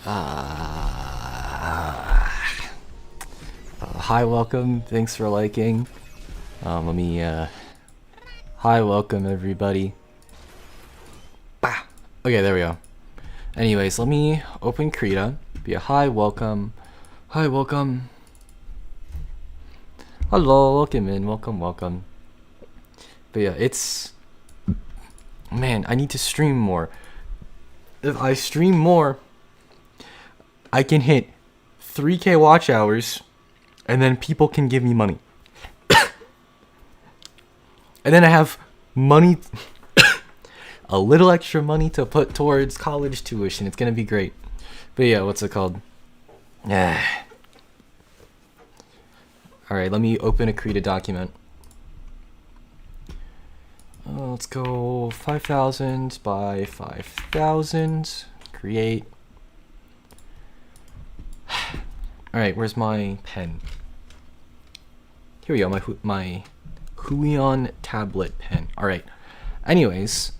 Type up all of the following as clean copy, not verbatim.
Hi, welcome. Thanks for liking. Hi, welcome, everybody. Bah. Okay, there we go. Anyways, let me open Krita. Be a hi, welcome. Hi, welcome. Hello, welcome in. Welcome. But yeah, it's... Man, I need to stream more. If I stream more, I can hit 3K watch hours, and then people can give me money. And then I have money, a little extra money to put towards college tuition. It's gonna be great. But yeah, what's it called? Yeah. Alright, let me open a Krita document. Let's go 5,000 by 5,000. Create. Alright, where's my pen? Here we go, my Huion tablet pen. Alright. Anyways,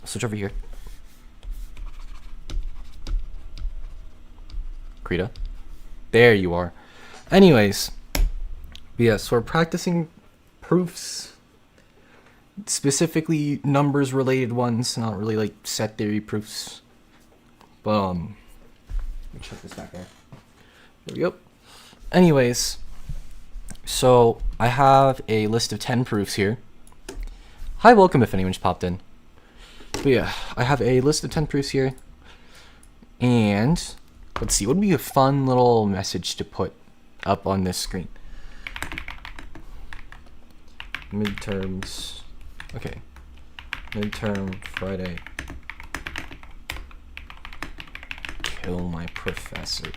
switch over here. Krita. There you are. Anyways, yes, we're practicing proofs. Specifically numbers related ones, not really like set theory proofs. But let me check this back there. There we go. Anyways, so I have a list of 10 proofs here. Hi, welcome if anyone's popped in. But yeah, I have a list of 10 proofs here. And let's see, what would be a fun little message to put up on this screen? Midterms. Okay. Midterm Friday. Kill my professor.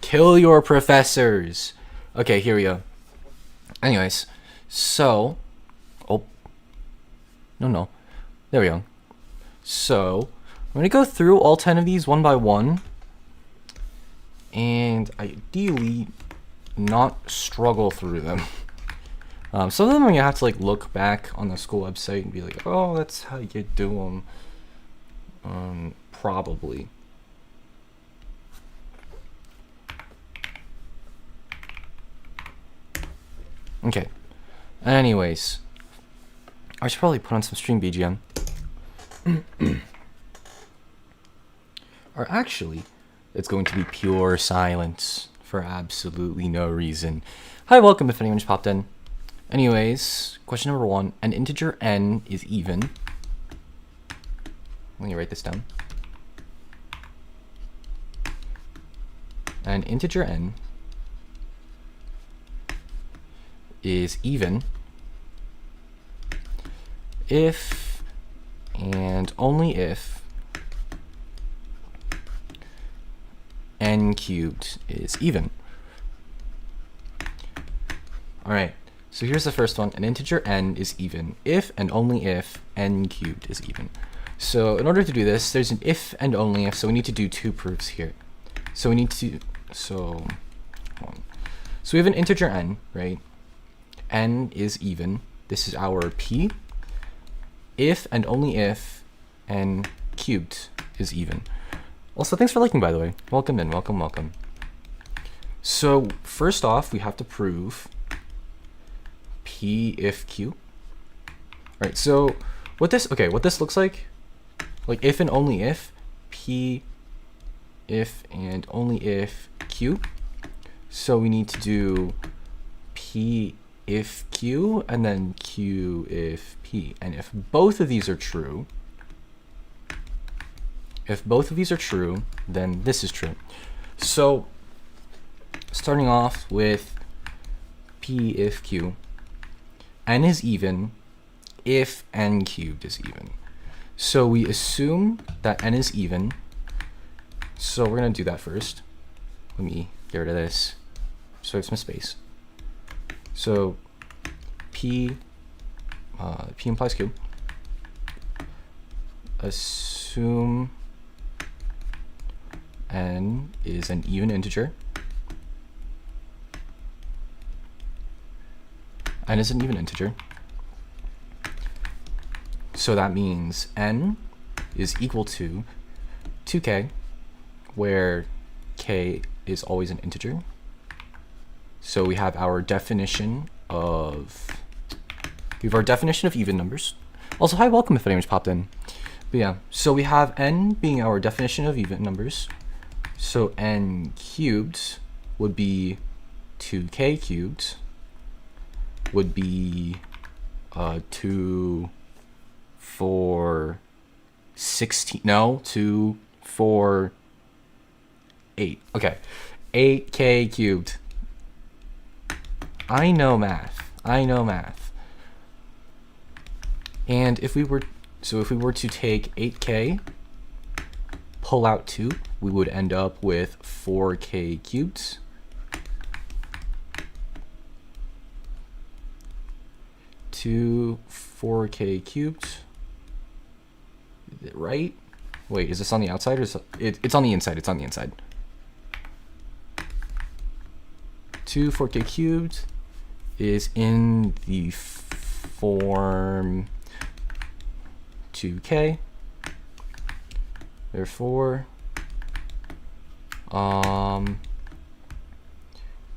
Kill your professors. Okay, here we go. Anyways, so... Oh. No. There we go. So, I'm going to go through all 10 of these one by one. And ideally, not struggle through them. Some of them I'm going to have to like look back on the school website and be like, oh, that's how you do them. Probably. Okay. Anyways, I should probably put on some stream BGM. Or actually, it's going to be pure silence for absolutely no reason. Hi, welcome if anyone's popped in. Anyways, question number 1. An integer n is even. Let me write this down. An integer n is even if and only if n cubed is even. Alright, so here's the first one. An integer n is even if and only if n cubed is even. So in order to do this, there's an if and only if, so we need to do 2 proofs here. So we need to, so we have an integer n, right? N is even. This is our p. If and only if n cubed is even. Also, thanks for liking, by the way. Welcome in. Welcome. So first off, we have to prove p if q. All right. So what this looks like if and only if p if and only if q. So we need to do p if q and then q if p. And if both of these are true, then this is true. So starting off with p if q, n is even if n cubed is even. So we assume that n is even. So we're going to do that first. Let me get rid of this so it's some space. So p implies q. Assume n is an even integer. N is an even integer. So that means n is equal to 2k where k is always an integer. So we have our definition of even numbers. Also, hi, welcome if anyone's popped in. But yeah, so we have n being our definition of even numbers. So n cubed would be 2k cubed, would be 2, 4, 16, no, 2, 4, 8. Okay, 8k cubed. I know math. And if we were to take 8k, pull out 2, we would end up with 4k cubed. To 4k cubed. Is it right? Wait, is this on the outside or is it's on the inside? It's on the inside. 2 4k cubed is in the form 2k. Therefore,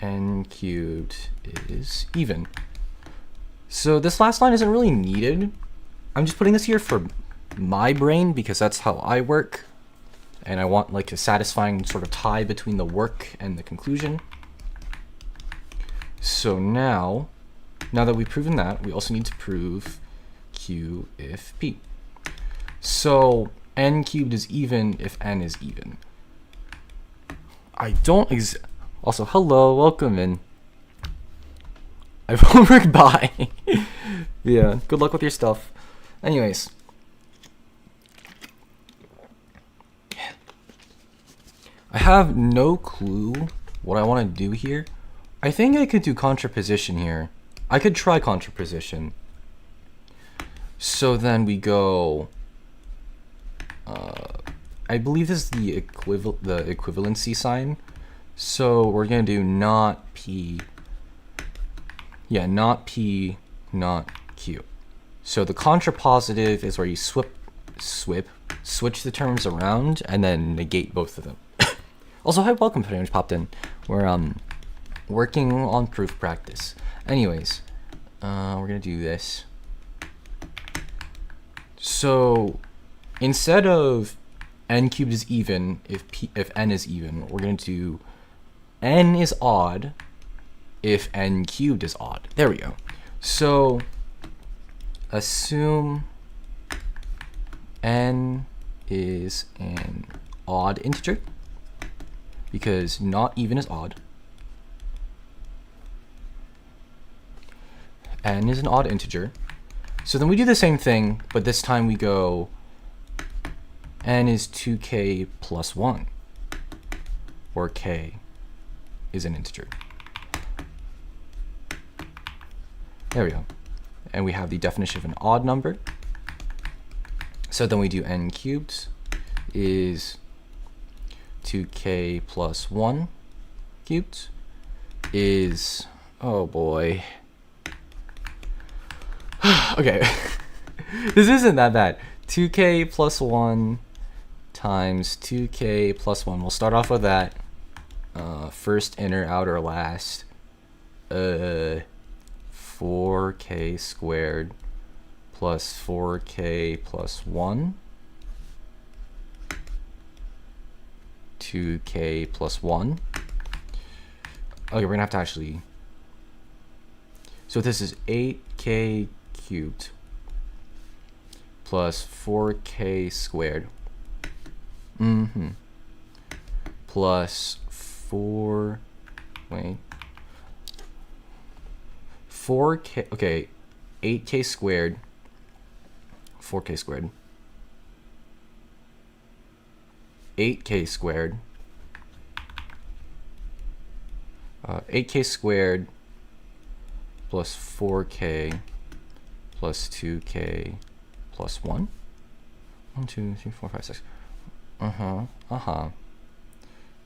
n cubed is even. So this last line isn't really needed. I'm just putting this here for my brain because that's how I work. And I want like a satisfying sort of tie between the work and the conclusion. So now that we've proven that, we also need to prove q if p. So n cubed is even if n is even. I don't also, hello, welcome in. I've homework, bye. Yeah, good luck with your stuff. Anyways. I have no clue what I want to do here. I think I could do contraposition here. I could try contraposition. So then we go, I believe this is the equivalency sign. So we're gonna do not p. Yeah, not p, not q. So the contrapositive is where you switch the terms around and then negate both of them. Also, hi, welcome if anyone's popped in. We're working on proof practice. Anyways, we're gonna do this. So instead of n cubed is even if n is even, we're gonna do n is odd if n cubed is odd. There we go. So assume n is an odd integer because not even is odd. N is an odd integer. So then we do the same thing, but this time we go n is 2k plus 1, or k is an integer. There we go. And we have the definition of an odd number. So then we do n cubed is 2k plus 1 cubed is, oh boy. Okay, this isn't that bad. 2k plus 1 times 2k plus 1. We'll start off with that. First inner, outer, last. 4k squared plus 4k plus 1. 2k plus 1. Okay, we're gonna have to actually. So this is 8k cubed plus 4k squared plus 4k, okay, 8k squared, 4k squared, 8k squared, 8k squared plus 4k plus 2k plus 1. 1, 2, 3, 4, 5, 6.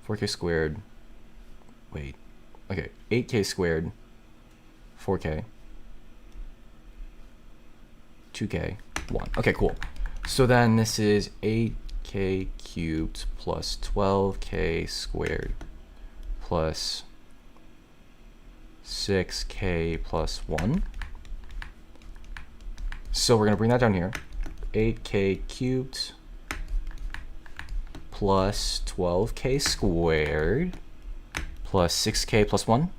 4k squared. Wait. Okay. 8k squared. 4k. 2k. 1. Okay, cool. So then this is 8 k cubed plus 12k squared plus 6k plus 1. So we're going to bring that down here. 8k cubed plus 12k squared plus 6k plus 1.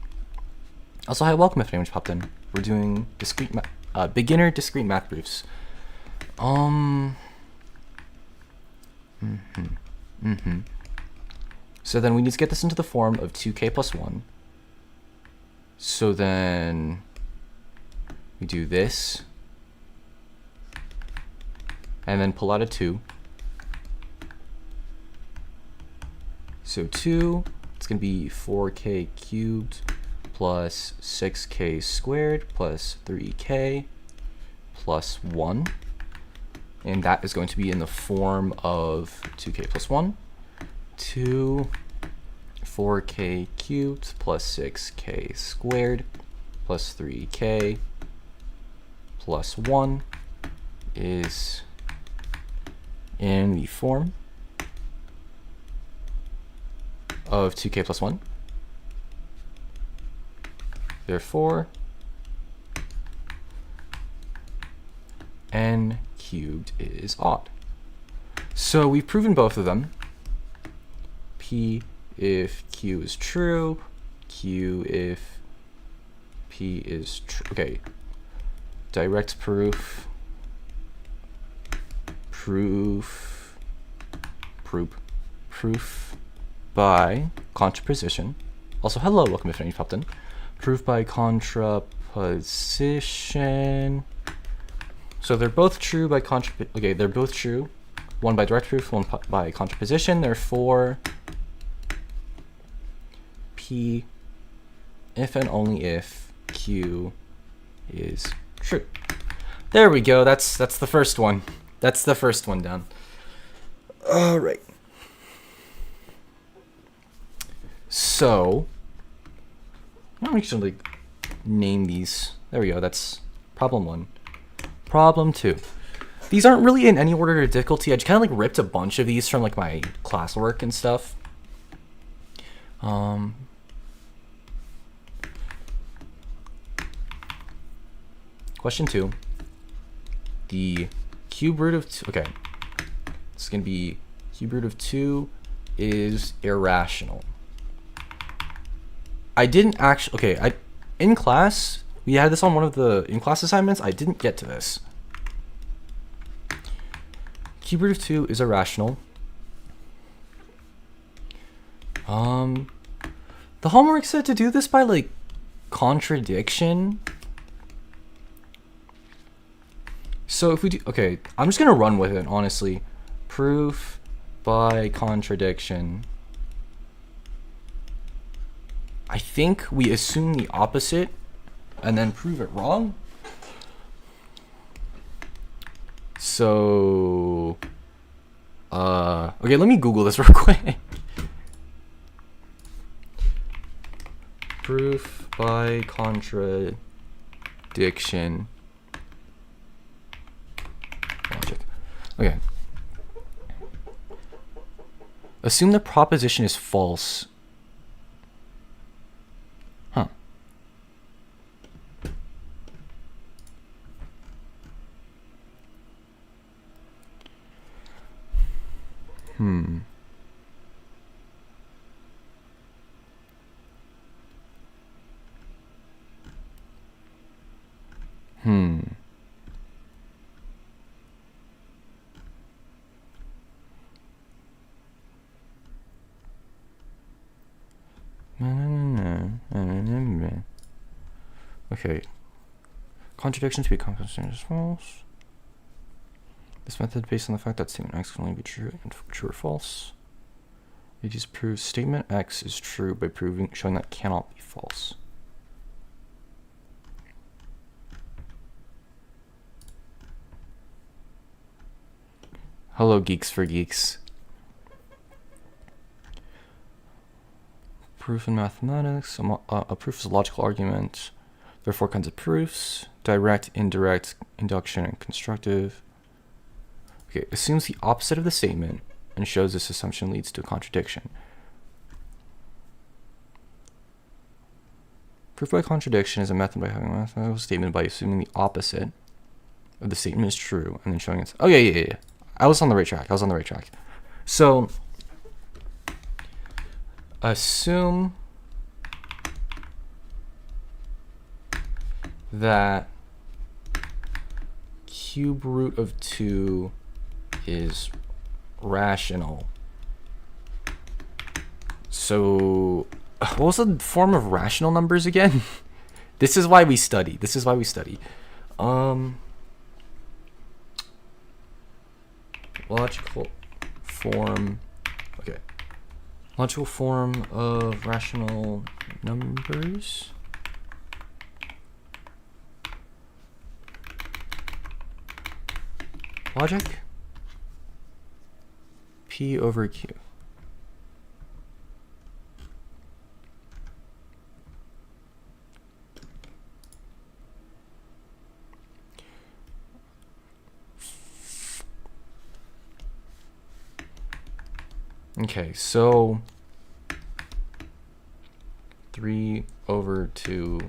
Also, hi, welcome if anyone just popped in. We're doing discrete beginner discrete math proofs. So then we need to get this into the form of 2k plus 1. So then we do this, and then pull out a 2. So 2, it's going to be 4k cubed plus 6k squared plus 3k plus 1. And that is going to be in the form of 2k plus 1, 2, 4k cubed plus 6k squared plus 3k plus 1 is in the form of 2k plus 1. Therefore, n cubed is odd. So we've proven both of them. P if q is true, q if p is true. Okay, direct proof, proof by contraposition. Also, hello, welcome if any popped in. Proof by contraposition. So they're both true by they're both true. One by direct proof, one by contraposition. Therefore, P if and only if Q is true. There we go. That's the first one. That's the first one down. All right. So, I'm actually like name these. There we go. That's problem 1. Problem 2. These aren't really in any order of difficulty. I just kind of like ripped a bunch of these from like my classwork and stuff. Question 2. The cube root of 2. Okay. It's going to be cube root of 2 is irrational. I didn't actually, okay, in class, we had this on one of the in-class assignments. I didn't get to this. Cube root of 2 is irrational. The homework said to do this by like contradiction. So if we do, okay, I'm just gonna run with it, honestly. Proof by contradiction. I think we assume the opposite and then prove it wrong. So, okay, let me Google this real quick. Proof by contradiction. Logic. Okay. Assume the proposition is false. Huh. Hmm. Okay. Contradiction to be compensated as false. This method based on the fact that statement X can only be true and true or false. It just proves statement X is true by showing that cannot be false. Hello, Geeks for Geeks. Proof in mathematics. A proof is a logical argument. There are 4 kinds of proofs: direct, indirect, induction, and constructive. Okay, assumes the opposite of the statement. and shows this assumption leads to a contradiction. Proof by contradiction is a method by having a mathematical statement by assuming the opposite of the statement is true and then showing it's. Oh yeah. I was on the right track. So assume that cube root of 2 is rational. So what was the form of rational numbers again? This is why we study. Logical form. Okay. Logical form of rational numbers. Logic. P over Q. Okay, so 3 over 2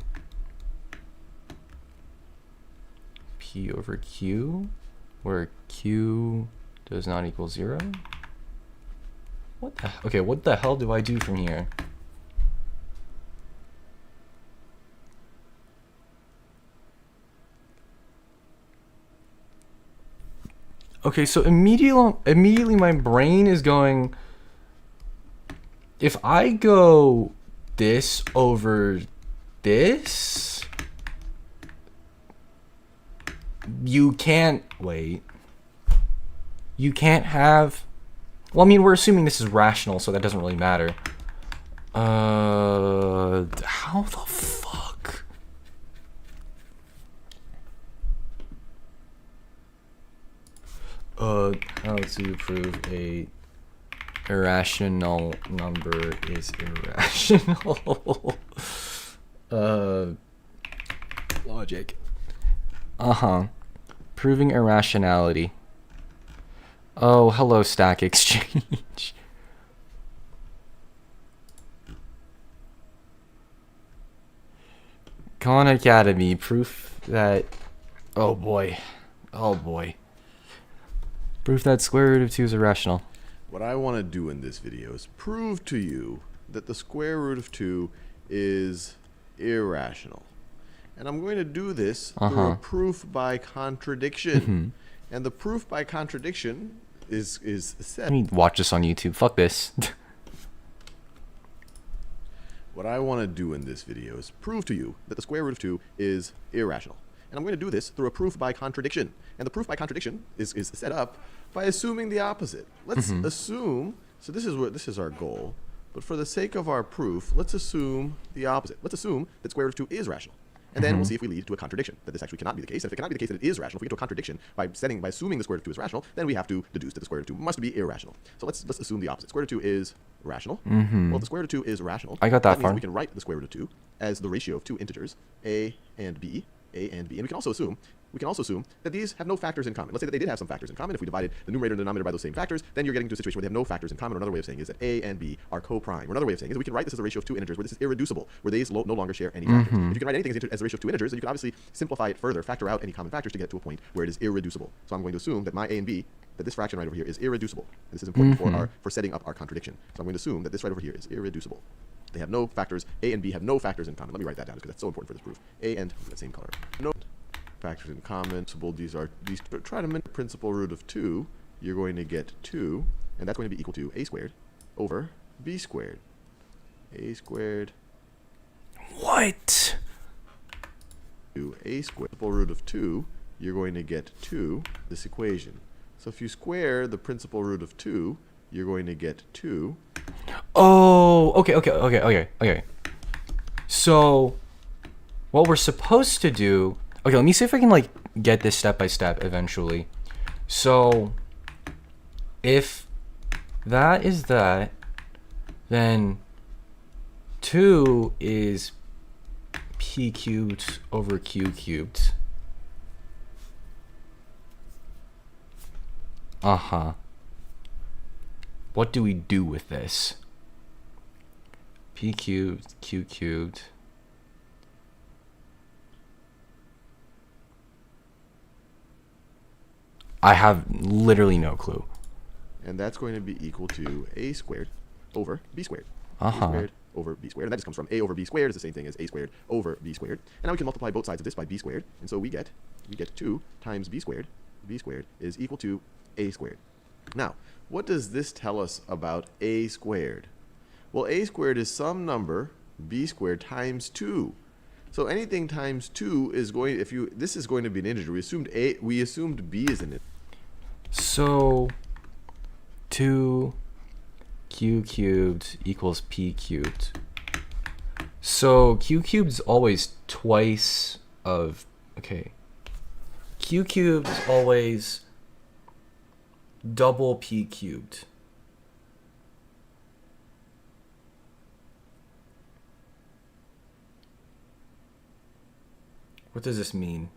P over Q, where Q does not equal 0. What the hell do I do from here? Okay, so immediately my brain is going, if I go this over this, you can't have, well, I mean, we're assuming this is rational, so that doesn't really matter. How the fuck? How to prove a irrational number is irrational. Logic. Proving irrationality. Oh, hello, Stack Exchange. Khan Academy, proof that, oh boy. Proof that square root of 2 is irrational. What I want to do in this video is prove to you that the square root of 2 is irrational. And I'm going to do this through a proof by contradiction. And the proof by contradiction is set. I mean, watch this on YouTube. Fuck this. What I want to do in this video is prove to you that the square root of 2 is irrational. And I'm going to do this through a proof by contradiction. And the proof by contradiction is set up by assuming the opposite. Let's assume, so this is our goal, but for the sake of our proof, let's assume the opposite. Let's assume that square root of 2 is rational. And then we'll see if we lead to a contradiction, that this actually cannot be the case. And if it cannot be the case that it is rational, if we get to a contradiction by assuming the square root of 2 is rational, then we have to deduce that the square root of 2 must be irrational. So let's assume the opposite. Square root of 2 is rational. Well, if the square root of 2 is rational, I got that far. means we can write the square root of 2 as the ratio of two integers, a and b. And we can also assume that these have no factors in common. Let's say that they did have some factors in common. If we divided the numerator and the denominator by those same factors, then you're getting to a situation where they have no factors in common. Or another way of saying is that a and b are co-prime. Or another way of saying is that we can write this as a ratio of two integers where this is irreducible, where these no longer share any factors. If you can write anything as a ratio of two integers, then you can obviously simplify it further, factor out any common factors to get to a point where it is irreducible. So I'm going to assume that my a and b, that this fraction right over here is irreducible. And this is important for setting up our contradiction. So I'm going to assume that this right over here is irreducible. They have no factors. A and b have no factors in common. Let me write that down because that's so important for this proof. A and the same color. No factors in common. These try to minimize principal root of 2. You're going to get 2, and that's going to be equal to a squared over b squared. A squared. What? A squared. Principal root of 2. You're going to get 2. This equation. So if you square the principal root of 2, you're going to get 2. Oh, okay. So what we're supposed to do. Okay, let me see if I can like get this step by step eventually. So if that is that, then 2 is p cubed over q cubed. what do we do with this? P cubed, Q cubed. I have literally no clue. And that's going to be equal to a squared over b squared. A squared over b squared. And that just comes from a over b squared is the same thing as a squared over b squared. And now we can multiply both sides of this by b squared. And so we get 2 times b squared. B squared is equal to a squared. Now, what does this tell us about a squared? Well, a squared is some number, b squared times 2. So anything times 2 is going, this is going to be an integer. We assumed b is an integer. So 2 q cubed equals p cubed. So q cubed is always twice of, okay. Q cubed is always double p cubed. What does this mean?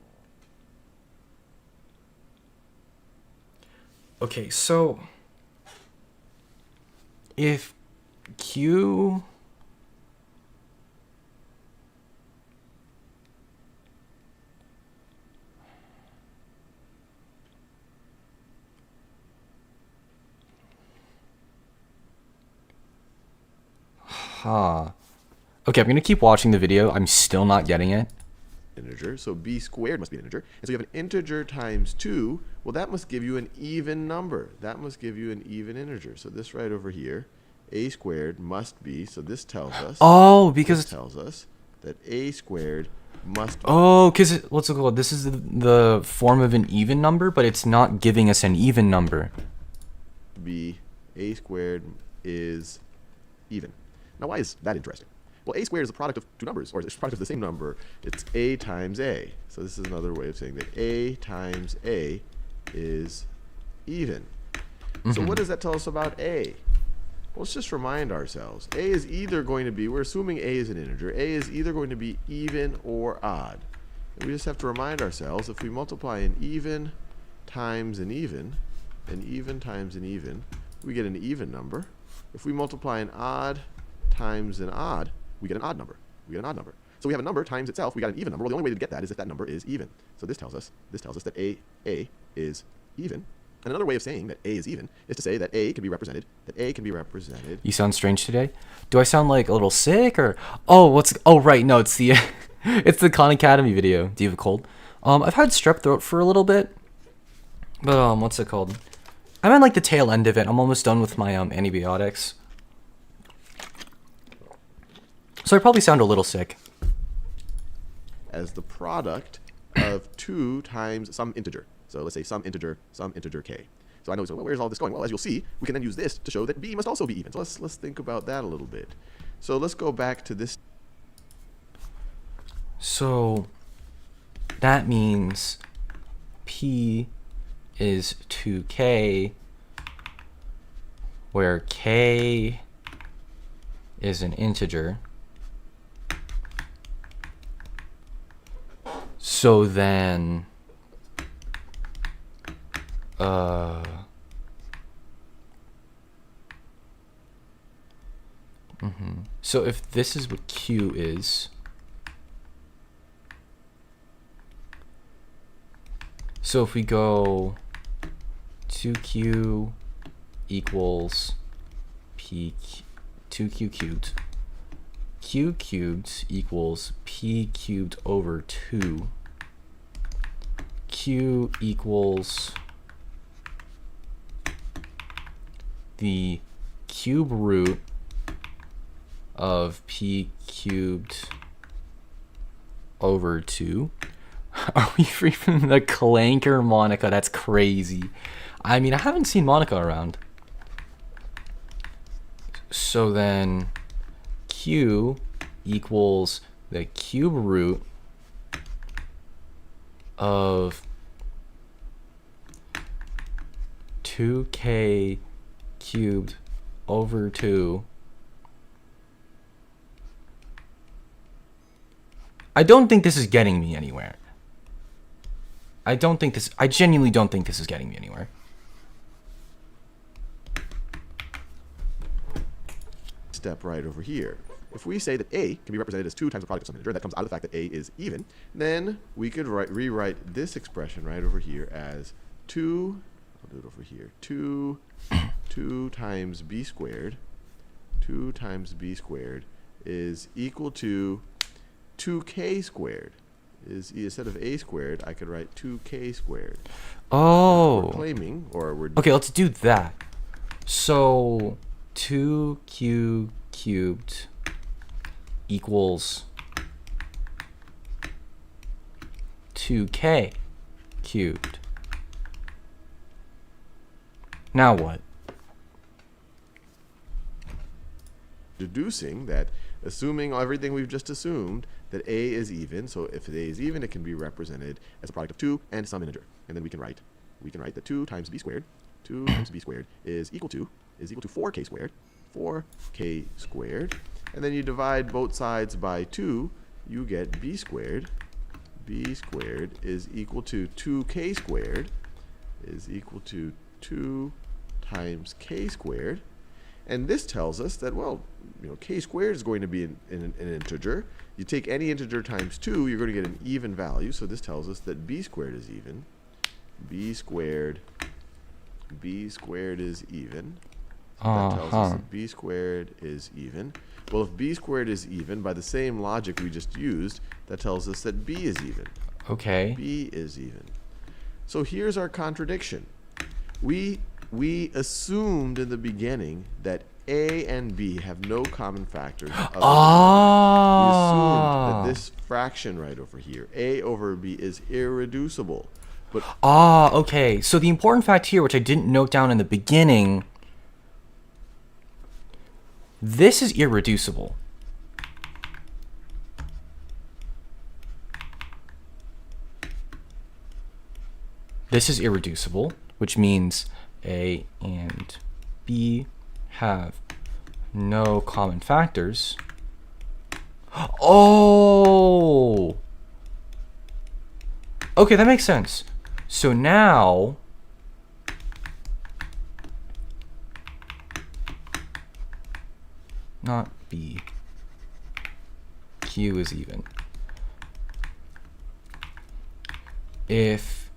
Okay, so if Q Okay, I'm gonna keep watching the video. I'm still not getting it. Integer, so b squared must be an integer. And so you have an integer times 2. Well, that must give you an even number. That must give you an even integer. So this right over here, a squared must be, so this tells us. Oh, because this tells us that a squared must be. Oh, because what's it called? This is the form of an even number, but it's not giving us an even number. Be a squared is even. Now, why is that interesting? Well, a squared is the product of two numbers, or it's the product of the same number. It's a times a. So this is another way of saying that a times a is even. So what does that tell us about a? Well, let's just remind ourselves. A is either going to be, we're assuming a is an integer, a is either going to be even or odd. And we just have to remind ourselves, if we multiply an even times an even times an even, we get an even number. If we multiply an odd times an odd, we get an odd number. So we have a number times itself. We got an even number. Well, the only way to get that is if that number is even. So this tells us that a is even. And another way of saying that a is even is to say that a can be represented. You sound strange today. Do I sound like a little sick or? Oh right, no, it's the it's the Khan Academy video. Do you have a cold? I've had strep throat for a little bit, but what's it called? I'm at like the tail end of it. I'm almost done with my antibiotics. So I probably sound a little sick. As the product of 2 times some integer. So let's say some integer k. So I know, so where's all this going? Well, as you'll see, we can then use this to show that b must also be even. So let's think about that a little bit. So let's go back to this. So that means p is 2k, where k is an integer. So then, so if this is what q is, so if we go 2q equals 2q cubed, q cubed equals p cubed over 2. Q equals the cube root of p cubed over 2. Are we free from the clanker, Monica? That's crazy. I mean, I haven't seen Monica around. So then q equals the cube root of 2k cubed over 2. I don't think this is getting me anywhere. I genuinely don't think this is getting me anywhere. step right over here. If we say that a can be represented as 2 times the product of some integer, that comes out of the fact that a is even, then we could rewrite this expression right over here as 2, I'll do it over here, 2 times b squared, 2 times b squared is equal to 2k squared. Instead of a squared, I could write 2k squared. Oh. We're claiming, or we're... Okay, let's do that. So 2q cubed equals 2k cubed. Now what? Deducing that, assuming everything we've just assumed, that a is even. So if a is even, it can be represented as a product of 2 and some integer. And then we can write that 2 times b squared, 2 times b squared is equal to 4k squared, 4k squared. And then you divide both sides by 2, you get b squared. B squared is equal to 2k squared is equal to 2 times k squared. And this tells us that, well, k squared is going to be an integer. You take any integer times 2, you're going to get an even value. So this tells us that b squared is even. b squared is even. So that tells us that b squared is even. Well, if b squared is even, by the same logic we just used, that tells us that b is even. Okay. b is even. So here's our contradiction. We assumed in the beginning that a and b have no common factors. We assumed that this fraction right over here, a over b, is irreducible. But okay. So the important fact here, which I didn't note down in the beginning, this is irreducible. This is irreducible, which means a and b have no common factors. Oh! Okay, that makes sense. So now not b. Q is even. If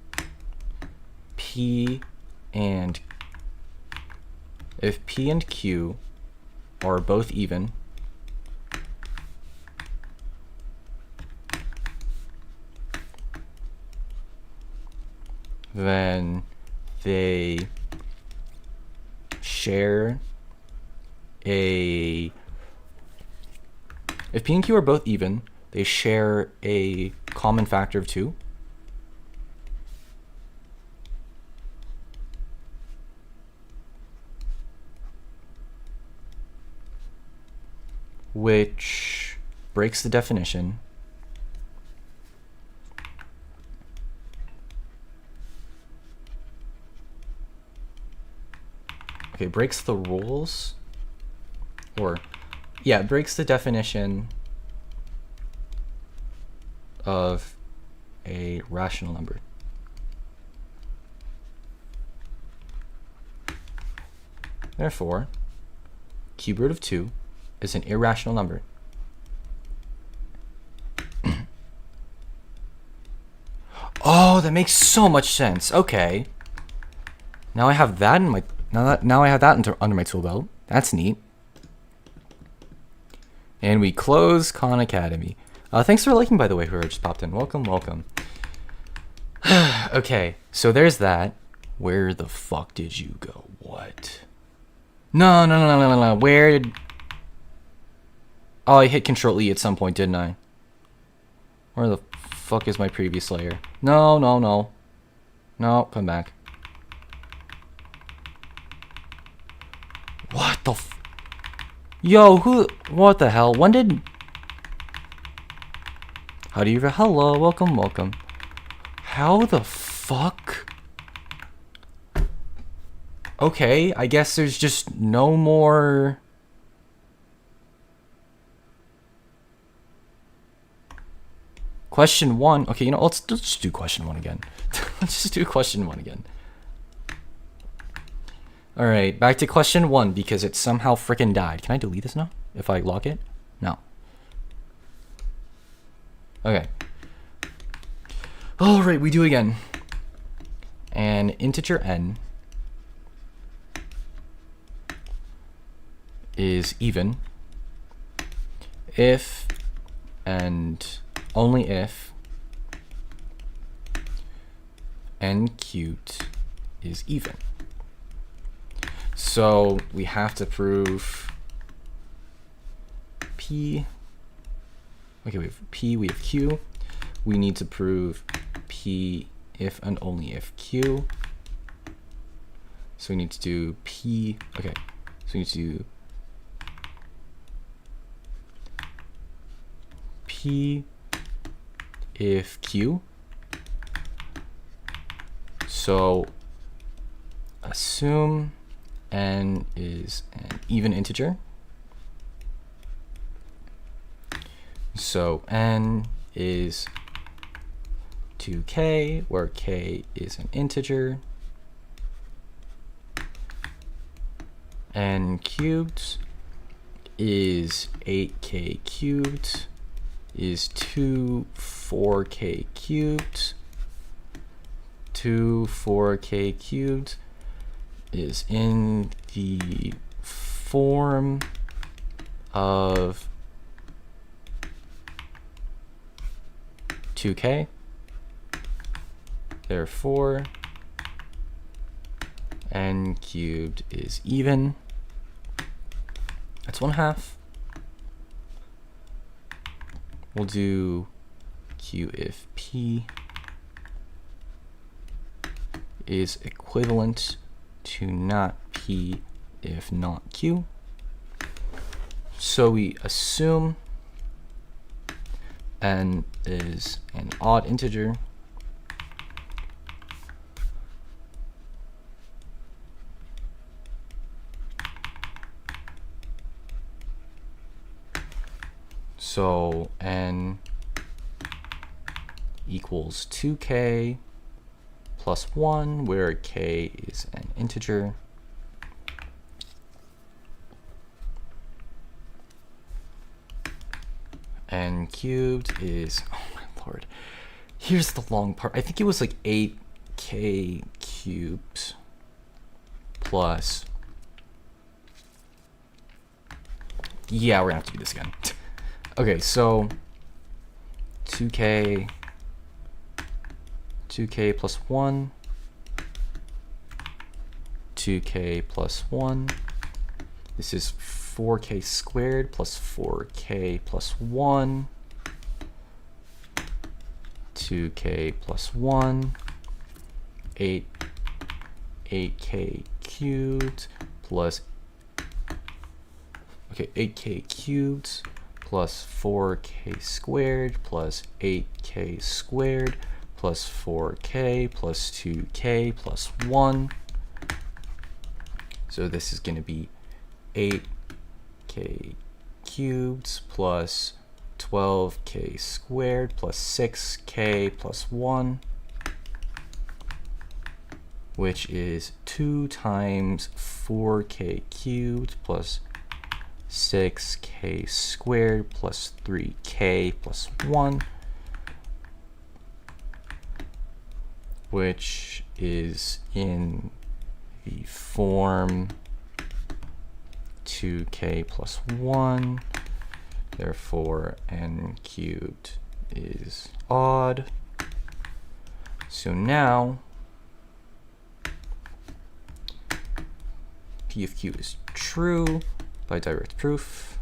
P and Q are both even, then they share a... If P and Q are both even, they share a common factor of 2. Which breaks the definition. Okay, breaks the rules. Or, yeah, it breaks the definition of a rational number. Therefore, cube root of 2 is an irrational number. Oh, that makes so much sense. Okay. Now I have that in my now I have that under my tool belt. That's neat. And we close Khan Academy. Thanks for liking, by the way, whoever just popped in. Welcome, welcome. Okay, so there's that. Where the fuck did you go? What? No. Where did... Oh, I hit Control E at some point, didn't I? Where the fuck is my previous layer? No. No, come back. What the f... Yo, what the hell? When did... How do you... Hello, welcome. How the fuck? Okay, I guess there's just no more... Question 1. Okay, you know, let's just do question 1 again. Let's just do question 1 again. Alright, back to question 1 because it somehow freaking died. Can I delete this now? if I lock it? No. Okay. All right, we do again. And integer n is even if and only if n cubed is even. So we have to prove p. Okay, we have p, we have q. We need to prove p if and only if q. So we need to do p. Okay, so we need to do p if q. So assume n is an even integer. So n is 2k, where k is an integer. N cubed is 8k cubed, is 4k cubed. 4k cubed is in the form of 2k. Therefore, n cubed is even. That's 1/2. We'll do q if p is equivalent to not p if not q. So we assume n is an odd integer. So n equals 2k plus 1, where k is an integer. N cubed is, oh my lord, here's the long part. I think it was like 8k cubed plus, yeah, we're gonna have to do this again. Okay, so 2k plus 1, 2k plus 1. This is 4k squared plus 4k plus 1, 2k plus 1, 8k cubed plus, okay, 8k cubed plus 4k squared plus 8k squared plus 4k plus 2k plus 1. So this is going to be 8k cubed plus 12k squared plus 6k plus 1, which is 2 times 4k cubed plus 6k squared plus 3k plus 1, which is in the form 2k plus 1. Therefore, n cubed is odd. So now, p of q is true by direct proof.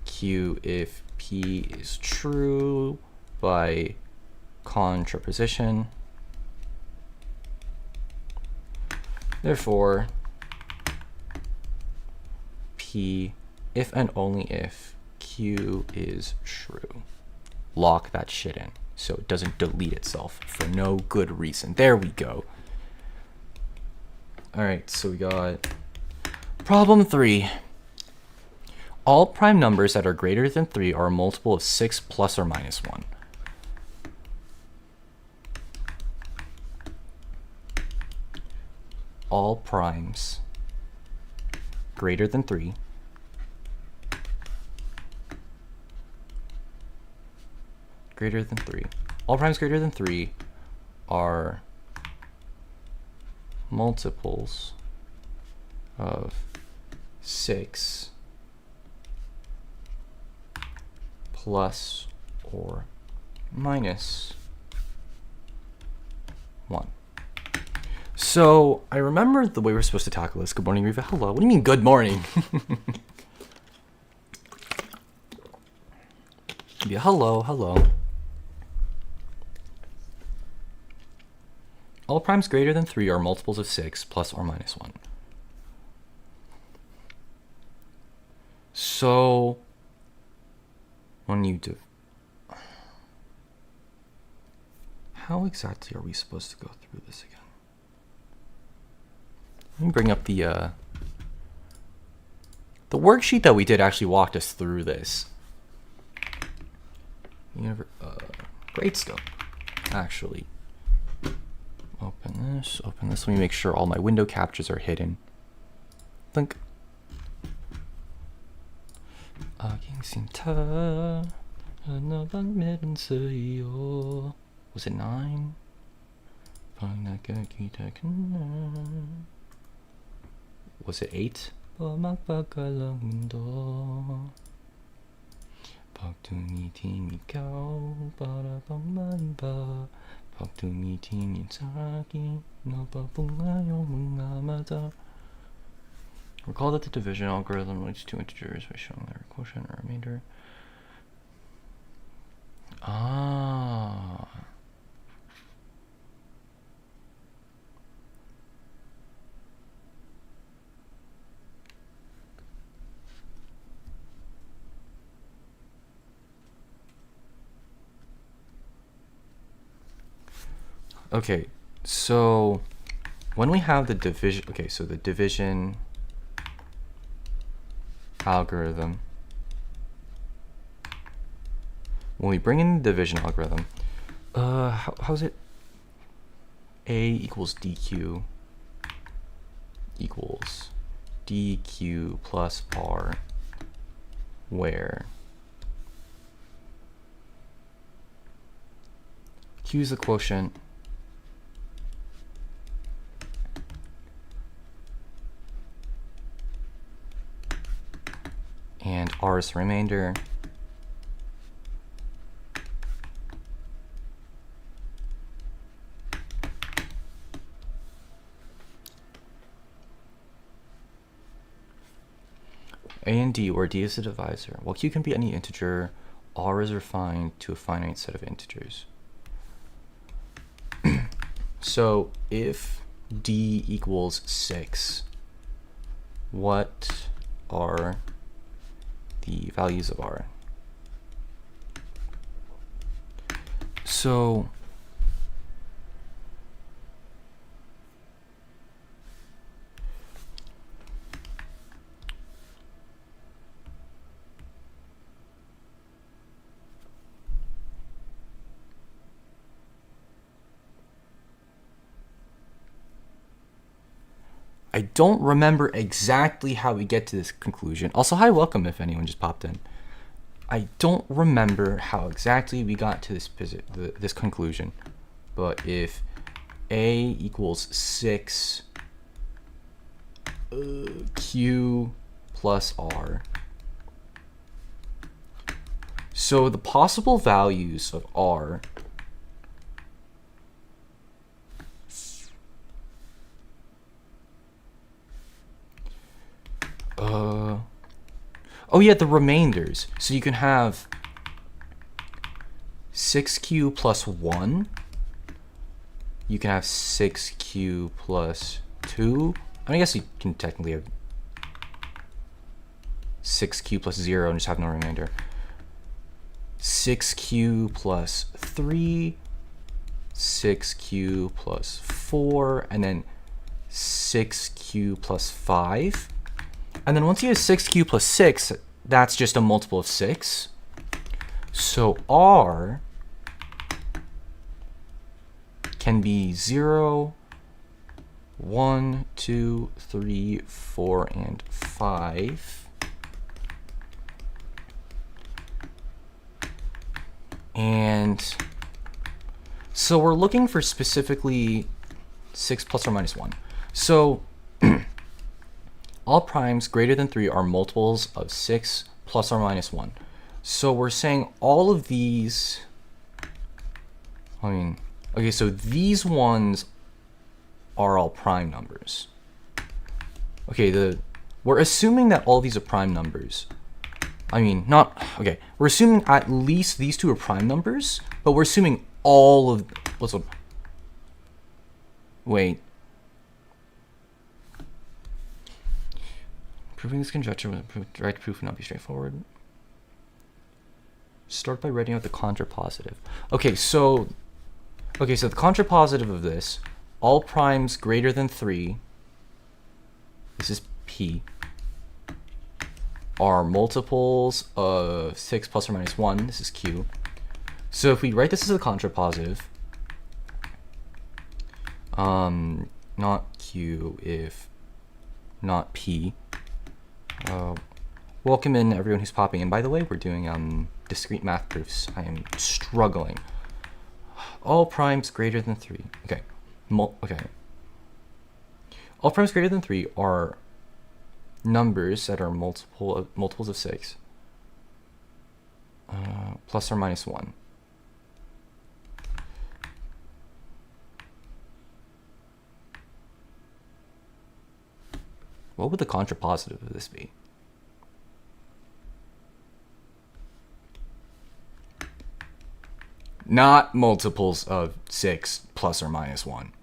Q if p is true by contraposition. Therefore, p if and only if q is true. Lock that shit in so it doesn't delete itself for no good reason. There we go. Alright, so we got problem 3. All prime numbers that are greater than 3 are a multiple of 6 plus or minus 1. All primes greater than 3 all primes greater than 3 are multiples of 6 plus or minus 1. So I remember the way we're supposed to tackle this. Good morning, Reva. Hello. What do you mean good morning? Yeah, hello, hello. All primes greater than 3 are multiples of 6 plus or minus 1. So when you do, how exactly are we supposed to go through this again? Let me bring up the worksheet that we did actually walked us through this. Great stuff, actually. Open this, Let me make sure all my window captures are hidden. Think. Was it 9? Was it 8? Recall that the division algorithm relates to integers by showing their quotient or remainder. Ah. Okay, so when we have the division, so the division algorithm, when we bring in the division algorithm, how's it? A equals dq equals dq plus r, where q is the quotient, and r is the remainder. A and D, where D is the divisor. While Q can be any integer, R is refined to a finite set of integers. So if D equals 6, what are the values of R? So I don't remember exactly how we get to this conclusion. Also, hi, welcome if anyone just popped in. I don't remember how exactly we got to this conclusion, but if A equals 6 Q plus R, so the possible values of R oh yeah, the remainders. So you can have 6Q plus 1. You can have 6Q plus 2. I guess you can technically have 6Q plus 0 and just have no remainder. 6Q plus 3. 6Q plus 4. And then 6Q plus 5. And then once you have 6Q plus 6, that's just a multiple of 6. So R can be 0, 1, 2, 3, 4, and 5. And so we're looking for specifically 6 plus or minus 1. So all primes greater than 3 are multiples of 6 plus or minus 1. So we're saying all of these, okay, so these ones are all prime numbers. Okay, we're assuming that all these are prime numbers. We're assuming at least these two are prime numbers, but we're assuming all of, wait. Proving this conjecture with direct proof would not be straightforward. Start by writing out the contrapositive. Okay, so the contrapositive of this, all primes greater than 3, this is P, are multiples of 6 plus or minus 1, this is Q. So if we write this as a contrapositive, not Q, if not P. Welcome in everyone who's popping in. By the way, we're doing discrete math proofs. I am struggling. All primes greater than 3. Okay. All primes greater than 3 are numbers that are multiples of 6 plus or minus 1. What would the contrapositive of this be? Not multiples of 6 plus or minus 1.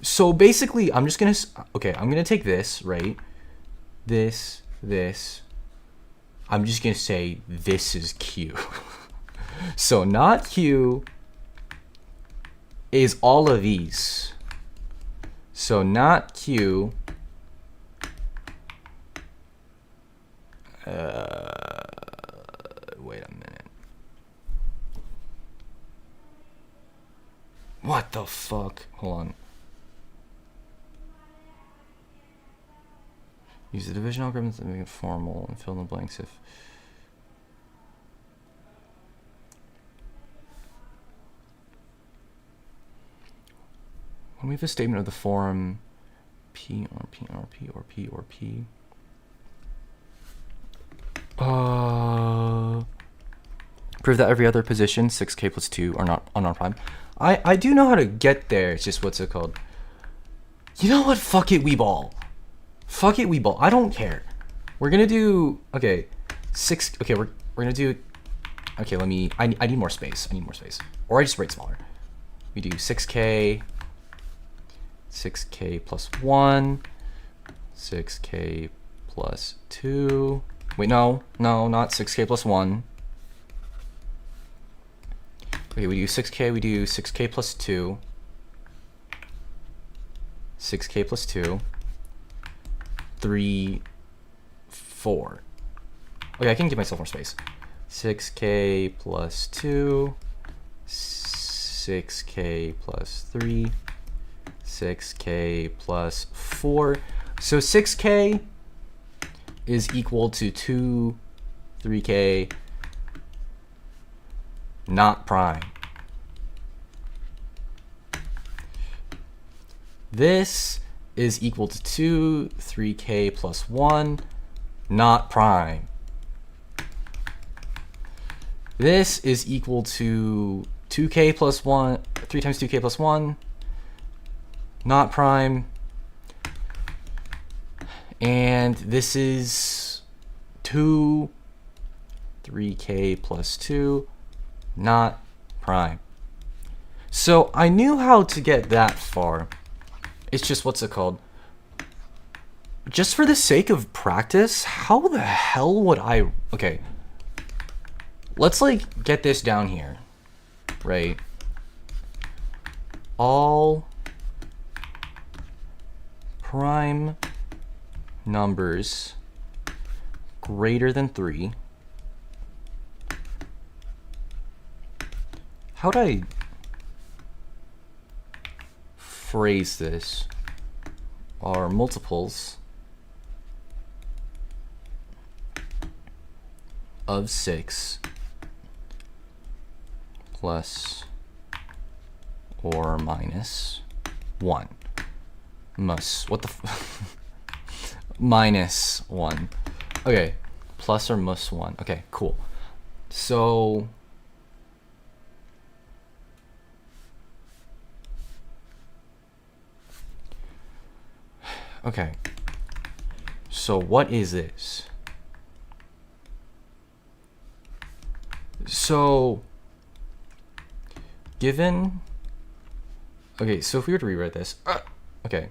So basically, I'm just going to, I'm going to take this, right? This. I'm just going to say this is Q. So not Q is all of these. So not Q. Wait a minute. What the fuck? Hold on. Use the division algorithm to make it formal and fill in the blanks if. When we have a statement of the form P or P or P or P or P. Prove that every other position 6k plus 2 are not non-prime. I do know how to get there. It's just what's it called? You know what? Fuck it, we ball. Fuck it, we ball. I don't care. We're gonna do we're gonna do I need more space. Or I just write smaller. We do 6k plus 1, 6k plus 2. Wait, no, not 6k plus 1. Okay, we do 6k, we do 6k plus 2. 6k plus 2. 3, 4. Okay, I can give myself more space. 6k plus 2. 6k plus 3. 6k plus 4. So 6k is equal to 2, 3k, not prime. This is equal to 2, 3k plus 1, not prime. This is equal to 2k plus 1, 3 times 2k plus 1, not prime. And this is 2, 3k plus 2, not prime. So I knew how to get that far. It's just, what's it called? Just for the sake of practice, how the hell would I... Okay. Let's, like, get this down here. Right? All prime numbers greater than 3. How'd I... phrase this are multiples of 6 plus or minus 1. What the minus 1. Okay, plus or minus 1. Okay, cool. So okay. So what is this? So given, okay, so if we were to rewrite this, okay,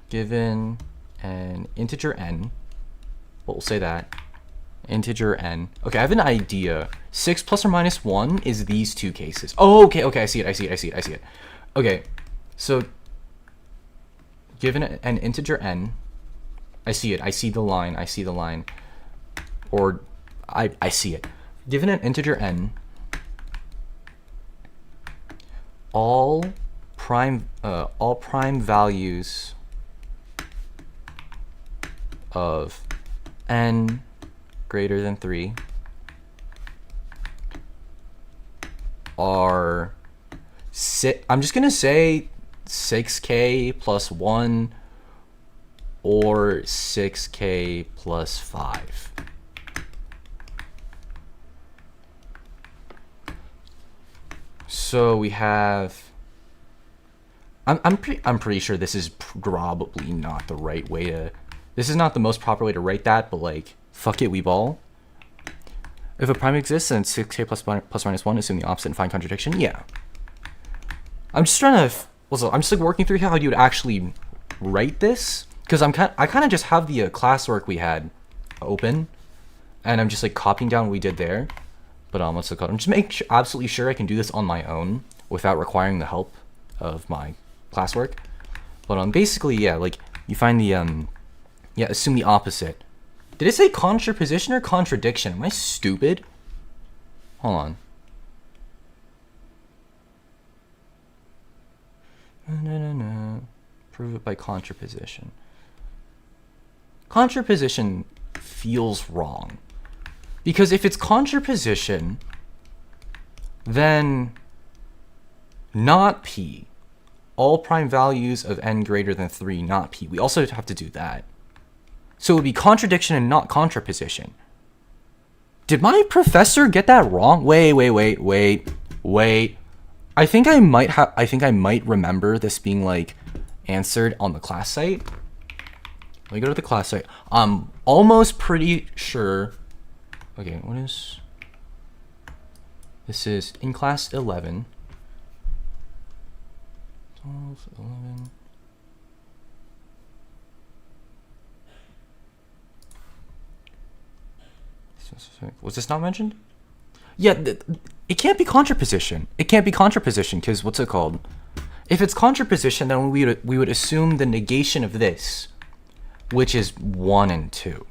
given an integer n, well, we'll say that integer n. Okay, I have an idea. 6 plus or minus 1 is these two cases. Oh, okay, I see it. Okay, so given an integer n, I see the line, or I see it. Given an integer n, all prime values of n greater than 3 are I'm just gonna say 6k plus 1 or 6k plus 5. So we have, I'm pretty sure this is probably not the right way to, this is not the most proper way to write that, but like, fuck it, we ball. If a prime exists, then 6k plus minus 1, assume the opposite and find contradiction. Yeah. I'm just trying to, also, I'm just like working through how you would actually write this, because I kind of just have the classwork we had open, and I'm just like copying down what we did there. But what's it called? I'm just absolutely sure I can do this on my own without requiring the help of my classwork. But basically, yeah, like you find the assume the opposite. Did it say contraposition or contradiction? Am I stupid? Hold on. Prove it by contraposition. Contraposition feels wrong. Because if it's contraposition, then not p. All prime values of n greater than 3, not p. We also have to do that. So it would be contradiction and not contraposition. Did my professor get that wrong? Wait. I think I might remember this being like answered on the class site. Let me go to the class site. I'm almost pretty sure. Okay, what is this? Is in class 11. 12, 11. Was this not mentioned? Yeah, it can't be contraposition. It can't be contraposition because what's it called? If it's contraposition, then we would assume the negation of this, which is 1 and 2.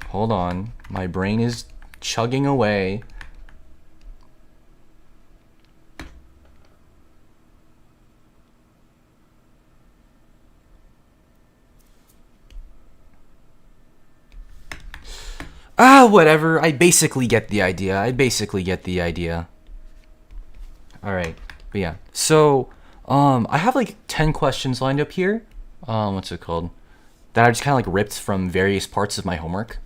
Hold on, my brain is chugging away. Whatever. I basically get the idea. All right, but yeah. So, I have like 10 questions lined up here. What's it called? That I just kind of like ripped from various parts of my homework.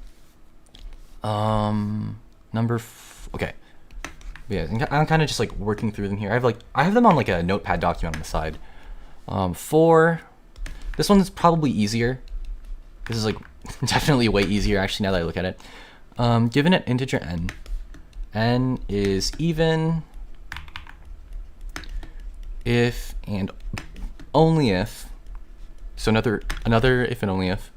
Okay. Yeah, I'm kind of just like working through them here. I have them on like a notepad document on the side. 4. This one's probably easier. This is like definitely way easier actually now that I look at it. Given an integer n is even if and only if. So another if and only if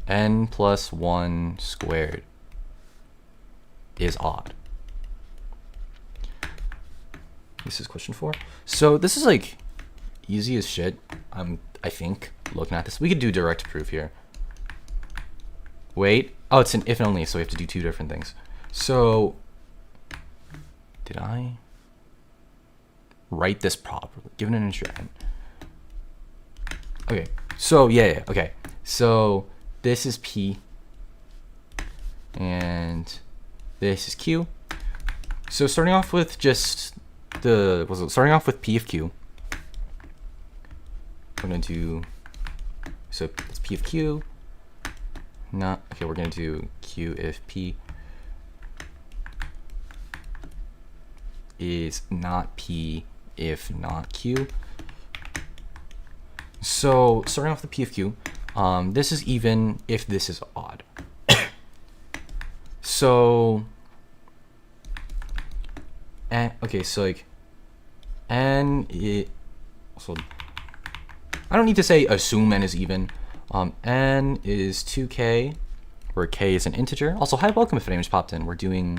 n plus 1 squared is odd. This is question 4. So this is like easy as shit. I think looking at this, we could do direct proof here. Wait, oh, it's an if and only, so we have to do 2 different things. So did I write this properly? Given an integer n. Okay, so yeah, okay. So this is p, and this is q. So starting off with just starting off with p of q. We're gonna do, so it's p of q. Not okay. We're gonna do q if p is not p if not q. So starting off with p of q, this is even if this is odd. So, and okay, so like, so I don't need to say assume n is even. N is 2k, where k is an integer. Also, hi, welcome if anyone just popped in. We're doing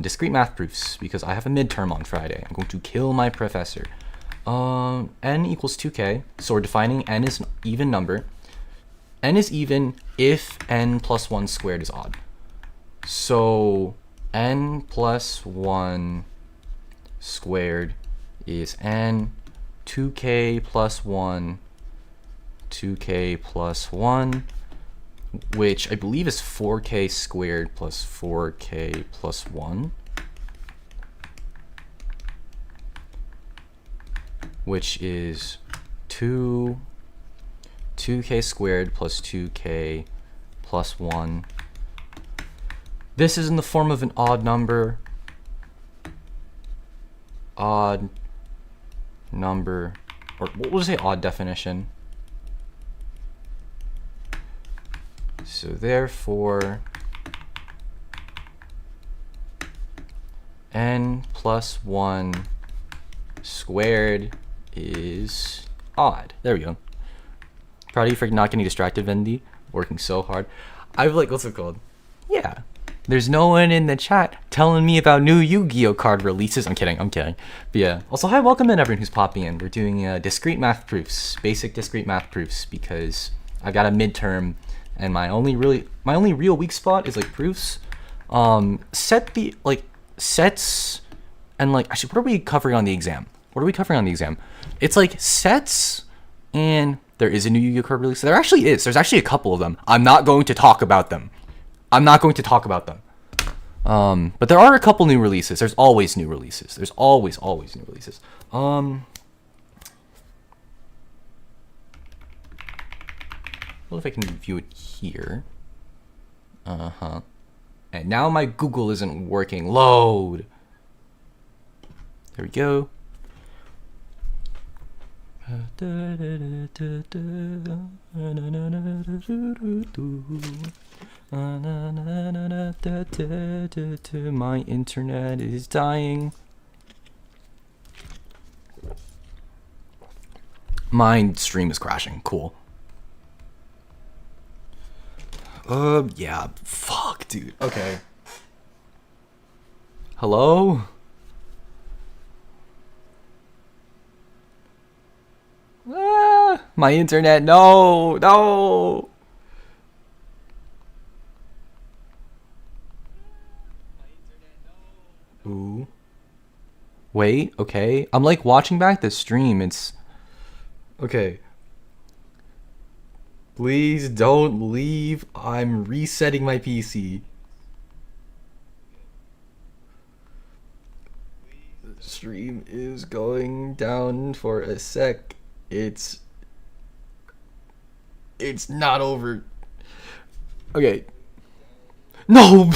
discrete math proofs because I have a midterm on Friday. I'm going to kill my professor. N equals 2k, so we're defining n as an even number. N is even if n plus 1 squared is odd. So n plus 1 squared is n, 2k plus 1, 2k plus 1, which I believe is 4k squared plus 4k plus 1, which is 2k squared plus 2k plus 1. This is in the form of an odd number. Odd number, or we'll say odd definition. So therefore, n plus 1 squared is odd. There we go. Proud of you for not getting distracted, Vendy. Working so hard. I've like, what's it called? Yeah. There's no one in the chat telling me about new Yu-Gi-Oh card releases. I'm kidding. But yeah. Also, hi, welcome in everyone who's popping in. We're doing discrete math proofs, basic discrete math proofs, because I've got a midterm, and my only real weak spot is like proofs. Sets, and like actually, what are we covering on the exam? It's like sets, and there is a new Yu-Gi-Oh card release. There actually is. There's actually a couple of them. I'm not going to talk about them. But there are a couple new releases. There's always new releases. There's always new releases. Well, if I can view it here. And now my Google isn't working. Load. There we go. My internet is dying. My stream is crashing. Cool. Yeah. Fuck, dude. Okay. Hello? My internet. No. Ooh. Wait, okay. I'm like watching back the stream. It's okay. Please don't leave. I'm resetting my PC. The stream is going down for a sec. It's not over. Okay. No.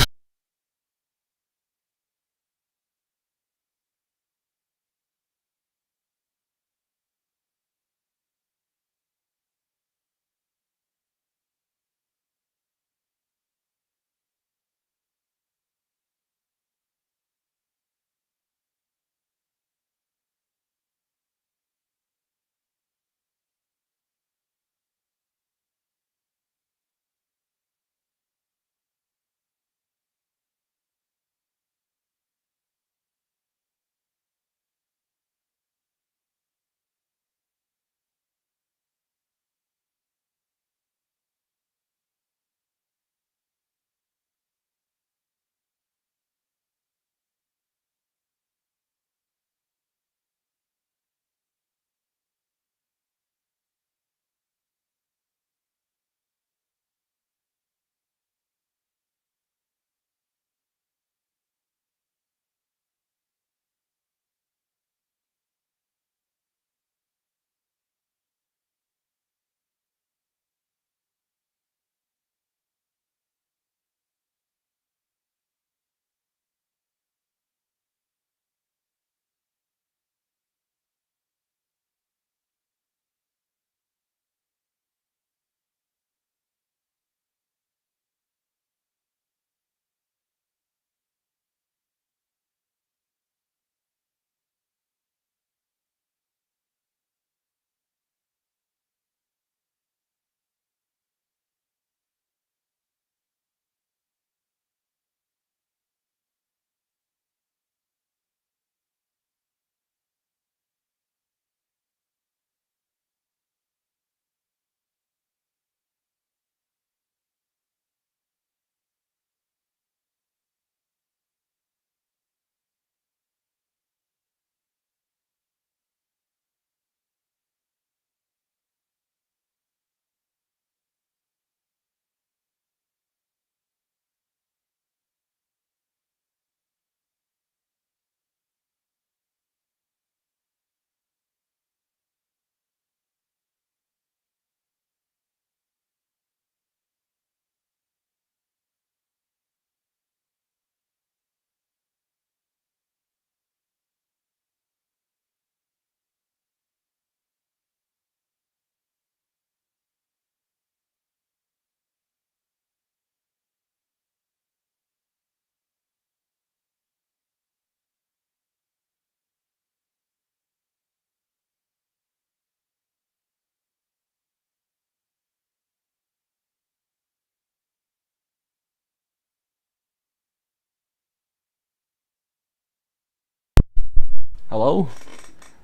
Hello?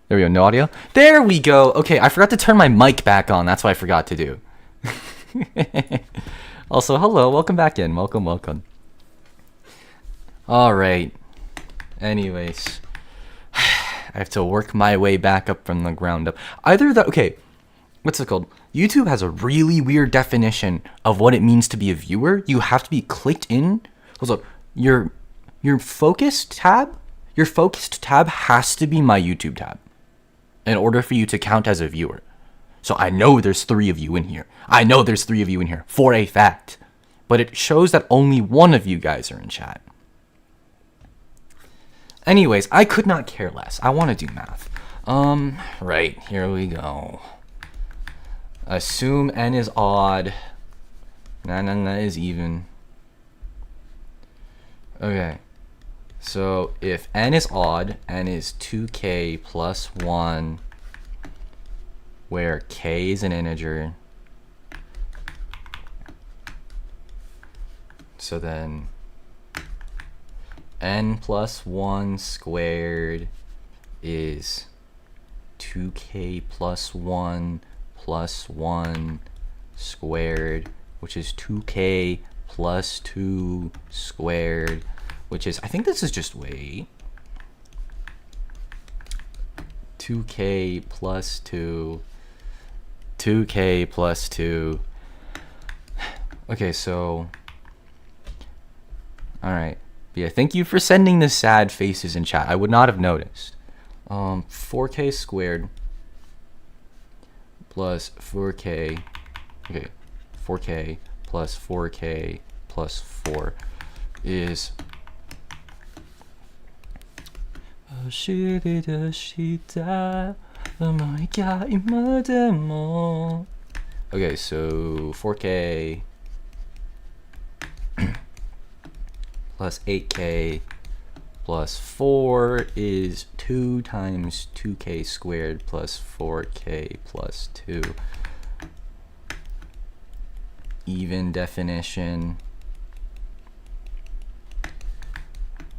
There we go, no audio. There we go. Okay, I forgot to turn my mic back on. That's what I forgot to do. Also, hello, welcome back in. Welcome. Alright. Anyways. I have to work my way back up from the ground up. Either that, okay, what's it called? YouTube has a really weird definition of what it means to be a viewer. You have to be clicked in. Hold up. Your focused tab has to be my YouTube tab in order for you to count as a viewer. So I know there's 3 of you in here. For a fact. But it shows that only one of you guys are in chat. Anyways, I could not care less. I want to do math. Right, here we go. Assume n is odd. N is even. Okay. So if n is odd, n is 2k plus 1, where k is an integer. So then n plus 1 squared is 2k plus 1 squared, which is 2k plus 2 squared, which is, I think this is just wait. 2k plus 2. Okay, so, alright. Yeah, thank you for sending the sad faces in chat. I would not have noticed. 4k squared plus 4k. Okay, 4k plus 4k plus 4 is. Okay, so 4k plus 8k plus 4 is 2 times 2k squared plus 4k plus 2. Even definition.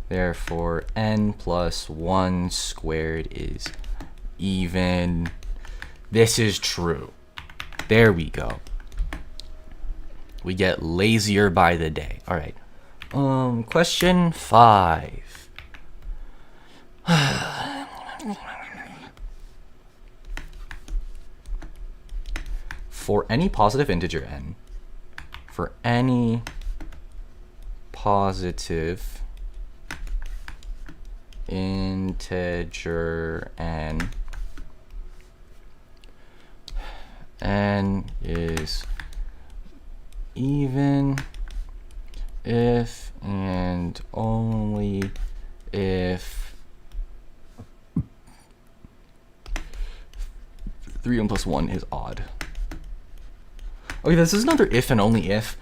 Therefore, n plus 1 squared is even. This is true. There we go. We get lazier by the day. All right. Question 5. For any positive integer n, n is even if and only if 3n plus 1 is odd. Okay, this is another if and only if.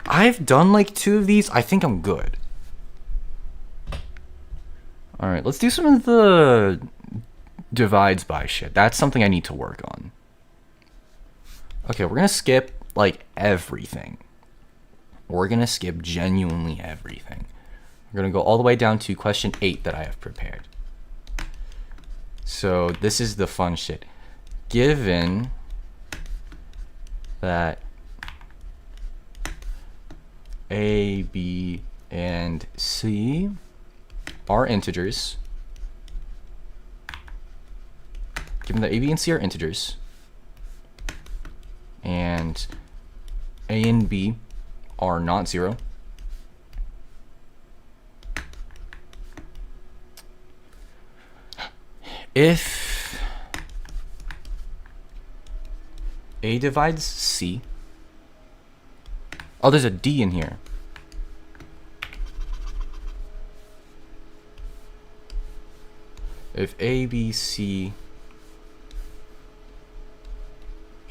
I've done like 2 of these. I think I'm good. Alright, let's do some of the divides by shit. That's something I need to work on. Okay, we're gonna skip like everything. We're gonna skip genuinely everything. We're gonna go all the way down to question 8 that I have prepared. So this is the fun shit. Given that A, B, and C are integers, given that A, B, and C are integers, and A and B are not 0, if A divides C, oh, there's a D in here. If A, B, C,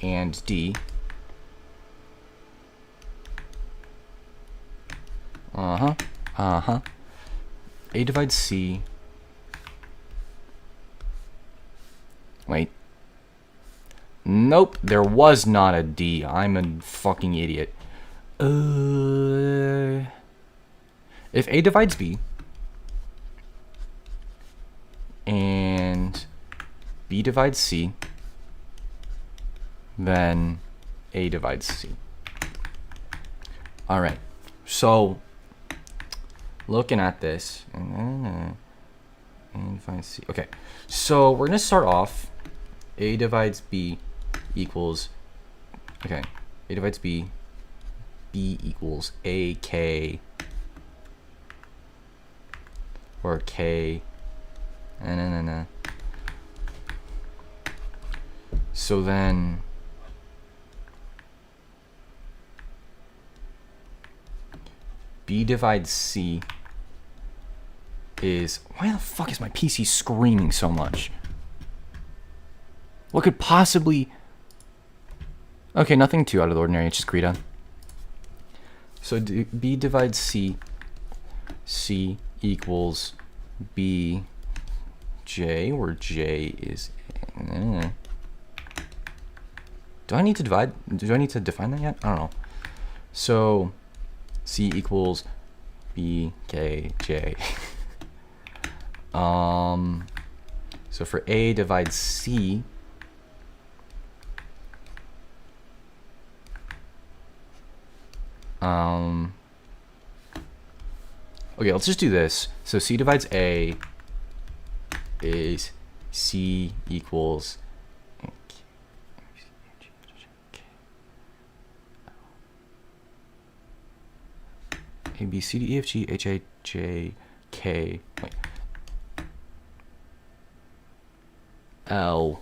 and D A divides C. Wait. Nope, there was not a D. I'm a fucking idiot. If A divides B, and B divides C, then A divides C. All right, so looking at this, and find C. Okay, so we're gonna start off. A divides B equals, okay, A divides B, B equals AK, or K, so then B divides C is, why the fuck is my PC screaming so much? What could possibly, okay, nothing too out of the ordinary, it's just Greta. So B divides C, C equals B J, where J is, do I need to divide, do I need to define that yet? I don't know. So C equals B K J. So for A divides C, okay, let's just do this. So C divides A is C equals A, B, C, D, E, F, G, H, I, J, K, wait, L,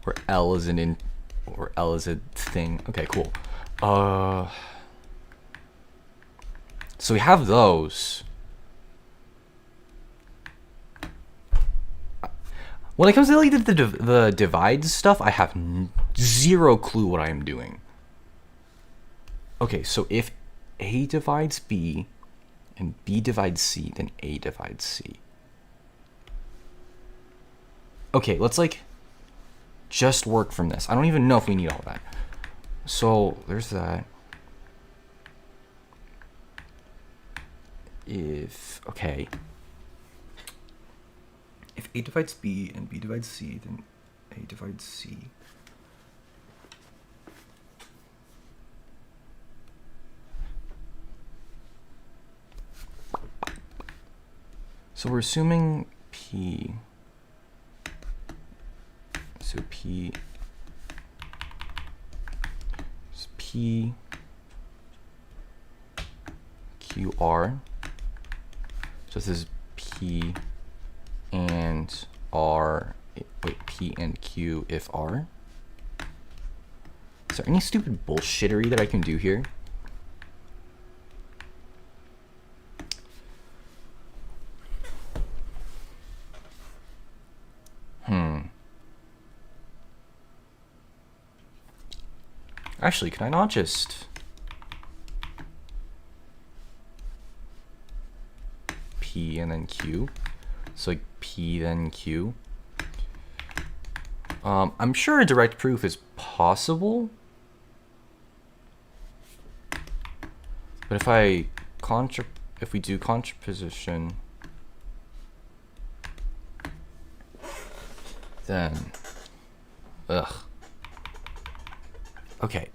where L is or L is a thing. Okay, cool. So we have those. When it comes to like the divide stuff, I have zero clue what I am doing. Okay, so if A divides B and B divides C, then A divides C. Okay, let's like just work from this. I don't even know if we need all that. So there's that. If, okay. If A divides B and B divides C, then A divides C. So we're assuming P. So P is P Q R. So this is P and R. Wait, P and Q if R. Is there any stupid bullshittery that I can do here? Actually, can I not just P and then Q? So like P then Q. I'm sure a direct proof is possible. But if we do contraposition, then ugh. Okay.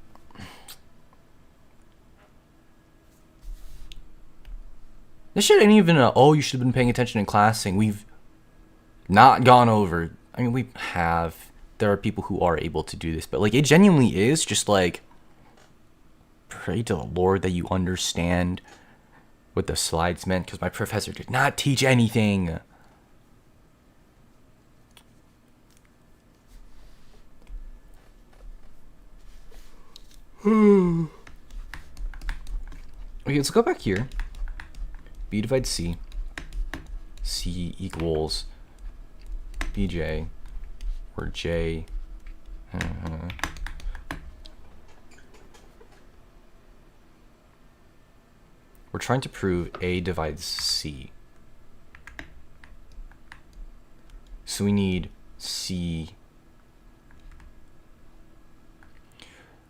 This shit ain't even a, oh, you should have been paying attention in class thing. We've not gone over. I mean, we have. There are people who are able to do this, but like it genuinely is just like, pray to the Lord that you understand what the slides meant, because my professor did not teach anything. Okay, let's go back here. B divides C. C equals BJ, where J. We're trying to prove A divides C. So we need C.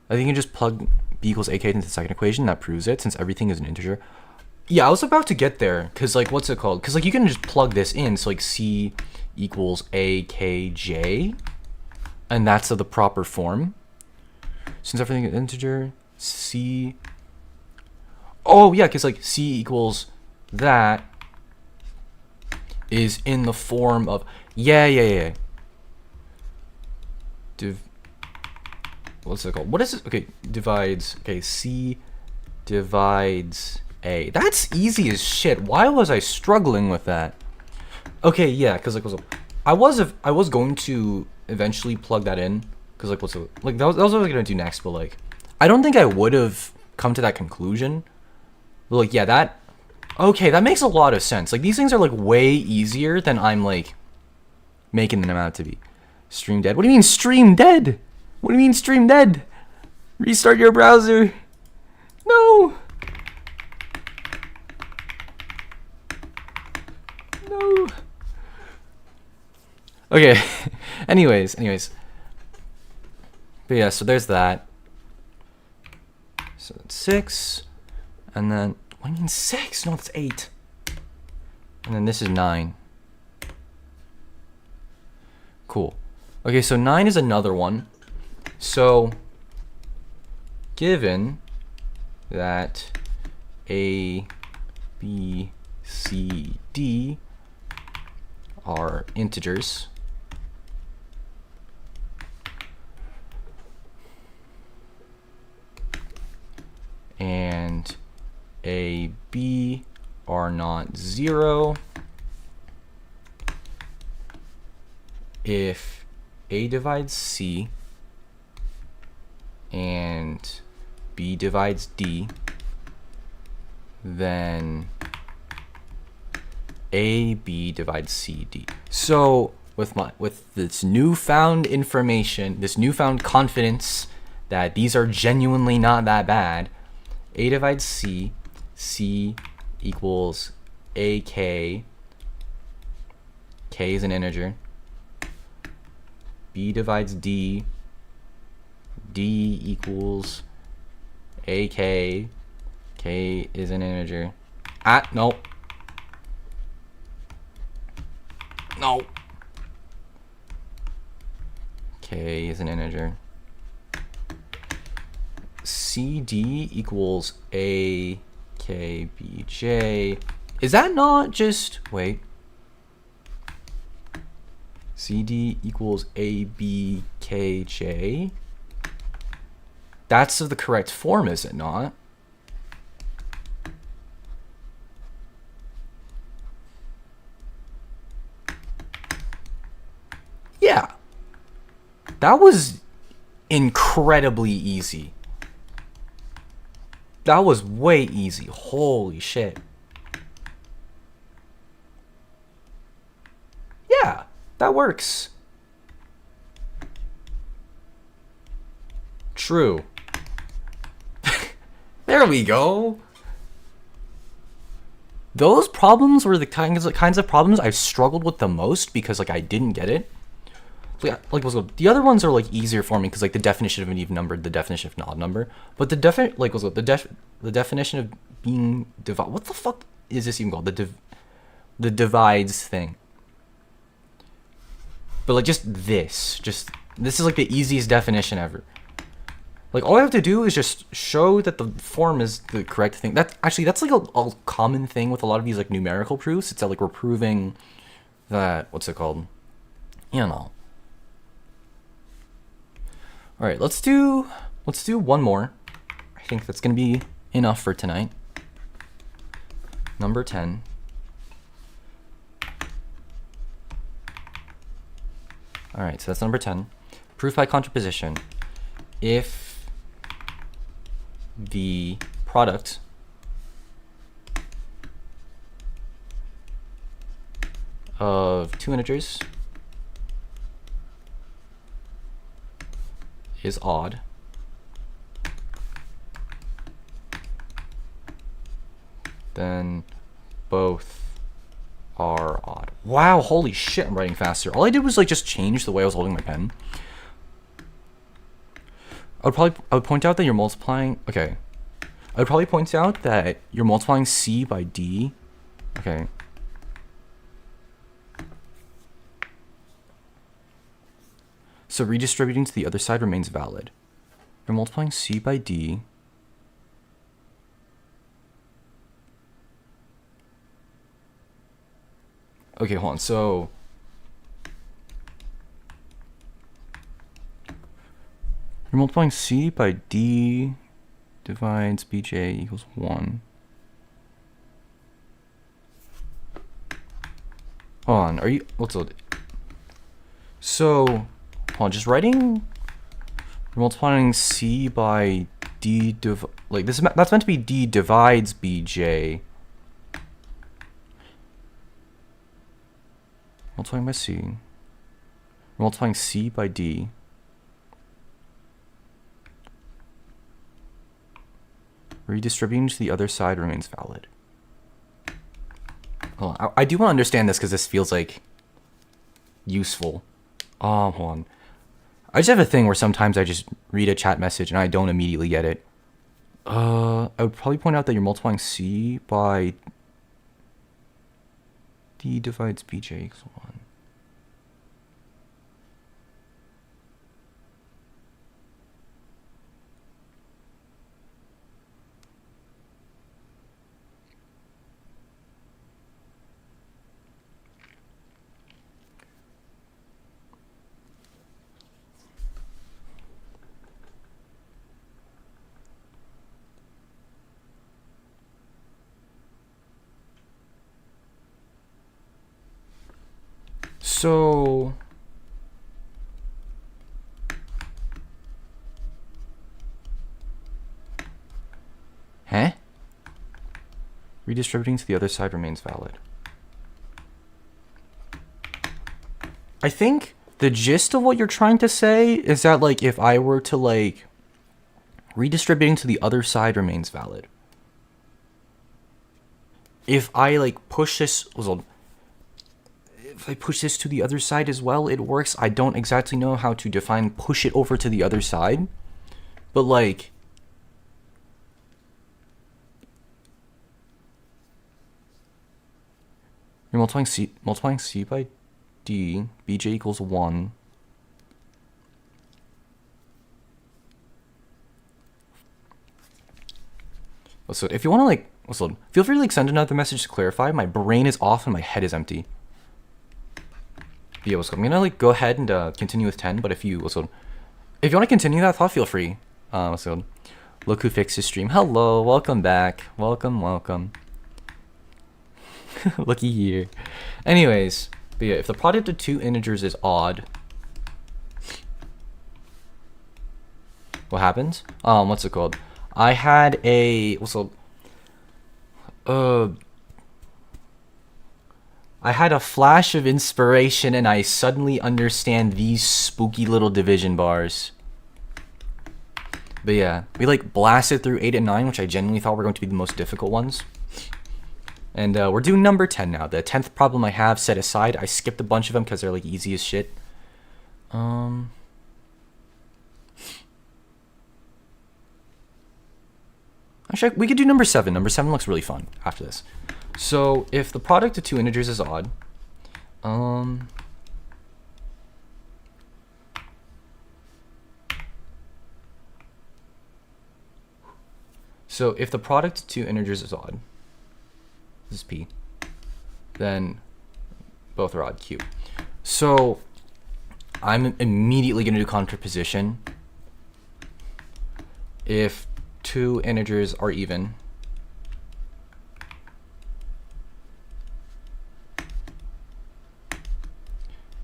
I think you can just plug b equals ak into the second equation. That proves it since everything is an integer. Yeah, I was about to get there because like what's it called? Because like you can just plug this in. So like c equals akj, and that's of the proper form. Since everything is integer, c. Oh yeah, because like c equals that is in the form of yeah. What's it called? What is it? Okay, divides. Okay, c divides a. That's easy as shit. Why was I struggling with that? Okay, yeah, because like I was going to eventually plug that in because like that was what I was gonna do next, but like I don't think I would have come to that conclusion. But like yeah, that okay, that makes a lot of sense. Like these things are like way easier than I'm like making them out to be. Stream dead. What do you mean stream dead? What do you mean stream dead? Restart your browser. No. No. Okay. anyways. But yeah, so there's that. So that's 6. And then what do you mean 6? No, that's 8. And then this is 9. Cool. Okay, so 9 is another one. So, given that A, B, C, D are integers, and A, B are not 0, if A divides C and B divides D, then AB divides CD. So with this newfound information, this newfound confidence that these are genuinely not that bad, A divides C, C equals AK, K is an integer, B divides D, D equals AK, K is an integer. No. K is an integer. CD equals AKBJ. Is that not just, wait. CD equals ABKJ. That's the correct form, is it not? Yeah. That was incredibly easy. That was way easy. Holy shit. Yeah, that works. True. There we go. Those problems were the kinds of problems I've struggled with the most because like I didn't get it. So, like the other ones are like easier for me because like the definition of an even number, the definition of an odd number, but the definition of being divide. What the fuck is this even called? The divides thing. But like this is like the easiest definition ever. Like all I have to do is just show that the form is the correct thing. That's like a common thing with a lot of these like numerical proofs. It's that like we're proving that, what's it called? You know. All right, let's do one more. I think that's gonna be enough for tonight. Number 10. All right, so that's number 10. Proof by contraposition. If the product of two integers is odd, then both are odd. Wow, holy shit, I'm writing faster. All I did was like just change the way I was holding my pen. I would point out that you're multiplying. Okay, I would probably point out that you're multiplying c by d. Okay. So redistributing to the other side remains valid. You're multiplying c by d. Okay, hold on. So you're multiplying c by d divides bj equals 1. Hold on. Are you... What's it? So... Hold on. Just writing... You're multiplying c by d like this. That's meant to be d divides bj. Multiplying by c. Multiplying c by d. Redistributing to the other side remains valid. Hold on. I do want to understand this because this feels like useful. Hold on. I just have a thing where sometimes I just read a chat message and I don't immediately get it. I would probably point out that you're multiplying c by d divides bj equals 1. So redistributing to the other side remains valid. I think the gist of what you're trying to say is that, like, if I were to, like, redistributing to the other side remains valid. If I, like, push this... If I push this to the other side as well, it works. I don't exactly know how to define push it over to the other side. But, like... You're multiplying c by d, bj equals 1. So if you want to, like... feel free to, like, send another message to clarify. My brain is off and my head is empty. Yeah, I'm gonna, like, go ahead and continue with 10, but if you want to continue that thought, feel free. Look who fixed his stream. Hello, welcome back. Welcome. Looky here. Anyways, but yeah, if the product of two integers is odd, what happens? What's it called? I had a I had a flash of inspiration and I suddenly understand these spooky little division bars. But yeah, we, like, blasted through 8 and 9, which I genuinely thought were going to be the most difficult ones. And we're doing number 10 now. The 10th problem I have set aside. I skipped a bunch of them because they're, like, easy as shit. Actually, we could do number 7. Number 7 looks really fun after this. So, if the product of two integers is odd, so if the product of two integers is odd, this is p, then both are odd, q. So, I'm immediately going to do contraposition. If two integers are even,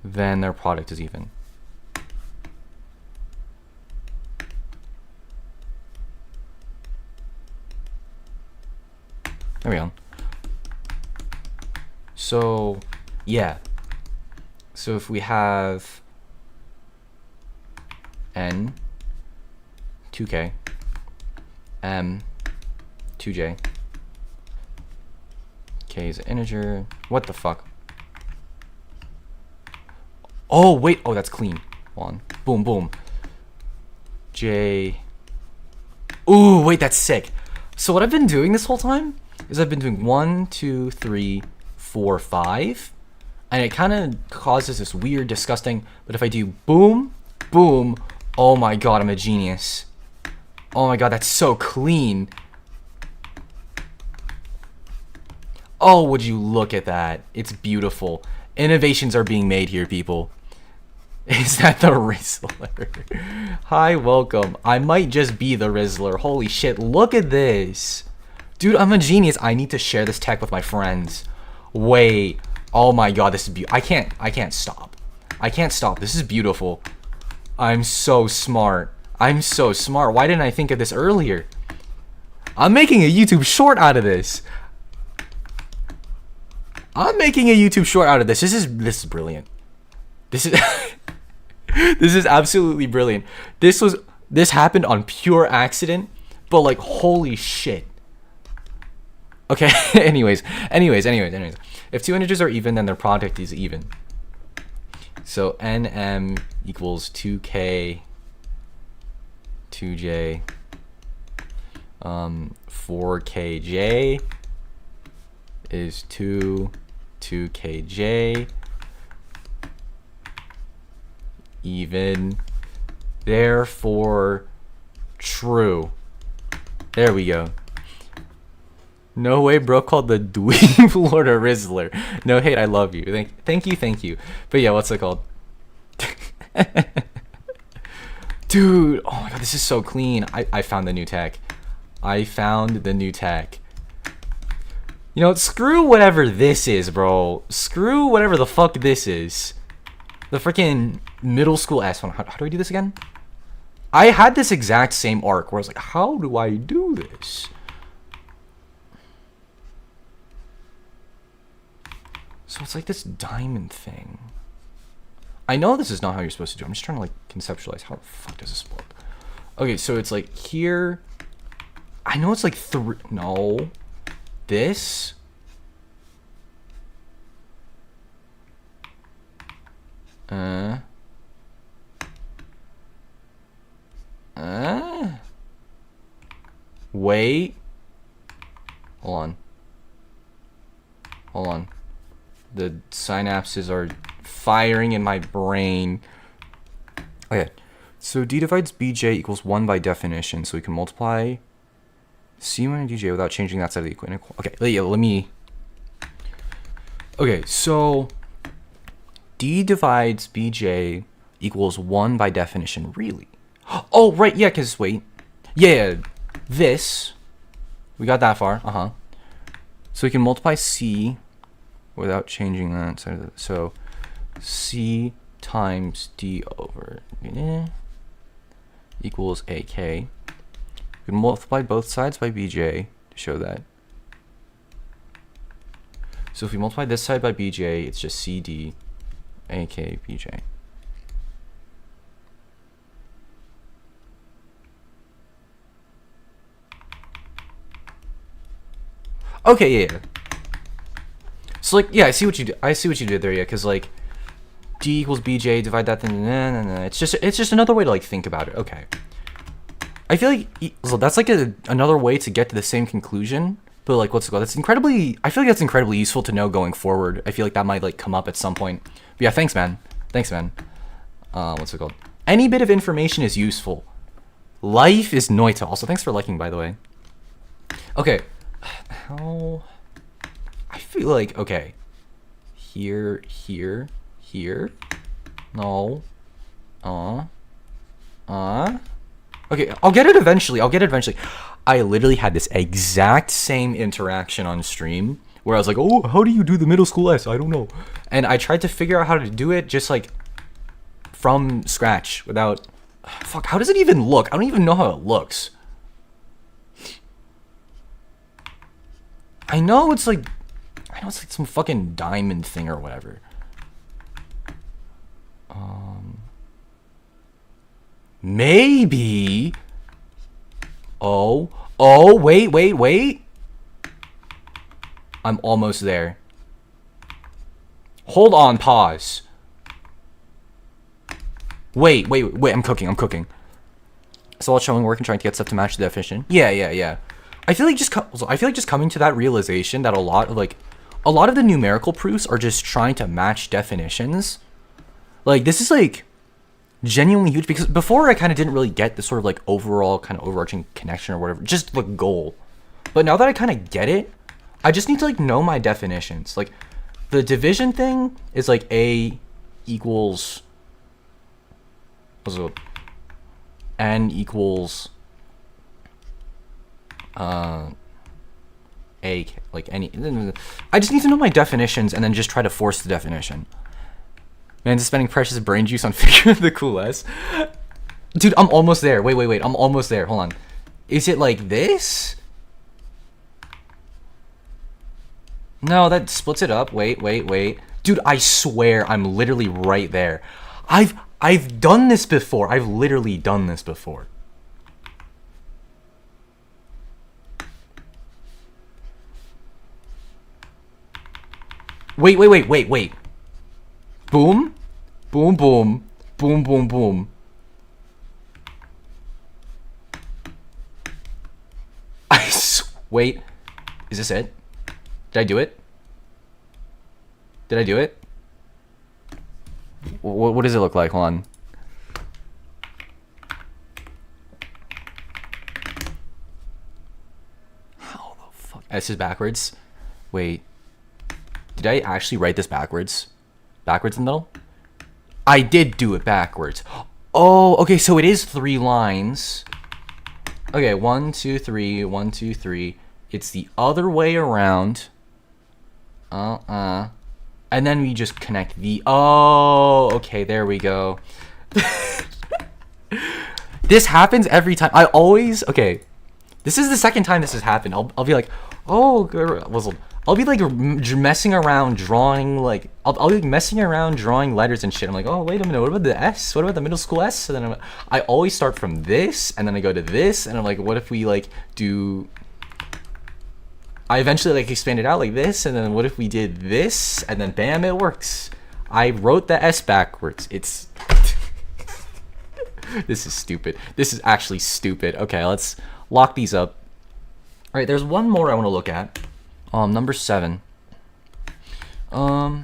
then their product is even. There we go. So, yeah. So if we have n, 2k, m, 2j, k is an integer. What the fuck? Oh, wait. Oh, that's clean. One. Boom, boom. J. Ooh, wait, that's sick. So what I've been doing this whole time is I've been doing 1, 2, 3, 4, 5. And it kind of causes this weird, disgusting, but if I do boom, boom, oh my god, I'm a genius. Oh my god, that's so clean. Oh, would you look at that? It's beautiful. Innovations are being made here, people. Is that the Rizzler? Hi, welcome. I might just be the Rizzler. Holy shit, look at this. Dude, I'm a genius. I need to share this tech with my friends. Wait. Oh my god, this is beautiful. I can't stop. I can't stop. This is beautiful. I'm so smart. I'm so smart. Why didn't I think of this earlier? I'm making a YouTube short out of this. I'm making a YouTube short out of this. This is brilliant. This is this is absolutely brilliant. This happened on pure accident, but like holy shit. Okay, anyways. If two integers are even, then their product is even. So nm equals 2k 2j 4kj is 2kj even, therefore true. There we go. No way, bro called the dweeb Lord a Rizzler. No hate, I love you. Thank you. But yeah, what's it called? Dude, oh my god, this is so clean. I found the new tech. I found the new tech. You know what? Screw whatever this is, bro. Screw whatever the fuck this is. The freaking middle school S one. How do I do this again? I had this exact same arc where I was like, how do I do this? So it's like this diamond thing. I know this is not how you're supposed to do it. I'm just trying to like conceptualize how the fuck does this work. Okay, so it's like here. I know it's like no. This. Wait. Hold on. The synapses are firing in my brain. Okay. So D divides BJ equals 1 by definition. So we can multiply C1 and DJ without changing that side of the equation. Okay, yeah, let me... Okay, so D divides BJ equals 1 by definition. Really? Oh, right, yeah, because, wait. Yeah, this. We got that far, So we can multiply C without changing that side of the... So C times D over equals AK. We can multiply both sides by BJ to show that. So if we multiply this side by BJ, it's just CD AK BJ. Okay, yeah. So like, yeah, I see what you did there, yeah, because like D equals BJ, divide that, then it's just another way to like think about it. Okay. I feel like so that's like another way to get to the same conclusion, but like what's it called? I feel like that's incredibly useful to know going forward. I feel like that might like come up at some point. But yeah, thanks man. What's it called? Any bit of information is useful. Life is Noita. Also, thanks for liking, by the way. Okay. How? I feel like, okay. Here. No. Okay, I'll get it eventually. I literally had this exact same interaction on stream where I was like, oh, how do you do the middle school S? I don't know. And I tried to figure out how to do it just like from scratch without... Fuck, how does it even look? I don't even know how it looks. I know it's like some fucking diamond thing or whatever. Maybe. Oh, wait. I'm almost there. Hold on, pause. Wait, I'm cooking. So while showing work and trying to get stuff to match the definition. Yeah. I feel like just coming to that realization that a lot of the numerical proofs are just trying to match definitions. Like, this is like genuinely huge, because before I kind of didn't really get the sort of like overall kind of overarching connection or whatever, just the goal. But now that I kind of get it, I just need to like know my definitions. Like, the division thing is like A equals, what's it called? N equals A, like any. I just need to know my definitions and then just try to force the definition. Man's spending precious brain juice on figuring the cool S. Dude, I'm almost there. Wait. I'm almost there. Hold on. Is it like this? No, that splits it up. Wait. Dude, I swear I'm literally right there. I've done this before. I've literally done this before. Wait. Boom. Boom. Wait. Is this it? Did I do it? What does it look like? Hold on. How the fuck? S is backwards. Wait. Did I actually write this backwards? Backwards in the middle? I did do it backwards. Oh, okay, so it is 3 lines. Okay, 1, 2, 3, 1, 2, 3. It's the other way around. And then we just connect the... Oh, okay, there we go. This happens every time. I always... Okay, this is the second time this has happened. I'll be like, oh, I'll be like messing around drawing, like I'll be like messing around drawing letters and shit. I'm like, oh wait a minute, what about the S? What about the middle school S? And then I always start from this, and then I go to this, and I'm like, what if we like do? I eventually like expand it out like this, and then what if we did this, and then bam, it works. I wrote the S backwards. It's this is stupid. This is actually stupid. Okay, let's lock these up. All right, there's one more I want to look at. Number 7. Given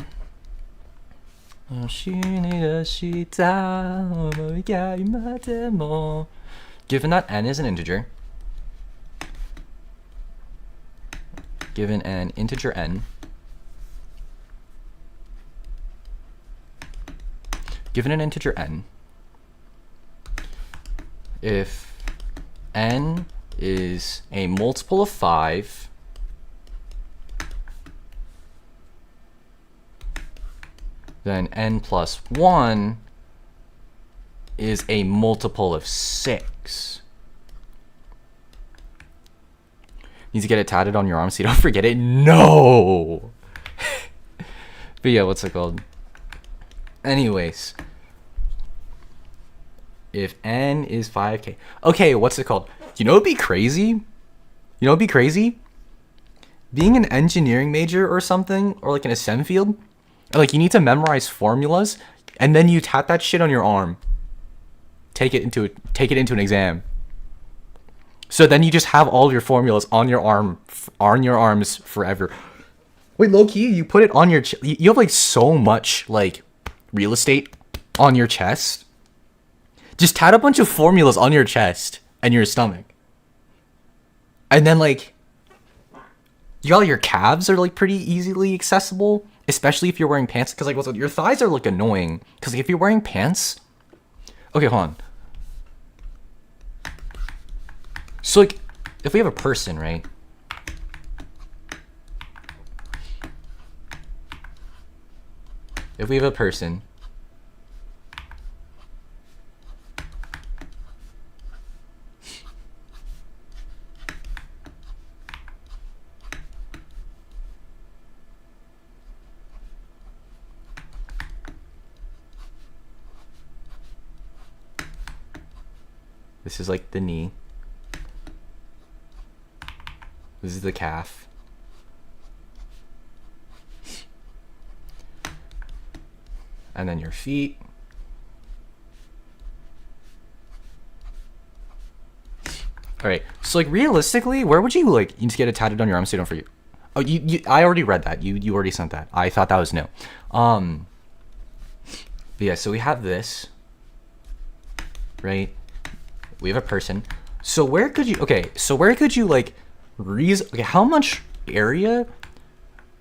that n is an integer, given an integer n, if n is a multiple of 5, then n plus 1 is a multiple of 6. Need to get it tatted on your arm so you don't forget it? No! But yeah, what's it called? Anyways. If n is 5k. Okay, what's it called? You know what'd be crazy? Being an engineering major or something, or like in a STEM field, like you need to memorize formulas, and then you tat that shit on your arm. Take it into an exam. So then you just have all of your formulas on your arms forever. Wait, low key, you put it on your you have like so much like real estate on your chest. Just tat a bunch of formulas on your chest and your stomach. And then like your calves are like pretty easily accessible, especially if you're wearing pants, because like your thighs are like annoying, because like, if you're wearing pants. Okay, hold on. So like if we have a person, right? If we have a person, this is like the knee. This is the calf. And then your feet. All right. So like realistically, where would you like you just get it tatted on your arm so you don't forget? Oh, I already read that. You already sent that. I thought that was no. But yeah. So we have this, right? We have a person. So where could you? Okay. So where could you like okay, how much area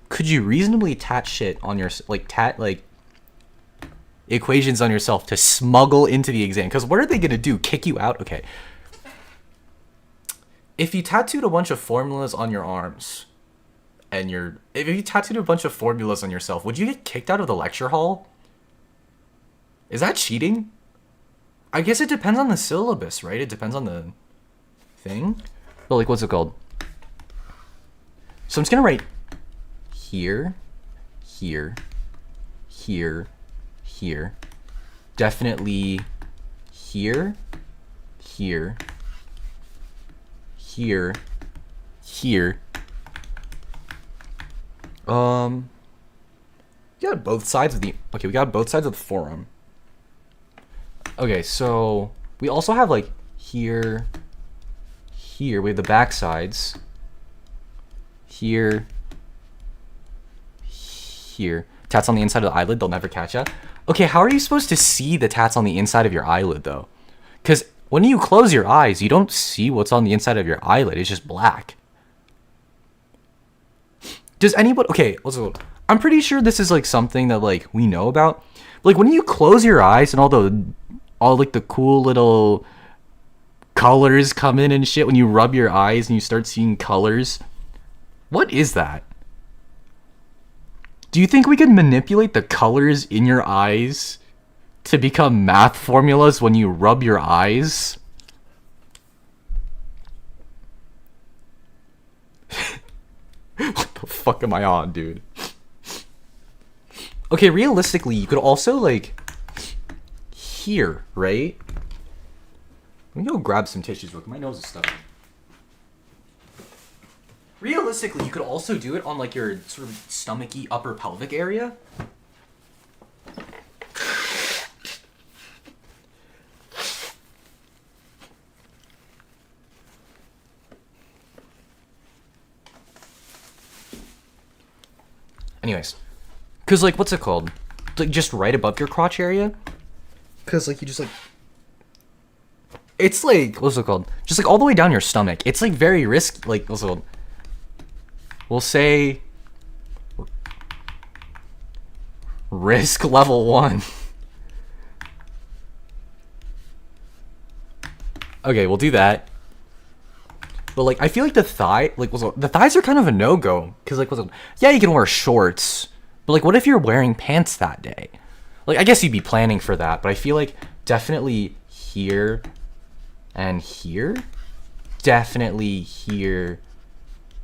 could you reasonably tat shit on your like equations on yourself to smuggle into the exam? Because what are they gonna do? Kick you out? Okay. If you tattooed a bunch of formulas on your arms, and if you tattooed a bunch of formulas on yourself, would you get kicked out of the lecture hall? Is that cheating? I guess it depends on the syllabus, right? It depends on the thing. But like, what's it called? So I'm just gonna write here, here, here, here. Definitely here, here, here, here. We got both sides of the we got both sides of the forearm. Okay, so we also have like here, here. We have the back sides. Here, here. Tats on the inside of the eyelid, they'll never catch ya. Okay, how are you supposed to see the tats on the inside of your eyelid though? Because when you close your eyes, you don't see what's on the inside of your eyelid. It's just black. Does anybody... Okay, I'm pretty sure this is like something that like we know about. Like when you close your eyes and all like the cool little colors come in and shit, when you rub your eyes and you start seeing colors. What is that? Do you think we can manipulate the colors in your eyes to become math formulas when you rub your eyes? What the fuck am I on, dude? Okay, realistically, you could also, like, here, right? Let me go grab some tissues real quick. My nose is stuffy. Realistically, you could also do it on, like, your sort of stomachy upper pelvic area. Anyways, because, like, what's it called? Like, just right above your crotch area? Because, like, you just, like... It's, like, what's it called? Just, like, all the way down your stomach. It's, like, very risky. Like, what's it called? We'll say... Risk level 1. Okay, we'll do that. But, like, I feel like the thigh... Like, the thighs are kind of a no-go. Because, like, yeah, you can wear shorts. But, like, what if you're wearing pants that day? Like, I guess you'd be planning for that. But I feel like definitely here and here. Definitely here.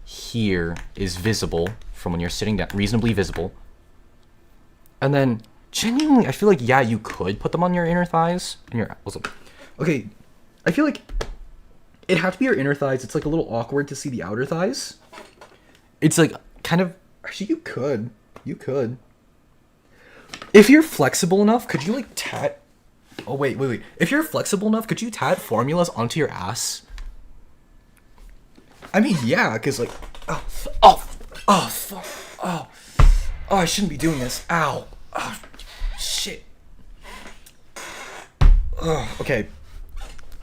Here is visible from when you're sitting down. Reasonably visible. And then, genuinely, I feel like, yeah, you could put them on your inner thighs. And your... Okay, I feel like... It'd have to be your inner thighs. It's, like, a little awkward to see the outer thighs. It's, like, kind of... Actually, you could. You could. If you're flexible enough, could you, like, tat... Oh, wait. If you're flexible enough, could you tat formulas onto your ass? I mean, yeah, because, like... Oh, fuck. Oh, I shouldn't be doing this. Ow. Oh, shit. Oh, okay.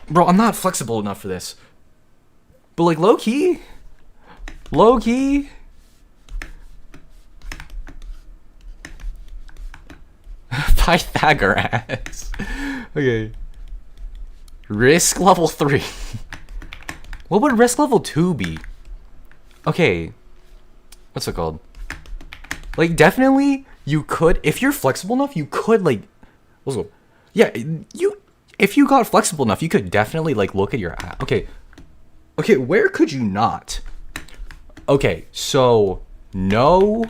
Bro, I'm not flexible enough for this. But, like, low-key? Low-key? Pythagoras. Okay. Risk level 3. What would risk level 2 be? Okay. What's it called? Like, definitely, you could... If you're flexible enough, you could, like... Also, yeah, if you got flexible enough, you could definitely, like, look at your ass. Okay, where could you not? Okay, so, no.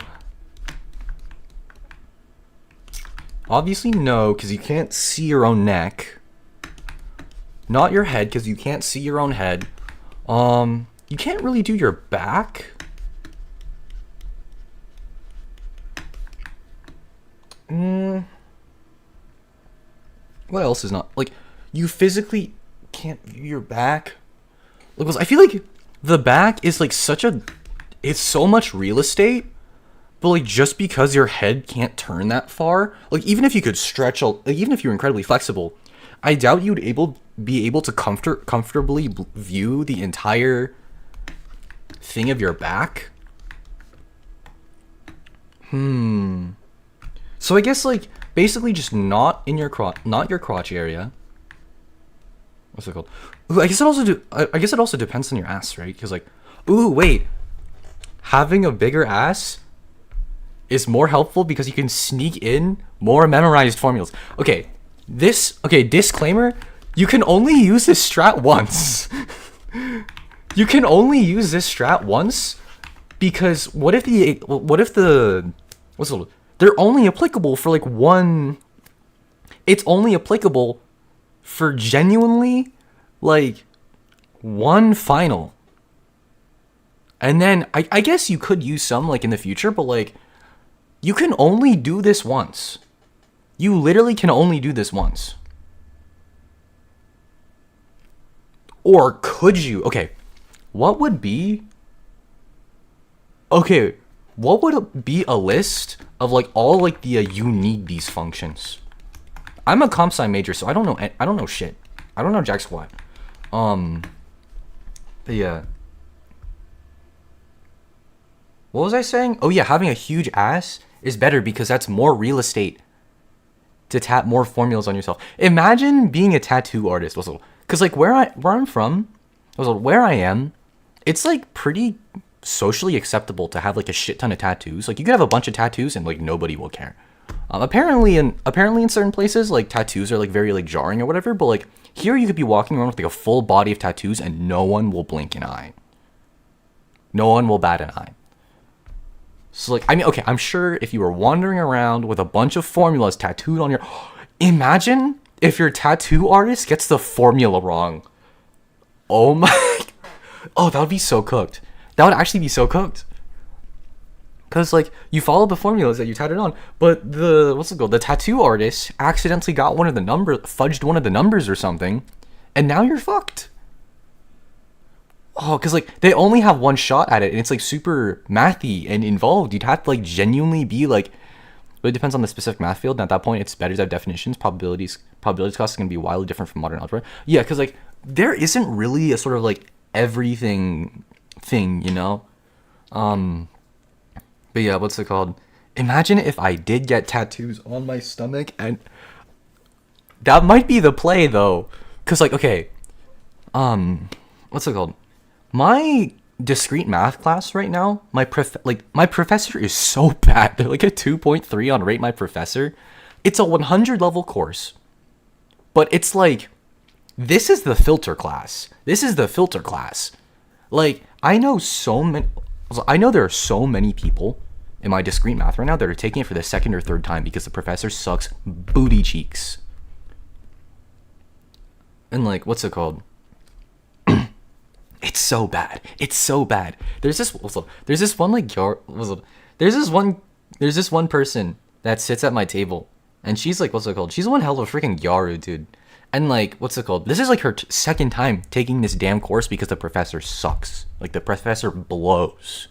Obviously, no, because you can't see your own neck. Not your head, because you can't see your own head. You can't really do your back. What else is not... Like, you physically can't view your back. Because I feel like the back is like it's so much real estate, but like just because your head can't turn that far, like even if you could stretch, like, even if you're incredibly flexible, I doubt you'd be able to comfortably view the entire thing of your back. So I guess like basically just not your crotch area. What's it called? Ooh, I guess it also depends on your ass, right? Because like, ooh, wait, having a bigger ass is more helpful because you can sneak in more memorized formulas. Okay, disclaimer, you can only use this strat once. You can only use this strat once because what if they're only applicable for like one. It's only applicable for genuinely like one final. And then I guess you could use some like in the future, but like you can only do this once. You literally can only do this once. Or could you? Okay, what would be a list of like all like the you need these functions? I'm a comp sci major, so I don't know shit. I don't know jack squat. But yeah. What was I saying? Oh yeah, having a huge ass is better because that's more real estate to tap more formulas on yourself. Imagine being a tattoo artist, because like where I'm from, where I am, it's like pretty socially acceptable to have like a shit ton of tattoos. Like you could have a bunch of tattoos and like nobody will care. Apparently in certain places like tattoos are like very like jarring or whatever, but like here you could be walking around with like a full body of tattoos and no one will blink an eye. No one will bat an eye. So like, I mean, okay, I'm sure if you were wandering around with a bunch of formulas tattooed on your, imagine if your tattoo artist gets the formula wrong. Oh my, oh, that would be so cooked. That would actually be so cooked. Cause like you followed the formulas that you tattooed on, but the tattoo artist accidentally got fudged one of the numbers or something, and now you're fucked. Oh, cause like they only have one shot at it, and it's like super mathy and involved. You'd have to like genuinely be like, but it depends on the specific math field. And at that point, it's better to have definitions. Probabilities cost is gonna be wildly different from modern algebra. Yeah, cause like there isn't really a sort of like everything thing, you know. But yeah, what's it called? Imagine if I did get tattoos on my stomach, and that might be the play though, cause like okay, what's it called? My discrete math class right now, my professor is so bad. They're like a 2.3 on Rate My Professor. It's a 100 level course, but it's like this is the filter class. Like I know there are so many people in my discrete math right now that are taking it for the second or third time because the professor sucks booty cheeks. And like, what's it called? It's so bad. There's this one person that sits at my table, and she's like, what's it called? She's one hell of a freaking gyaru, dude. And like, what's it called? This is like her second time taking this damn course because the professor sucks. Like the professor blows.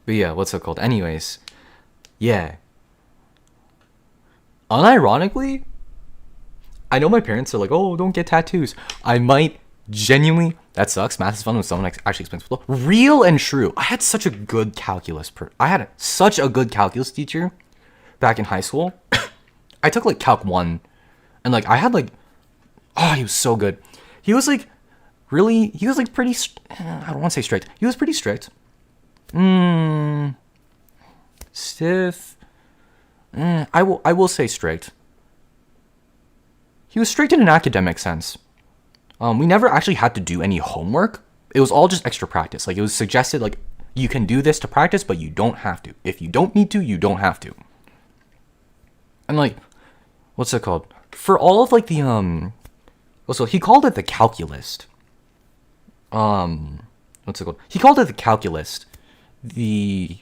But yeah, what's it called? Anyways, yeah. Unironically, I know my parents are like, oh, don't get tattoos. I might genuinely, that sucks. Math is fun when someone actually explains it. Real and true. I had such a good calculus teacher back in high school. I took like Calc 1, and like I had like, oh, he was so good. He was like pretty, I don't want to say strict. He was pretty strict. Stiff. I will say strict. He was strict in an academic sense. We never actually had to do any homework. It was all just extra practice. Like it was suggested, like you can do this to practice, but you don't have to. If you don't need to, you don't have to. And like, what's it called? For all of like the so he called it the calculus. What's it called? He called it the calculus. The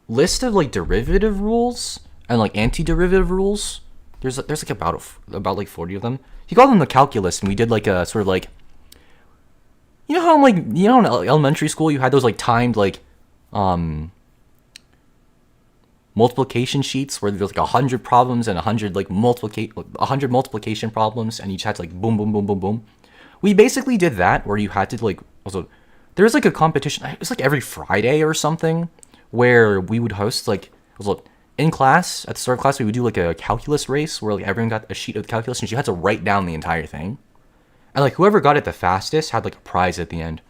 list of like derivative rules and like antiderivative rules. There's like about like 40 of them. He called them the calculus, and we did like a sort of like You know how, like, you know, in elementary school you had those, like, timed, like, multiplication sheets where there's like 100 problems and 100 like 100 multiplication problems, and each had to, like, boom, boom, boom, boom, boom. We basically did that, where you had to, like, also there was like a competition. It was like every Friday or something, where we would host, like, also in class, at the start of class, we would do like a calculus race where, like, everyone got a sheet of calculus and you had to write down the entire thing, and, like, whoever got it the fastest had, like, a prize at the end.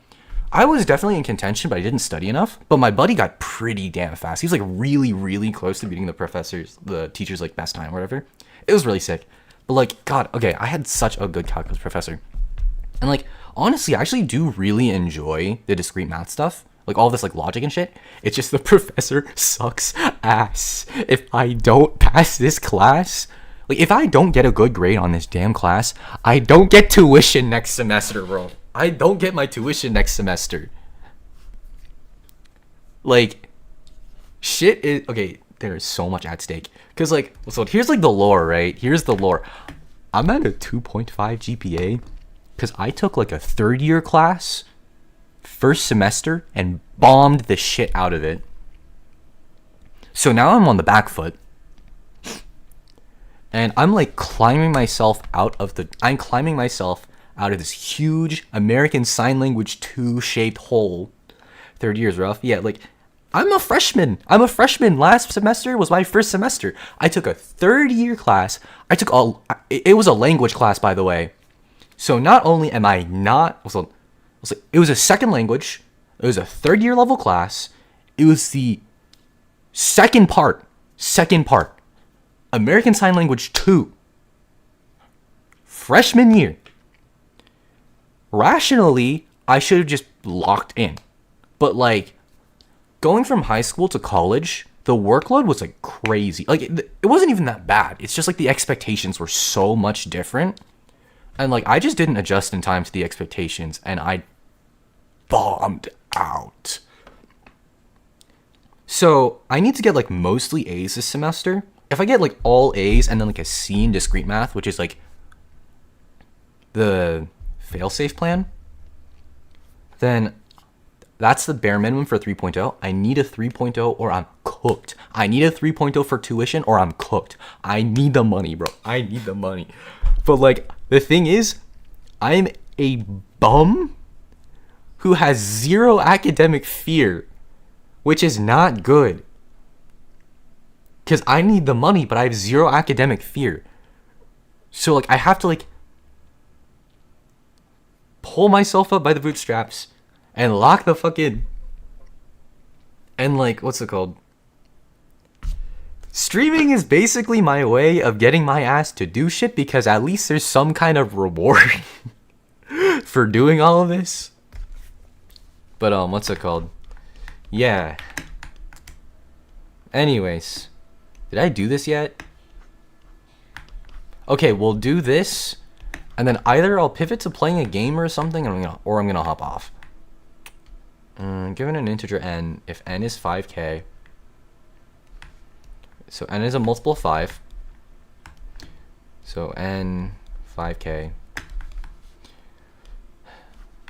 I was definitely in contention, but I didn't study enough. But my buddy got pretty damn fast. He was, like, really, really close to beating the teacher's, like, best time or whatever. It was really sick. But, like, God, okay, I had such a good calculus professor. And, like, honestly, I actually do really enjoy the discrete math stuff. Like, all this, like, logic and shit. It's just the professor sucks ass. If I don't pass this class, like, if I don't get a good grade on this damn class, I don't get tuition next semester, bro. I don't get my tuition next semester. Like, shit is... Okay, there is so much at stake. Because, like, so here's, like, the lore, right? Here's the lore. I'm at a 2.5 GPA because I took, like, a third-year class first semester and bombed the shit out of it. So now I'm on the back foot. And I'm, like, climbing myself out of this huge American Sign Language 2 shaped hole. Third year's rough. Yeah, like, I'm a freshman. Last semester was my first semester. I took a third year class. It was a language class, by the way. So not only am I not, it was a second language. It was a third year level class. It was the second part. American Sign Language 2. Freshman year. Rationally, I should have just locked in. But, like, going from high school to college, the workload was, like, crazy. Like, it wasn't even that bad. It's just, like, the expectations were so much different. And, like, I just didn't adjust in time to the expectations, and I bombed out. So, I need to get, like, mostly A's this semester. If I get, like, all A's and then, like, a C in discrete math, which is, like, the fail-safe plan, then that's the bare minimum for 3.0. I need a 3.0 or I'm cooked. I need a 3.0 for tuition or I'm cooked. I need the money, bro. I need the money. But, like, the thing is, I'm a bum who has zero academic fear, which is not good. Because I need the money, but I have zero academic fear. So, like, I have to, like, pull myself up by the bootstraps and lock the fuck in. And, like, what's it called? Streaming is basically my way of getting my ass to do shit, because at least there's some kind of reward for doing all of this. But, what's it called? Yeah. Anyways. Did I do this yet? Okay, we'll do this, and then either I'll pivot to playing a game or something, or I'm gonna hop off. Given an integer n, if n is 5k, so n is a multiple of 5, so n 5k,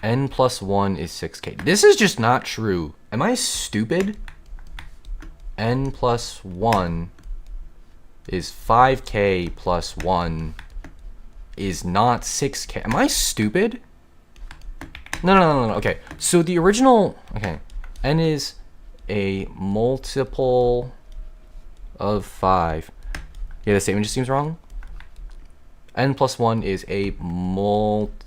n plus 1 is 6k. This is just not true. Am I stupid? N plus 1 is 5k plus 1 is not 6k. Am I stupid? No. Okay, so the original... Okay, n is a multiple of 5. Yeah, the statement just seems wrong. N plus 1 is a multiple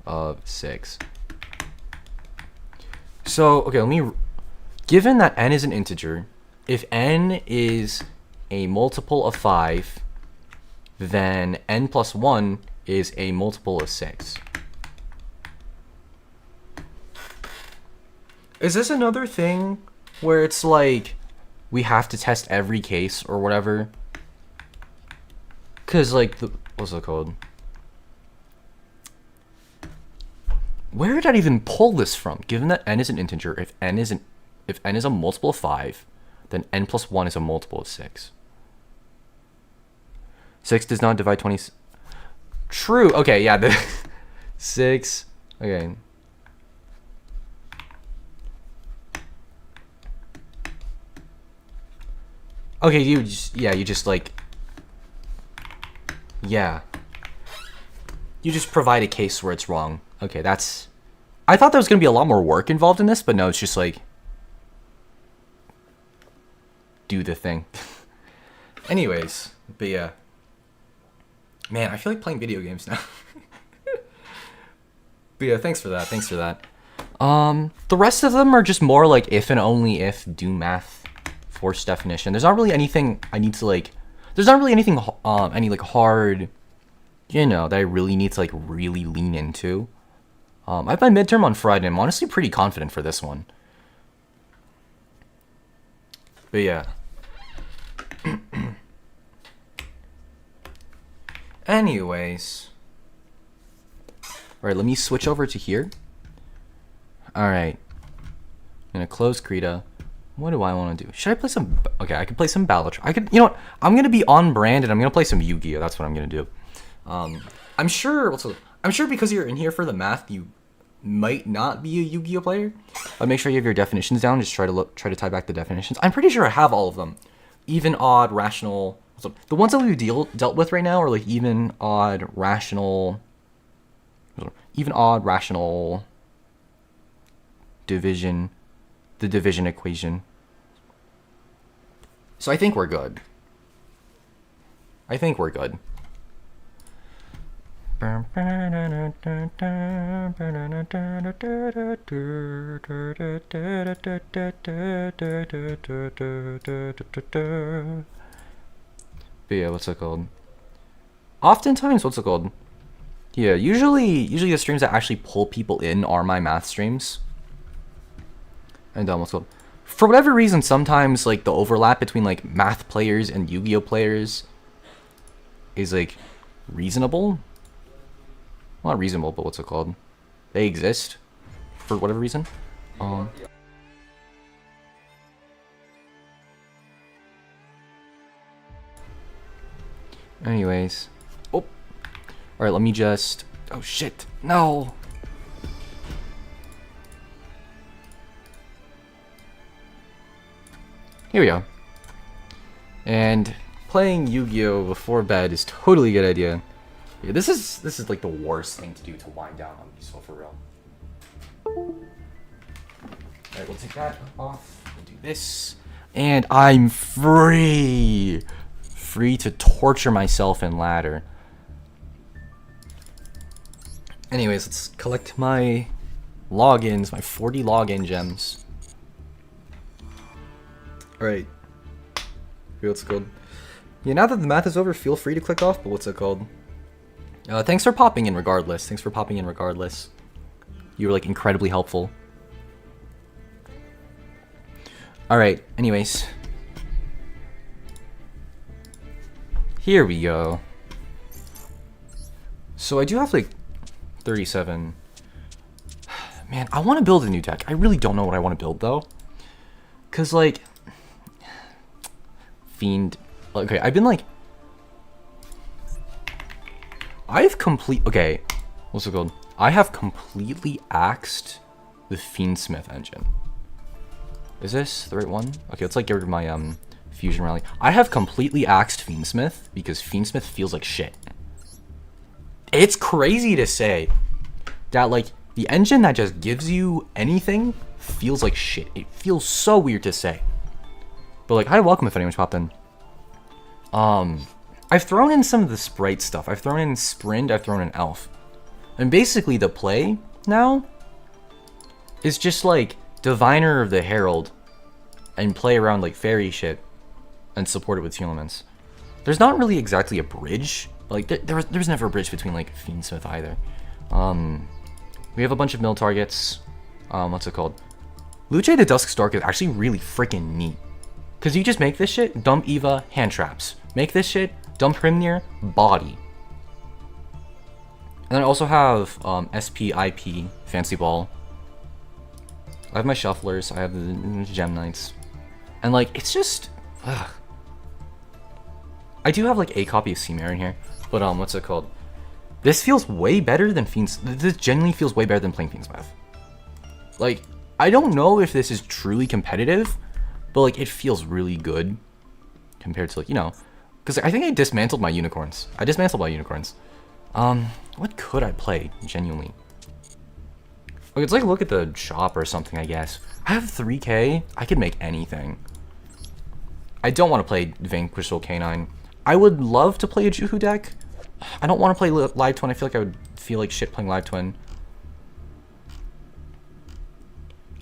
of 6. So, okay, let me... Given that n is an integer, if n is a multiple of 5, then n plus 1 is a multiple of 6. Is this another thing where it's like we have to test every case or whatever? Because, like, what's it called? Where did I even pull this from? Given that n is an integer, if n is a multiple of 5, then n plus 1 is a multiple of 6. 6 does not divide 20. True. Okay, yeah. The 6. Okay. Okay, you just like, yeah. You just provide a case where it's wrong. Okay, that's... I thought there was going to be a lot more work involved in this, but no, it's just like... do the thing. Anyways, but yeah. Man, I feel like playing video games now. But yeah, thanks for that, The rest of them are just more like if and only if, do math, force definition. There's not really anything I need to like... There's not really anything, any like hard... you know, that I really need to like really lean into. I have my midterm on Friday. I'm honestly pretty confident for this one. But yeah. Anyways. Alright, let me switch over to here. Alright. I'm gonna close Krita. What do I want to do? Should I play some... Okay, I could play some Balatron. I could... You know what? I'm gonna be on brand and I'm gonna play some Yugioh. That's what I'm gonna do. I'm sure because you're in here for the math, you might not be a Yu-Gi-Oh player. Make sure you have your definitions down. Just try to tie back the definitions. I'm pretty sure I have all of them. Even, odd, rational. So the ones that we've dealt with right now are like even, odd, rational, division, the division equation. So I think we're good. But yeah, what's it called? Oftentimes, what's it called? Yeah, usually the streams that actually pull people in are my math streams. And what's it called? For whatever reason, sometimes like the overlap between like math players and Yu-Gi-Oh players is like reasonable. Well, not reasonable, but what's it called? They exist for whatever reason. Anyways. Oh. Alright, let me just... Oh, shit. No. Here we go. And playing Yu-Gi-Oh before bed is totally a good idea. Yeah, this is like the worst thing to do to wind down on useful for real. Alright, we'll take that off. We'll do this. And I'm free! Free to torture myself in ladder. Anyways, let's collect my logins, my 40 login gems. Alright. Here, what's it called? Yeah, now that the math is over, feel free to click off, but what's it called? Thanks for popping in regardless. You were like incredibly helpful. Alright, anyways. Here we go. So I do have like 37. Man, I want to build a new deck. I really don't know what I want to build though. Cause like... Fiend... Okay, I've been like... Okay, what's it called? I have completely axed the Fiendsmith engine. Is this the right one? Okay, let's like get rid of my fusion rally. I have completely axed Fiendsmith because Fiendsmith feels like shit. It's crazy to say that like the engine that just gives you anything feels like shit. It feels so weird to say. But like, hi, welcome if anyone's popped in. I've thrown in some of the sprite stuff. I've thrown in Sprint, I've thrown in Elf. And basically the play now is just like Diviner of the Herald and play around like fairy shit and support it with Tearlaments. There's not really exactly a bridge. Like there's never a bridge between like Fiendsmith either. We have a bunch of mill targets. What's it called? Luce the Dusk Stork is actually really freaking neat. Cause you just make this shit, dump Eva, hand traps. Make this shit, dump Hrimnir, body. And then I also have SPIP, Fancy Ball. I have my Shufflers, I have the Gem Knights. And like, it's just... Ugh. I do have like a copy of Seamare in here, but what's it called? This feels way better than Fiends. This genuinely feels way better than playing Fiendsmith. Like, I don't know if this is truly competitive, but like it feels really good compared to, like, you know, because I think I dismantled my unicorns. What could I play genuinely? Okay, it's like look at the shop or something, I guess. I have 3K. I could make anything. I don't want to play Vanquishal Canine. I would love to play a Juhu deck. I don't want to play Live Twin. I feel like I would feel like shit playing Live Twin.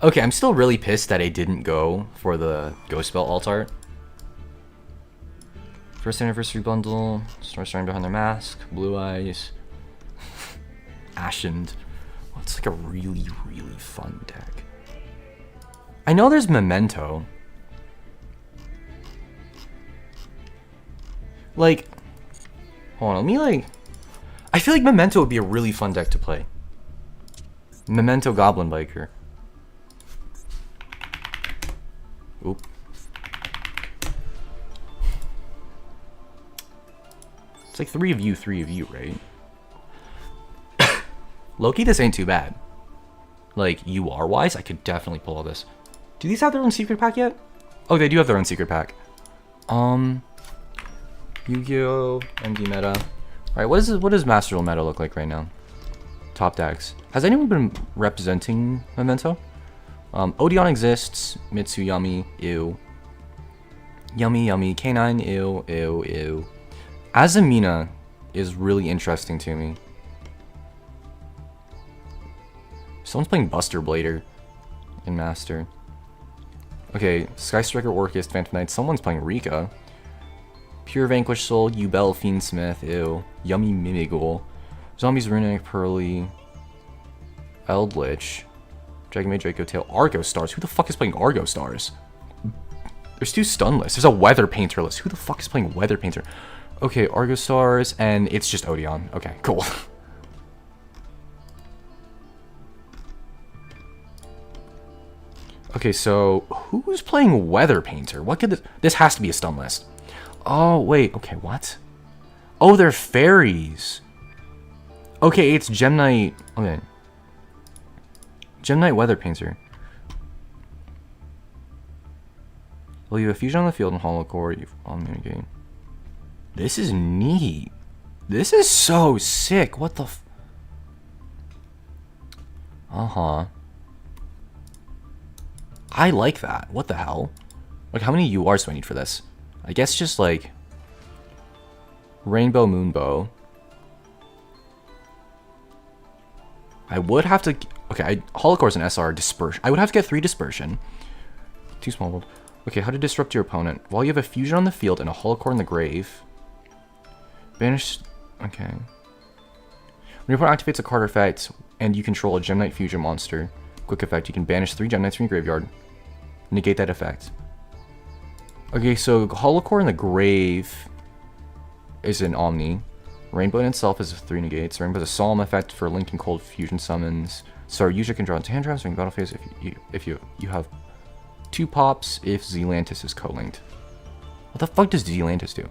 Okay, I'm still really pissed that I didn't go for the Ghost Spell alt art. First Anniversary Bundle, Star Starring Behind Their Mask, Blue Eyes, Ashened. Well, it's like a really, really fun deck. I know there's Memento. Like, hold on, let me like... I feel like Memento would be a really fun deck to play. Memento Goblin Biker. Oop. It's like 3 of you, right? Loki, this ain't too bad. Like, UR-wise, I could definitely pull all this. Do these have their own secret pack yet? Oh, they do have their own secret pack. Yugioh, MD meta. Alright, what does Master Duel meta look like right now? Top decks. Has anyone been representing Memento? Odeon exists. Mitsu, yummy. Ew. Yummy, yummy. K9, ew, ew, ew. Azamina is really interesting to me. Someone's playing Buster Blader in Master. Okay, Sky Striker, Orchist, Phantom Knight. Someone's playing Rika. Pure Vanquish Soul, Ubel, Fiendsmith, ew. Yummy Mimigul. Zombies, Runic, Pearly. Eldritch. Dragon Maid, Draco Tail, Argo Stars. Who the fuck is playing Argo Stars? There's 2 stun lists. There's a Weather Painter list. Who the fuck is playing Weather Painter? Okay, Argo Stars, and it's just Odeon. Okay, cool. Okay, so who's playing Weather Painter? What could this has to be a stun list. Oh, wait. Okay, what? Oh, they're fairies. Okay, it's Gem Knight. Okay. Gem Knight Weather Painter. Well, you have Fusion on the field and Hollow Core. You've on minigame. This is neat. This is so sick. What the Uh-huh. I like that. What the hell? Like, how many URs do I need for this? I guess just, like... Rainbow Moonbow. I would have to... Okay, Hollow Core is an SR. Dispersion. I would have to get 3 Dispersion. 2 Small World. Okay, how to disrupt your opponent. While you have a Fusion on the field and a Hollow Core in the grave. Banish... Okay. When your opponent activates a card effect and you control a Gem Knight Fusion monster, quick effect, you can banish 3 Gem Knights from your graveyard. Negate that effect. Okay, so Hollow Core in the grave is an Omni. Rainbow in itself is 3 negates. Rainbow is a solemn effect for linking cold fusion summons. So user can draw into hand traps during battle phase if you have 2 pops if Zealantis is co-linked. What the fuck does Zealantis do?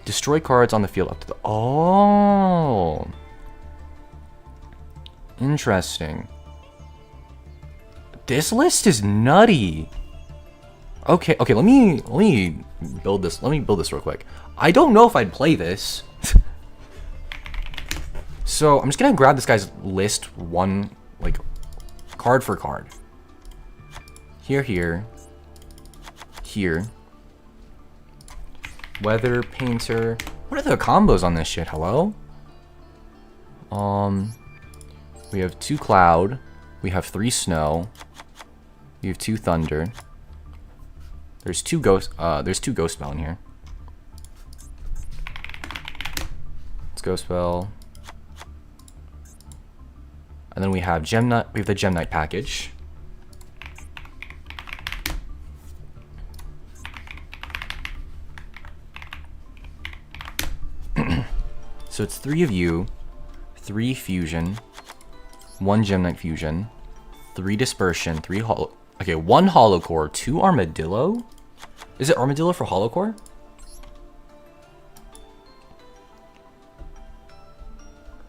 Destroy cards on the field up to the... Oh! Interesting. This list is nutty. Okay, let me build this. Let me build this real quick. I don't know if I'd play this. So I'm just gonna grab this guy's list one, like, card for card. Here. Weather Painter. What are the combos on this shit? Hello? We have 2 Cloud. We have 3 Snow. We have 2 Thunder. There's 2 Ghost Spell in here. Let's Ghost Spell. And then we have Gem Knight. We have the Gem Knight package. So it's 3 of you, 3 Fusion, 1 Gem Knight Fusion, 3 Dispersion, 3 Hollow... Okay, 1 Hollow Core, 2 Armadillo? Is it Armadillo for Hollow Core?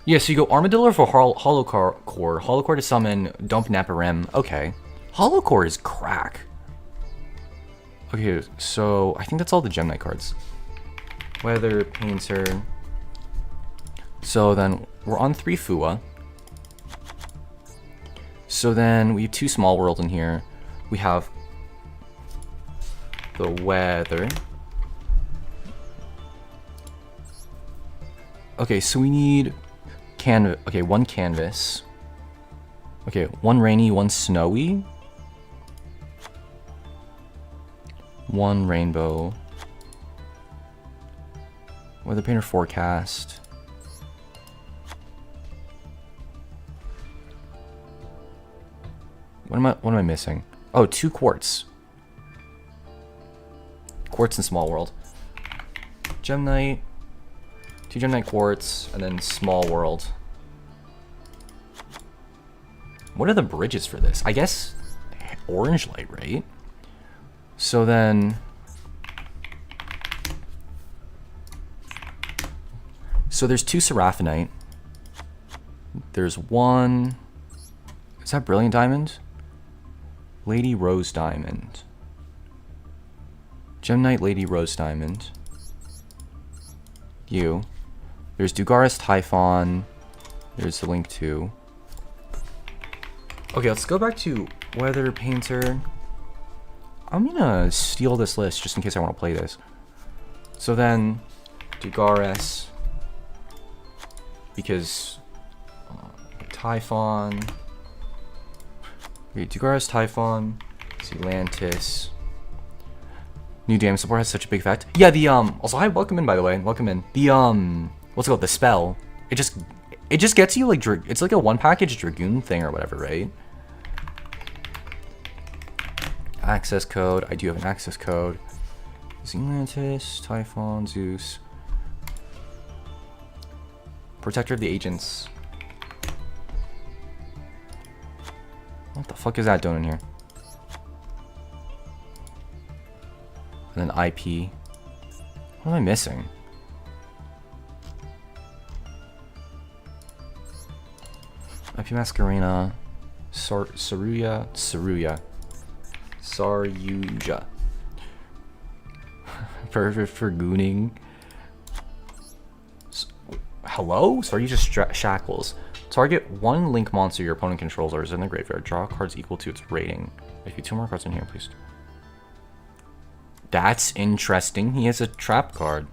Yeah, so you go Armadillo for Hollow Core. Hollow Core to summon, dump Naparem. Okay. Hollow Core is crack. Okay, so I think that's all the Gem Knight cards. Weather Painter. So then we're on 3 Fua. So then we have 2 Small World in here. We have the Weather. Okay, so we need okay, 1 canvas. Okay, 1 rainy, 1 snowy. 1 rainbow. Weather Painter forecast. What am I missing? Oh, 2 quartz. Quartz and Small World. Gem Knight. 2 Gem Knight quartz, and then Small World. What are the bridges for this? I guess orange light, right? So then, so there's 2 Seraphinite. There's 1. Is that Brilliant Diamond? Lady Rose Diamond. Gem Knight, Lady Rose Diamond. You. There's Dugaris Typhon. There's the link to. Okay, let's go back to Weather Painter. I'm gonna steal this list just in case I want to play this. So then, Dugaris. Because Typhon. Okay, Dugaris Typhon. Atlantis. New damage support has such a big effect. Yeah, the also hi, welcome in by the way. Welcome in. The what's it called? The spell. It just gets you like it's like a 1-package Dragoon thing or whatever, right? Access code. I do have an access code. Atlantis, Typhon, Zeus. Protector of the Agents. What the fuck is that doing in here? And then IP. What am I missing? IP Masquerena. Saruya. Saryuja. Perfect for gooning. Hello? Saryuja Shackles. Target 1 link monster your opponent controls or is in the graveyard. Draw cards equal to its rating. If you 2 more cards in here, please. That's interesting. He has a trap card.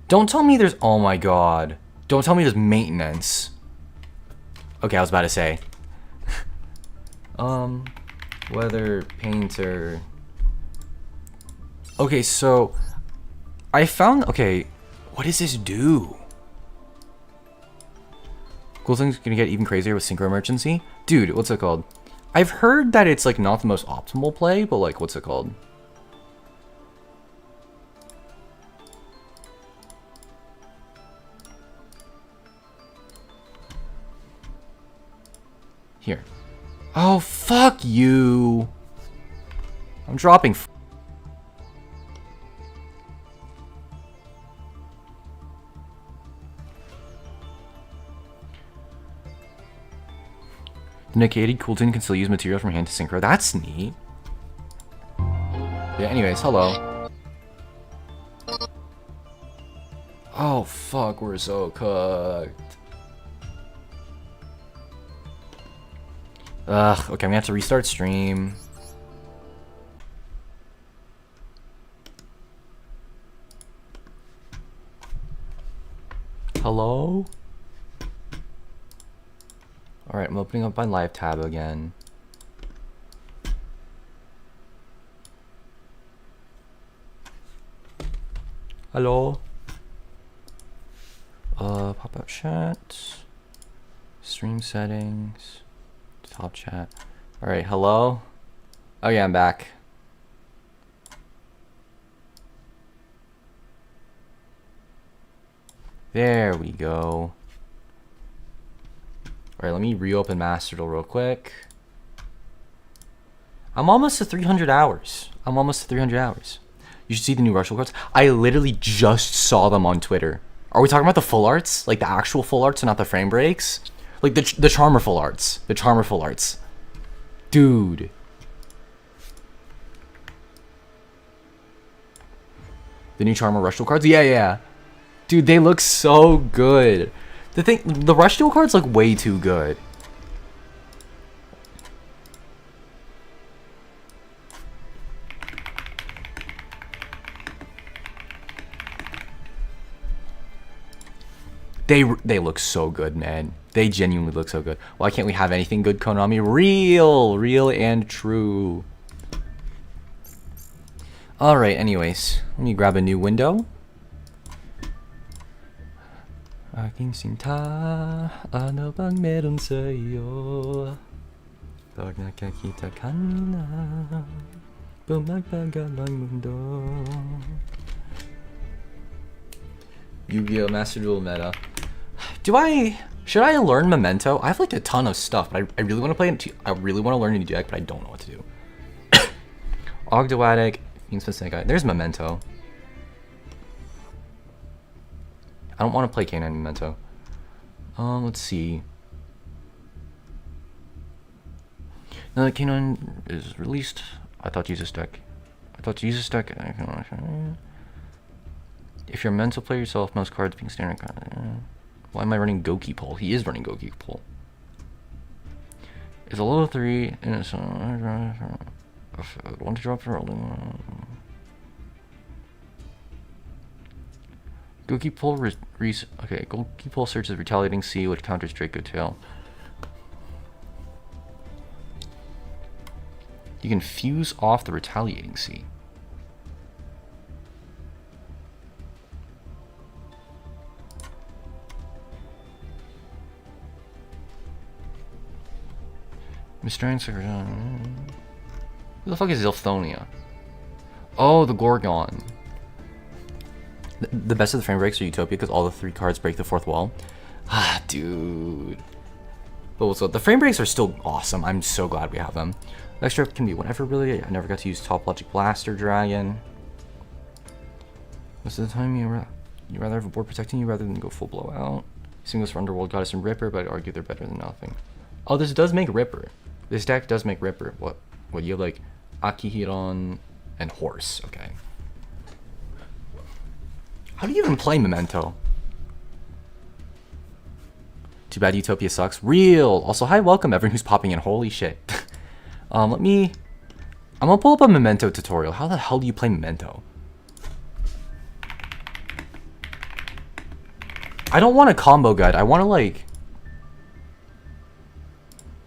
Don't tell me there's... Oh my god. Don't tell me there's maintenance. Okay, I was about to say. Weather Painter. Okay, so... I found... Okay, what does this do? Cool thing's gonna get even crazier with Synchro Emergency. Dude, what's it called? I've heard that it's like not the most optimal play, but like, what's it called? Here. Oh, fuck you. I'm dropping. The negated Coolton can still use material from hand to synchro. That's neat. Yeah, anyways, hello. Oh, fuck, we're so cooked. Ugh, okay, I'm gonna have to restart stream. Hello? Alright, I'm opening up my live tab again. Hello? Pop-up chat. Stream settings. Top chat. Alright, hello? Oh yeah, I'm back. There we go. Alright, let me reopen Master Duel real quick. I'm almost to 300 hours. You should see the new Rushel cards. I literally just saw them on Twitter. Are we talking about the full arts? Like the actual full arts and not the frame breaks? Like the Charmer full arts. The Charmer full arts. Dude. The new Charmer Rush Duel cards? Yeah. Dude, they look so good. The Rush Duel cards look way too good. They look so good, man. They genuinely look so good. Why can't we have anything good, Konami? Real and true. Alright, anyways. Let me grab a new window. Aking sinta ano bang meron sa'yo? Pag nakakita ka na bumagbagal ang mundo. Yu-Gi-Oh! Master Duel meta. Should I learn Memento? I have like a ton of stuff, but I really want to play it. I really want to learn a new deck, but I don't know what to do. Ogdoadic, Snake. There's Memento. I don't want to play K9 Memento. Let's see. Now that K9 is released, I thought Jesus deck. If you're a mental player yourself, most cards being standard card. Why am I running Goki Pull? He is running Goki Pull. It's a level 3 and it's one to drop for rolling. Goki Pull okay, Goki Pull searches Retaliating Sea, which counters Draco Tail. You can fuse off the Retaliating Sea. Who the fuck is Zilphonia? Oh, the Gorgon. The best of the frame breaks are Utopia because all the 3 cards break the 4th wall. Ah, dude. But what's up? The frame breaks are still awesome. I'm so glad we have them. Extra can be whatever, really. I never got to use Top Logic Blaster Dragon. Most of the time, you rather have a board protecting you rather than go full blowout. Same goes for Underworld Goddess and Ripper, but I'd argue they're better than nothing. Oh, this does make Ripper. This deck does make Ripper. What you have like Akihiron and Horse. Okay. How do you even play Memento? Too bad Utopia sucks. Real. Also, hi, welcome everyone who's popping in. Holy shit. I'm gonna pull up a Memento tutorial. How the hell do you play Memento? I don't want a combo guide. I want to like.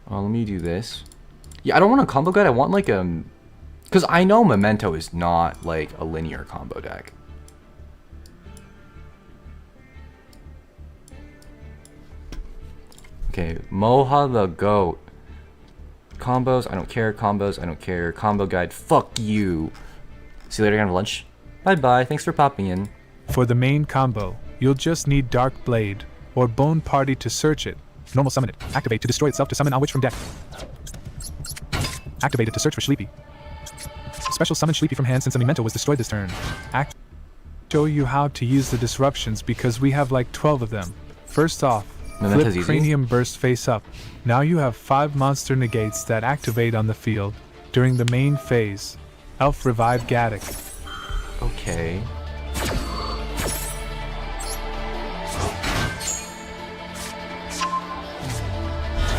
Let me do this. Yeah, I don't want a combo guide. I want like because I know Memento is not like a linear combo deck. Okay, Moha the Goat. Combos, I don't care. Combos, I don't care. Combo guide, fuck you. See you later, gonna have lunch. Bye bye, thanks for popping in. For the main combo, you'll just need Dark Blade or Bone Party to search it. Normal summon it. Activate to destroy itself to summon Witch from deck. Activate it to search for Sleepy. Special summon Sleepy from hand since a Memento was destroyed this turn. Show you how to use the disruptions because we have like 12 of them. First off, flip Cranium Burst face up. Now you have 5 monster negates that activate on the field. During the main phase, Elf Revive Gaddock. Okay.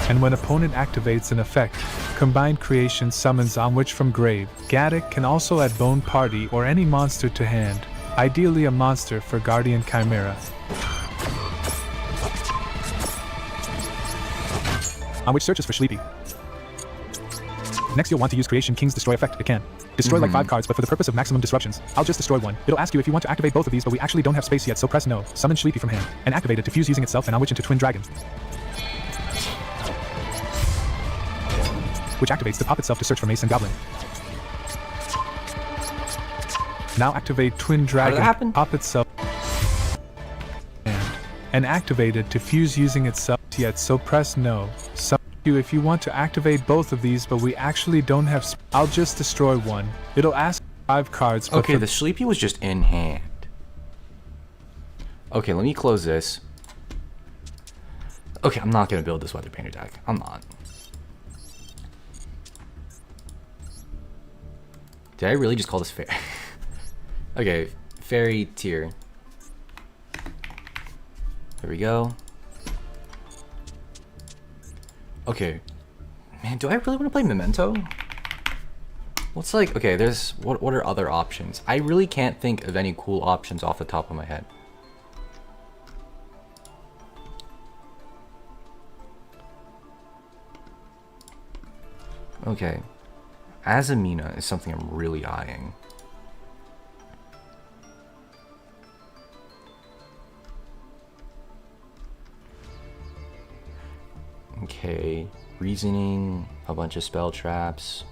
And when opponent activates an effect, Combined Creation summons Witch from grave. Gaddock can also add Bone Party or any monster to hand, ideally a monster for Guardian Chimera. Witch searches for Sleepy. Next you'll want to use Creation King's Destroy effect. It can destroy like 5 cards, but for the purpose of maximum disruptions, I'll just destroy one. It'll ask you if you want to activate both of these, but we actually don't have space yet, so press no. Summon Sleepy from hand, and activate it to fuse using itself and Witch into Twin Dragon. Which activates to pop itself to search for Mace and Goblin. Now activate Twin Dragon, pop itself, and activate it to fuse using itself yet, so press no. If you want to activate both of these, but we actually don't have I'll just destroy one. It'll ask 5 cards. But okay, the Sleepy was just in hand. Okay, let me close this. Okay, I'm not gonna build this Weather Painter deck. I'm not. Did I really just call this fair? Okay, Fairy Tier. There we go. Okay. Man, do I really want to play Memento? What's like, okay, there's, what are other options? I really can't think of any cool options off the top of my head. Okay. Azamina is something I'm really eyeing. Okay, Reasoning, a bunch of spell traps,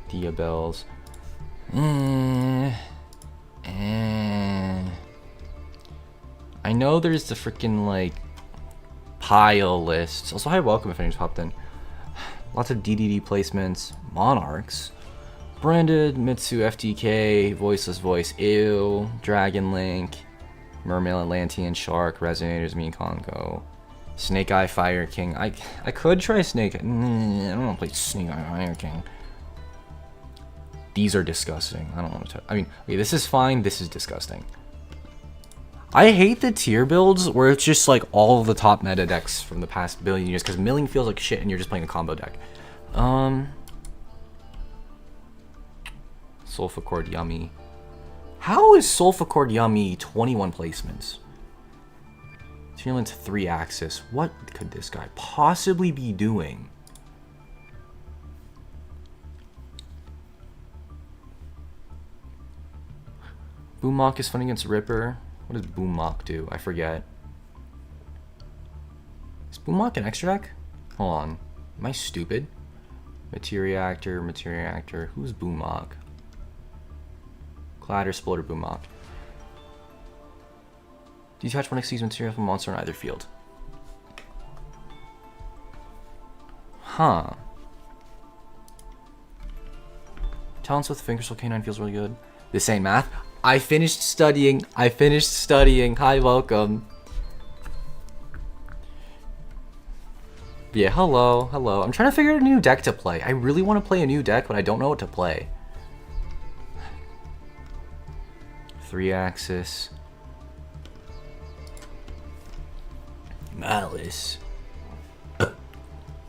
Diabells. I know there's the freaking like pile lists. Also, hi, welcome if anyone's popped in. Lots of DDD placements, Monarchs, Branded, Mitsu, FTK, Voiceless Voice, Ew, Dragon Link, Mermail, Atlantean, Shark, Resonators, Mean Congo, Snake Eye, Fire King. I could try Snake. I don't want to play Snake Eye, Fire King. These are disgusting. I don't want to. I mean, okay, this is fine. This is disgusting. I hate the tier builds where it's just like all of the top meta decks from the past billion years, because milling feels like shit and you're just playing a combo deck. Sulfur Yummy. How is Sulfur Yummy 21 placements? Tearlaments 3 axis. What could this guy possibly be doing? Boommock is fun against Ripper. What does Boommock do? I forget. Is Boommock an extra deck? Hold on. Am I stupid? Materiactor. Who's Boommock? Clatter, Sploder, Boommock. Detach one exceeds material from monster on either field. Huh. Talents with Fingersoul Canine feels really good. This ain't math. I finished studying. Hi, welcome. Yeah, hello. I'm trying to figure out a new deck to play. I really want to play a new deck, but I don't know what to play. 3-axis. Malice. I'm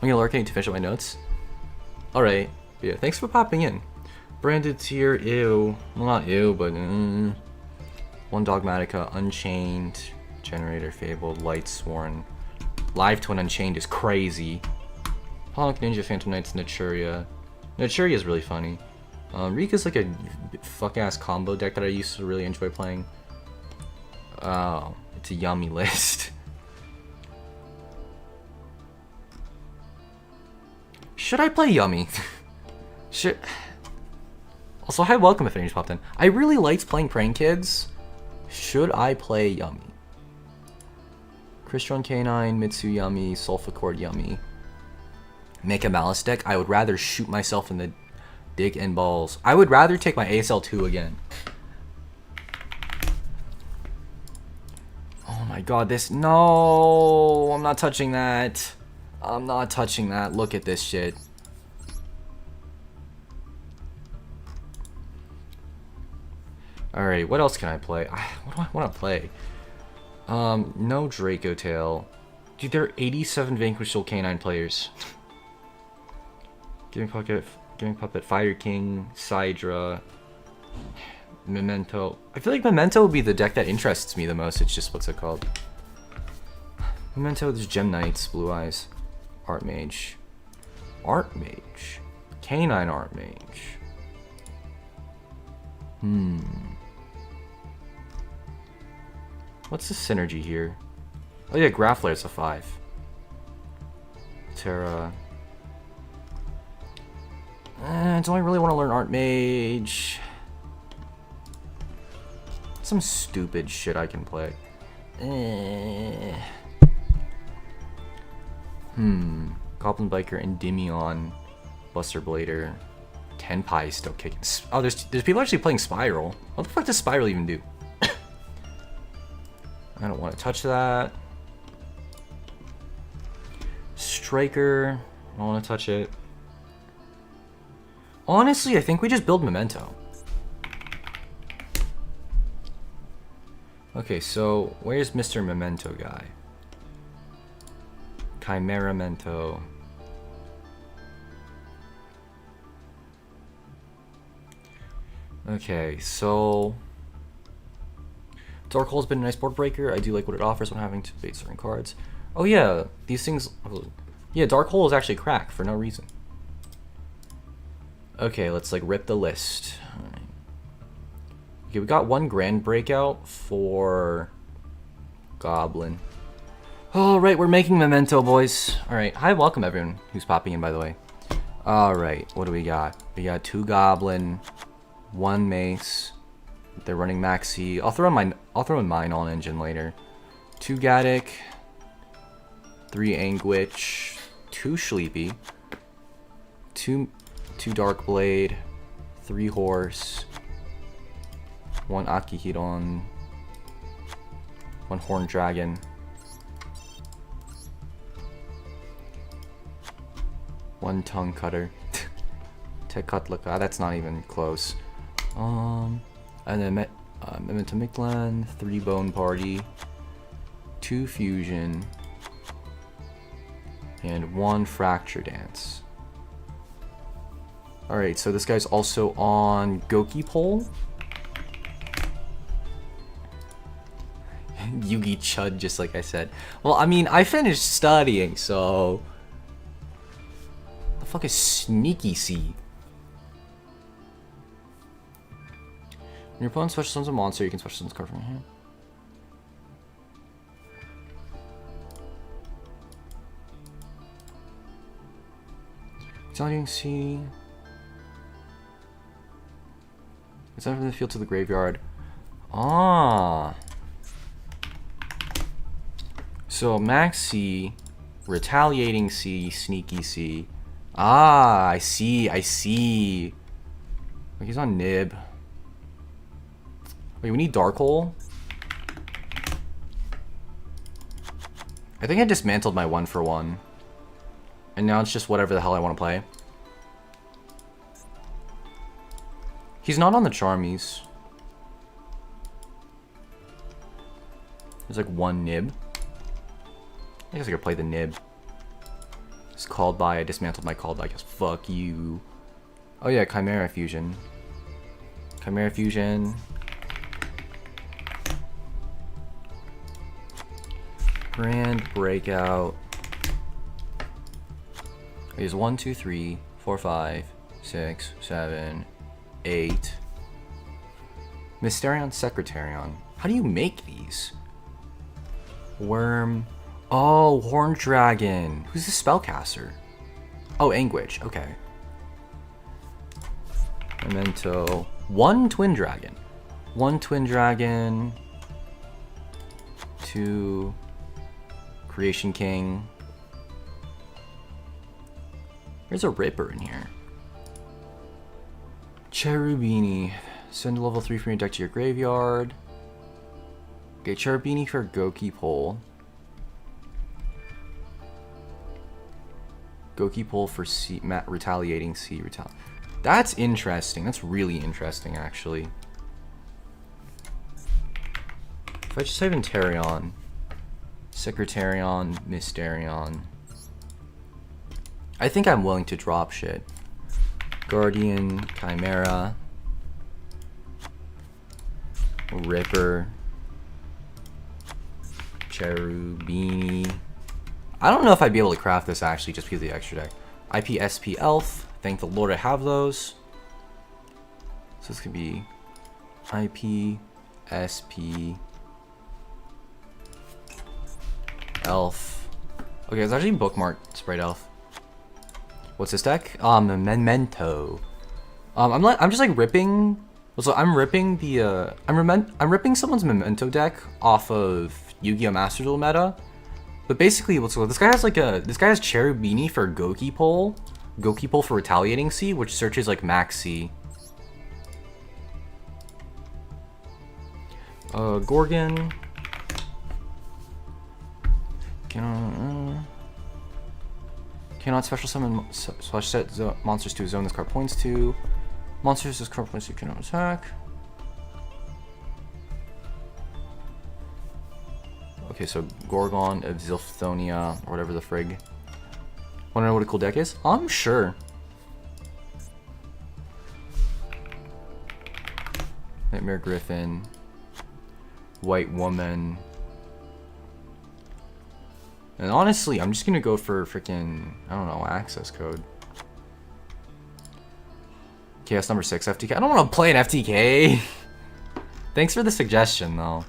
gonna lurking to finish up my notes. Alright. Yeah, thanks for popping in. Branded Tier, ew. Well, not ew, but one Dogmatica, Unchained, Generator, Fabled, Lightsworn. Live Twin Unchained is crazy. Pollock Ninja, Phantom Knights, Naturia. Naturia is really funny. Rika's like a fuck-ass combo deck that I used to really enjoy playing. Oh, it's a yummy list. Should I play Yummy? Should... Also, hi, welcome if anyone's popped in. I really liked playing Praying Kids. Should I play Yummy? Crystron Canine, Mitsu Yummy, Sulfur Yummy. Make a Malice deck. I would rather shoot myself in the dick and balls. I would rather take my ASL2 again. Oh my god, this... No! I'm not touching that. I'm not touching that. Look at this shit. Alright, what else can I play? What do I want to play? No Draco Tail. Dude, there are 87 Vanquish Soul Canine players. Giving Puppet, Fire King, Sidra, Memento. I feel like Memento would be the deck that interests me the most. It's just, what's it called? Memento, there's Gem Knights, Blue Eyes, Archmage. Archmage? Canine Archmage. What's the synergy here? Oh yeah, Grafflair's a 5. Terra. Do I really want to learn Archmage? Some stupid shit I can play. Goblin Biker, Endymion, Buster Blader, Tenpai is still kicking. Oh, there's people actually playing Spiral. What the fuck does Spiral even do? I don't want to touch that. Striker. I don't want to touch it. Honestly, I think we just build Memento. Okay, so where's Mr. Memento guy? Chimera Mento. Okay, so Dark Hole's been a nice board breaker. I do like what it offers when having to bait certain cards. Oh yeah, these things. Yeah, Dark Hole is actually crack for no reason. Okay, let's like rip the list. All right. Okay, we got one grand breakout for Goblin. All right, we're making Memento, boys. All right, hi, welcome everyone who's popping in, by the way. All right, what do we got? We got 2 Goblin, 1 Mace. They're running Maxi. I'll throw in mine on engine later. 2 Gaddick, 3 Anguich, 2 Sleepy, 2 Darkblade, 3 Horse, 1 Akihiron, 1 Horned Dragon, 1 Tongue Cutter, Tekutlaka, that's not even close. And then Memento Mictlan, 3 Bone Party, 2 Fusion, and 1 Fracture Dance. Alright, so this guy's also on Goki Pole. Yugi Chud, just like I said. Well, I mean, I finished studying, so... The fuck is Sneaky C? When your opponent special summons a monster, you can special summon a card from your hand. Retaliating C. It's time from the field to the graveyard. Ah. So Maxi, Retaliating C, Sneaky C. Ah, I see. Like he's on Nib. Wait, we need Dark Hole? I think I dismantled my 1-for-1. And now it's just whatever the hell I want to play. He's not on the Charmies. There's like 1 Nib. I guess I could play the Nib. It's called by. I dismantled my called by because fuck you. Oh yeah, Chimera Fusion. Chimera Fusion. Grand Breakout. Is 1, 2, 3, 4, 5, 6, 7, 8. Mysterion Secretarion. How do you make these? Worm. Oh, Horned Dragon. Who's the spellcaster? Oh, Anguich. Okay. Memento. 1 Twin Dragon. 1 Twin Dragon. 2 Creation King. There's a Ripper in here. Cherubini. Send a level 3 from your deck to your graveyard. Okay, Cherubini for Goki Pole. Goki Pole for C, Retaliating C. That's interesting. That's really interesting, actually. If I just have Interion, Secretarion, Mysterion. I think I'm willing to drop shit. Guardian, Chimera, Ripper, Cherubini. I don't know if I'd be able to craft this actually just because of the extra deck. IPSP Elf. Thank the Lord I have those. So this could be IPSP Elf. Okay, it's actually bookmarked Sprite Elf. What's this deck? Memento. I'm just like ripping. So I'm ripping the I'm ripping someone's Memento deck off of Yu-Gi-Oh! Master Duel meta. But basically, this guy has Cherubini for Goki Pole, Goki pull for retaliating C, which searches like max C. Gorgon. Cannot special summon slash set monsters to a zone this card points to. Monsters this card points to cannot attack. Okay, so Gorgon of Zilphonia, or whatever the frig. Wanna know what a cool deck is? I'm sure. Nightmare Griffin. White Woman. And honestly, I'm just gonna go for freaking, I don't know, access code. Chaos number 6, FTK. I don't want to play an FTK. Thanks for the suggestion, though.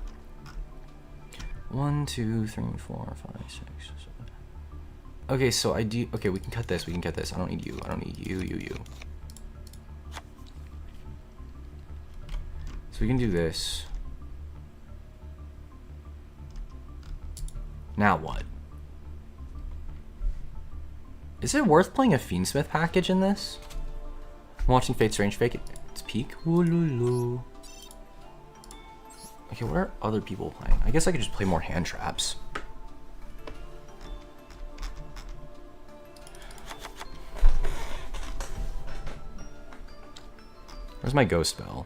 1, 2, 3, 4, 5, 6, 7. Okay, so I do. Okay, we can cut this. We can cut this. I don't need you. I don't need you. So we can do this. Now what? Is it worth playing a Fiendsmith package in this? I'm watching Fate's Range Fake. It's peak. Ooh. Okay, what are other people playing? I guess I could just play more hand traps. Where's my ghost spell?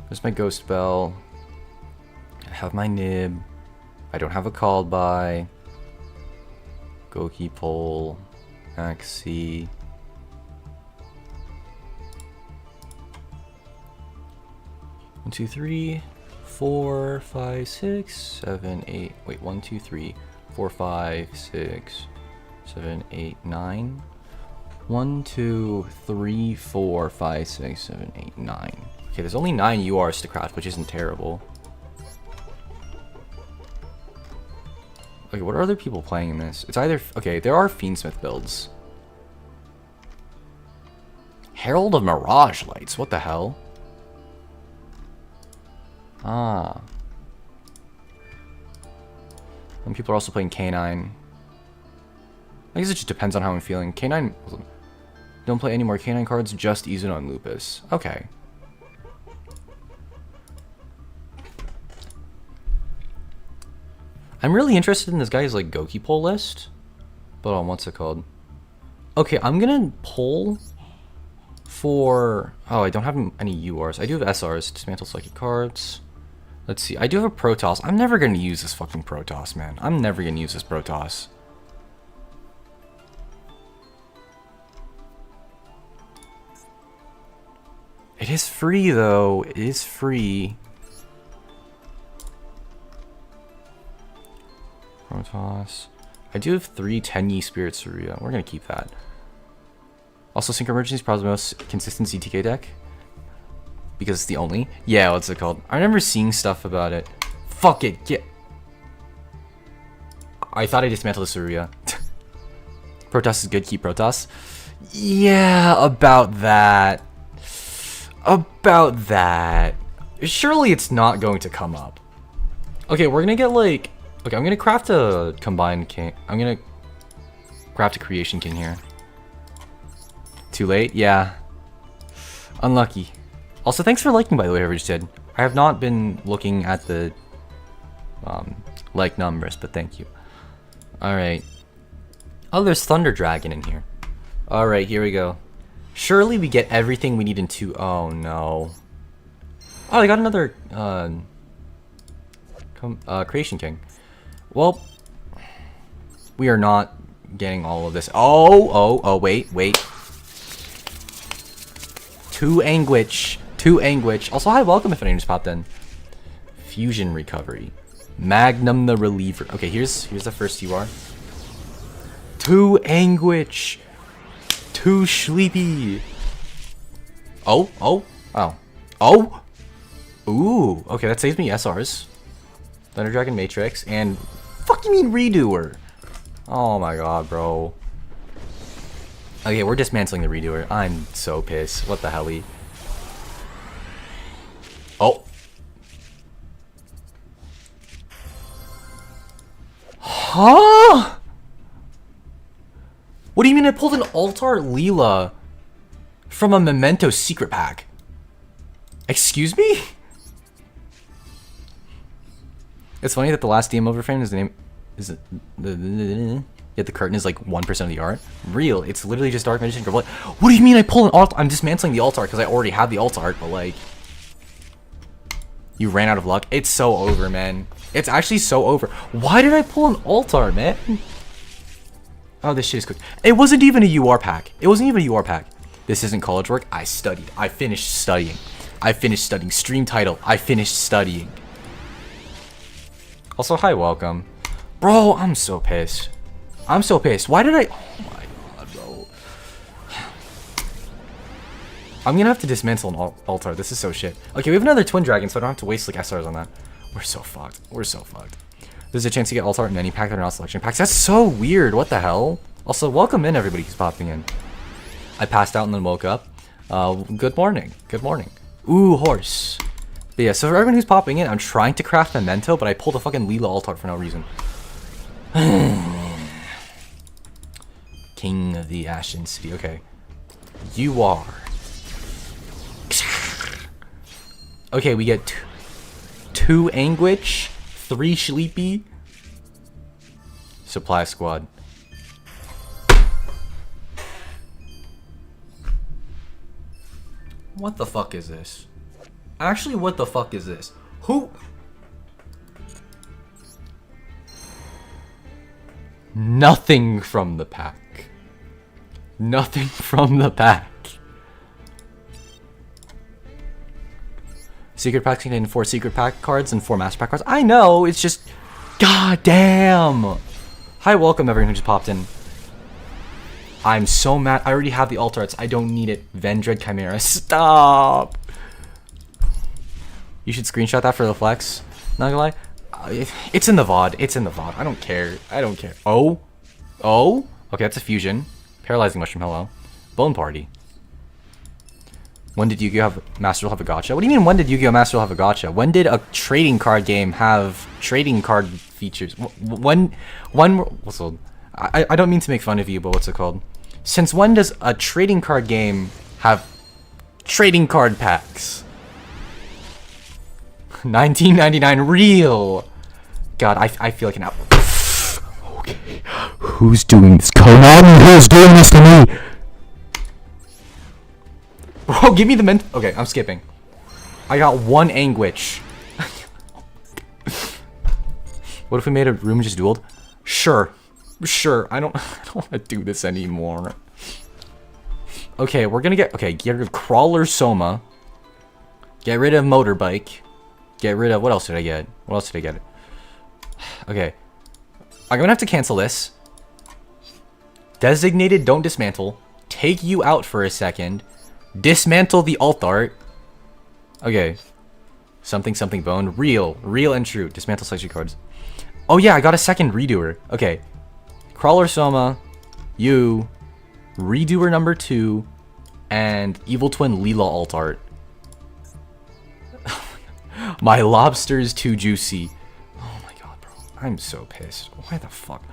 There's my ghost spell. I have my nib. I don't have a called by. Goki pull. Maxi. 1, 2, 3, 4, 5, 6, 7, 8. Wait, 1, 2, 3, 4, 5, 6, 7, 8, 9. 1, 2, 3, 4, 5, 6, 7, 8, 9. Okay, there's only 9 URs to craft, which isn't terrible. Okay, what are other people playing in this? It's either... Okay, there are Fiendsmith builds. Herald of Mirage Lights, what the hell? Ah. And people are also playing K9. I guess it just depends on how I'm feeling. K9... Don't play any more K9 cards, just Izuno and Lupus. Okay. I'm really interested in this guy's like Goki pull list. But what's it called? Okay, I'm gonna pull for... Oh, I don't have any URs. I do have SRs, dismantle psychic cards. Let's see, I do have a Protoss. I'm never gonna use this fucking Protoss, man. I'm never gonna use this Protoss. It is free though, it is free. Protoss. I do have 3 10-Yi Spirit Suureva. We're gonna keep that. Also, Synchro Emergency is probably the most consistent CTK deck. Because it's the only. Yeah, what's it called? I remember seeing stuff about it. Fuck it, get. I thought I dismantled the Suureva. Protoss is good, keep Protoss. Yeah, about that. About that. Surely it's not going to come up. Okay, we're gonna get like... Okay, I'm gonna craft a combined king. I'm gonna craft a creation king here. Too late? Yeah. Unlucky. Also, thanks for liking, by the way, whoever just did. I have not been looking at the like numbers, but thank you. Alright. Oh, there's Thunder Dragon in here. Alright, here we go. Surely we get everything we need in 2. Oh, no. Oh, I got another Creation King. Well, we are not getting all of this. Oh, wait. 2 Anguish. 2 Anguish. Also, hi, welcome if any just popped in. Fusion Recovery. Magnum the Reliever. Okay, here's the first UR. 2 Anguish. 2 Sleepy. Oh. Ooh. Okay, that saves me SRs. Thunder Dragon Matrix and fucking mean Redoer. Oh my god, bro. Okay, we're dismantling the Redoer. I'm so pissed. What the hell? Oh. Huh? What do you mean I pulled an Altar Leela from a Memento secret pack? Excuse me? It's funny that the last DM overframe is the name is yet the curtain is like 1% of the art. Real, it's literally just Dark Magician. What do you mean I pull an alt? I'm dismantling the alt art because I already have the alt art, but like you ran out of luck. It's so over, man. It's actually so over. Why did I pull an alt art, man? Oh, this shit is cooked. It wasn't even a UR pack. It wasn't even a UR pack. This isn't college work. I studied. I finished studying. I finished studying. Stream title. I finished studying. Also, hi, welcome. Bro, I'm so pissed. I'm so pissed. Why did I... Oh my god, bro. I'm gonna have to dismantle an altar. This is so shit. Okay, we have another twin dragon, so I don't have to waste like SRs on that. We're so fucked. We're so fucked. There's a chance to get altar in any pack that are not selection packs. That's so weird. What the hell? Also, welcome in everybody who's popping in. I passed out and then woke up. Good morning. Good morning. Ooh, horse. But yeah, so for everyone who's popping in, I'm trying to craft Memento, but I pulled a fucking Leela altar for no reason. King of the Ashen City. Okay. You are. Okay, we get two Anguish, 3 Sleepy. Supply squad. What the fuck is this? Actually, what the fuck is this? Who? Nothing from the pack. Nothing from the pack. Secret packs contain 4 secret pack cards and 4 master pack cards. I know, it's just... God damn! Hi, welcome everyone who just popped in. I'm so mad. I already have the alt arts. I don't need it. Vendread Chimera. Stop! You should screenshot that for the flex. Not gonna lie. It's in the VOD. It's in the VOD. I don't care. I don't care. Oh? Oh? Okay, that's a fusion. Paralyzing Mushroom, hello. Bone Party. When did Yu-Gi-Oh! Master Duel have a gacha? What do you mean, when did Yu-Gi-Oh! Master Duel have a gacha? When did a trading card game have trading card features? What's old? I don't mean to make fun of you, but what's it called? Since when does a trading card game have trading card packs? 1999 real. God, I feel like an apple. Okay. Who's doing this? Conan? Who's doing this to me? Bro, give me the ment. Okay, I'm skipping. I got 1 Anguish. What if we made a room and just dueled? Sure. Sure. I don't want to do this anymore. Okay, we're gonna get rid of Crawler Soma. Get rid of Motorbike. Get rid of, what else did I get? What else did I get? Okay. I'm gonna have to cancel this. Designated, don't dismantle. Take you out for a second. Dismantle the alt art. Okay. Something bone. Real and true. Dismantle selection cards. Oh yeah, I got a second redoer. Okay. Crawler Soma. You. Redoer number 2. And Evil Twin Leela alt art. My lobster is too juicy. Oh my god, bro. I'm so pissed. Why the fuck?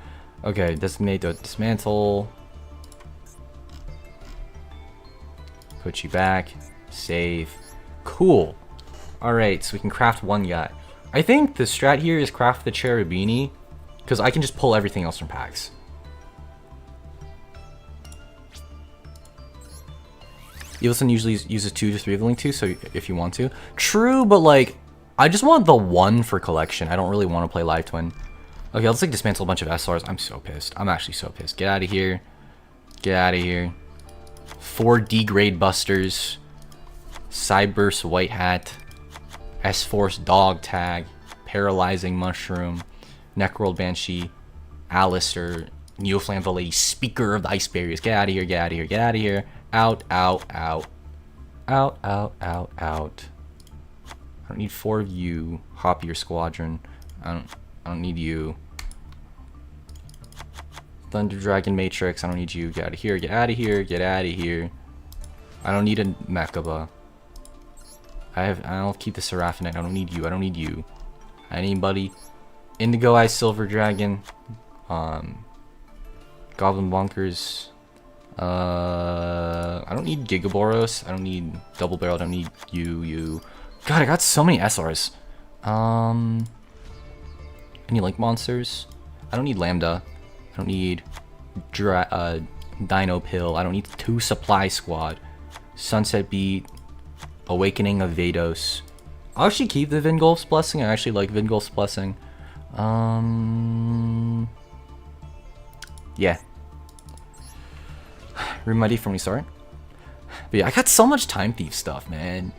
Okay, designate to dismantle. Put you back. Save. Cool. Alright, so we can craft 1 guy. I think the strat here is craft the Cherubini, because I can just pull everything else from packs. Evilson usually uses 2 to 3 of the link 2, so if you want to. True, but like, I just want the 1 for collection. I don't really want to play Live Twin. Okay, let's like dismantle a bunch of SRs. I'm so pissed. I'm actually so pissed. Get out of here. Get out of here. 4 D-grade busters. Cyburst White Hat. S-Force Dog Tag. Paralyzing Mushroom. Necroworld Banshee. Alistair. Neoflam Valet. Speaker of the Ice Barriers. Get out of here. Get out of here. Get out of here. Out, out, out. Out, out, out, out. I don't need 4 of you. Hop your squadron. I don't need you. Thunder Dragon Matrix. I don't need you. Get out of here. Get out of here. Get out of here. I don't need a Mechaba. I'll keep the Seraphinite. I don't need you. I don't need you. Anybody? Indigo Eye Silver Dragon. Goblin Bonkers. I don't need Gigaboros. I don't need Double Barrel. I don't need you. God, I got so many SRs. Any Link Monsters? I don't need Lambda. I don't need Dino Pill. I don't need 2 Supply Squad. Sunset Beat. Awakening of Vados. I'll actually keep the Vingolf's Blessing. I actually like Vingolf's Blessing. Yeah. Remedy from restart. But yeah, I got so much Time Thief stuff, man.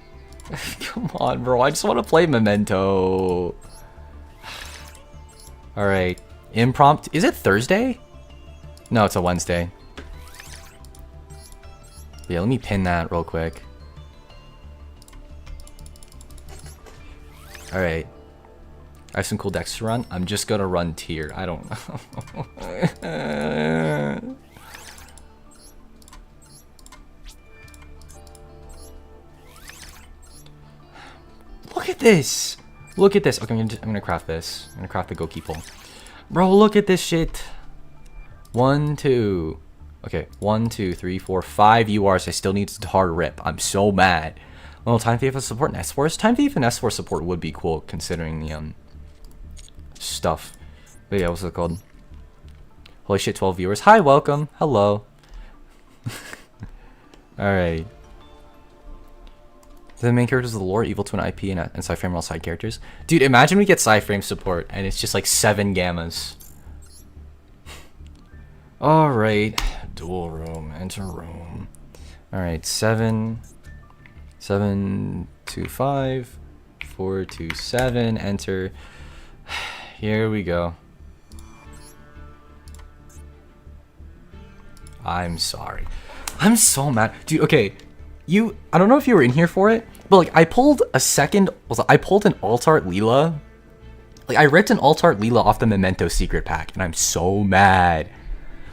Come on, bro. I just want to play Memento. Alright. Impromptu. Is it Thursday? No, it's a Wednesday. Yeah, let me pin that real quick. Alright. I have some cool decks to run. I'm just gonna run tier. I don't know. Look at this! Look at this. Okay, I'm gonna craft this. I'm gonna craft the Goki pole. Bro, look at this shit. 1, 2. Okay, 1, 2, 3, 4, 5 URs. I still need to hard rip. I'm so mad. Well, Time Thief has support and S4. Time Thief and S4 support would be cool considering the stuff. But yeah, what's it called? Holy shit, 12 viewers. Hi, welcome. Hello. Alright. The main characters of the lore, Evil Twin IP, and Psyframe are all side characters. Dude, imagine we get Psyframe support and it's just like 7 gammas. Alright. Duel room. Enter room. Alright, 7, 7, 2, 5, 4, 2, 7. Enter. Here we go. I'm sorry. I'm so mad. Dude, okay. I don't know if you were in here for it, but like I pulled an Altart Leela. Like I ripped an Altart Leela off the Memento secret pack, and I'm so mad.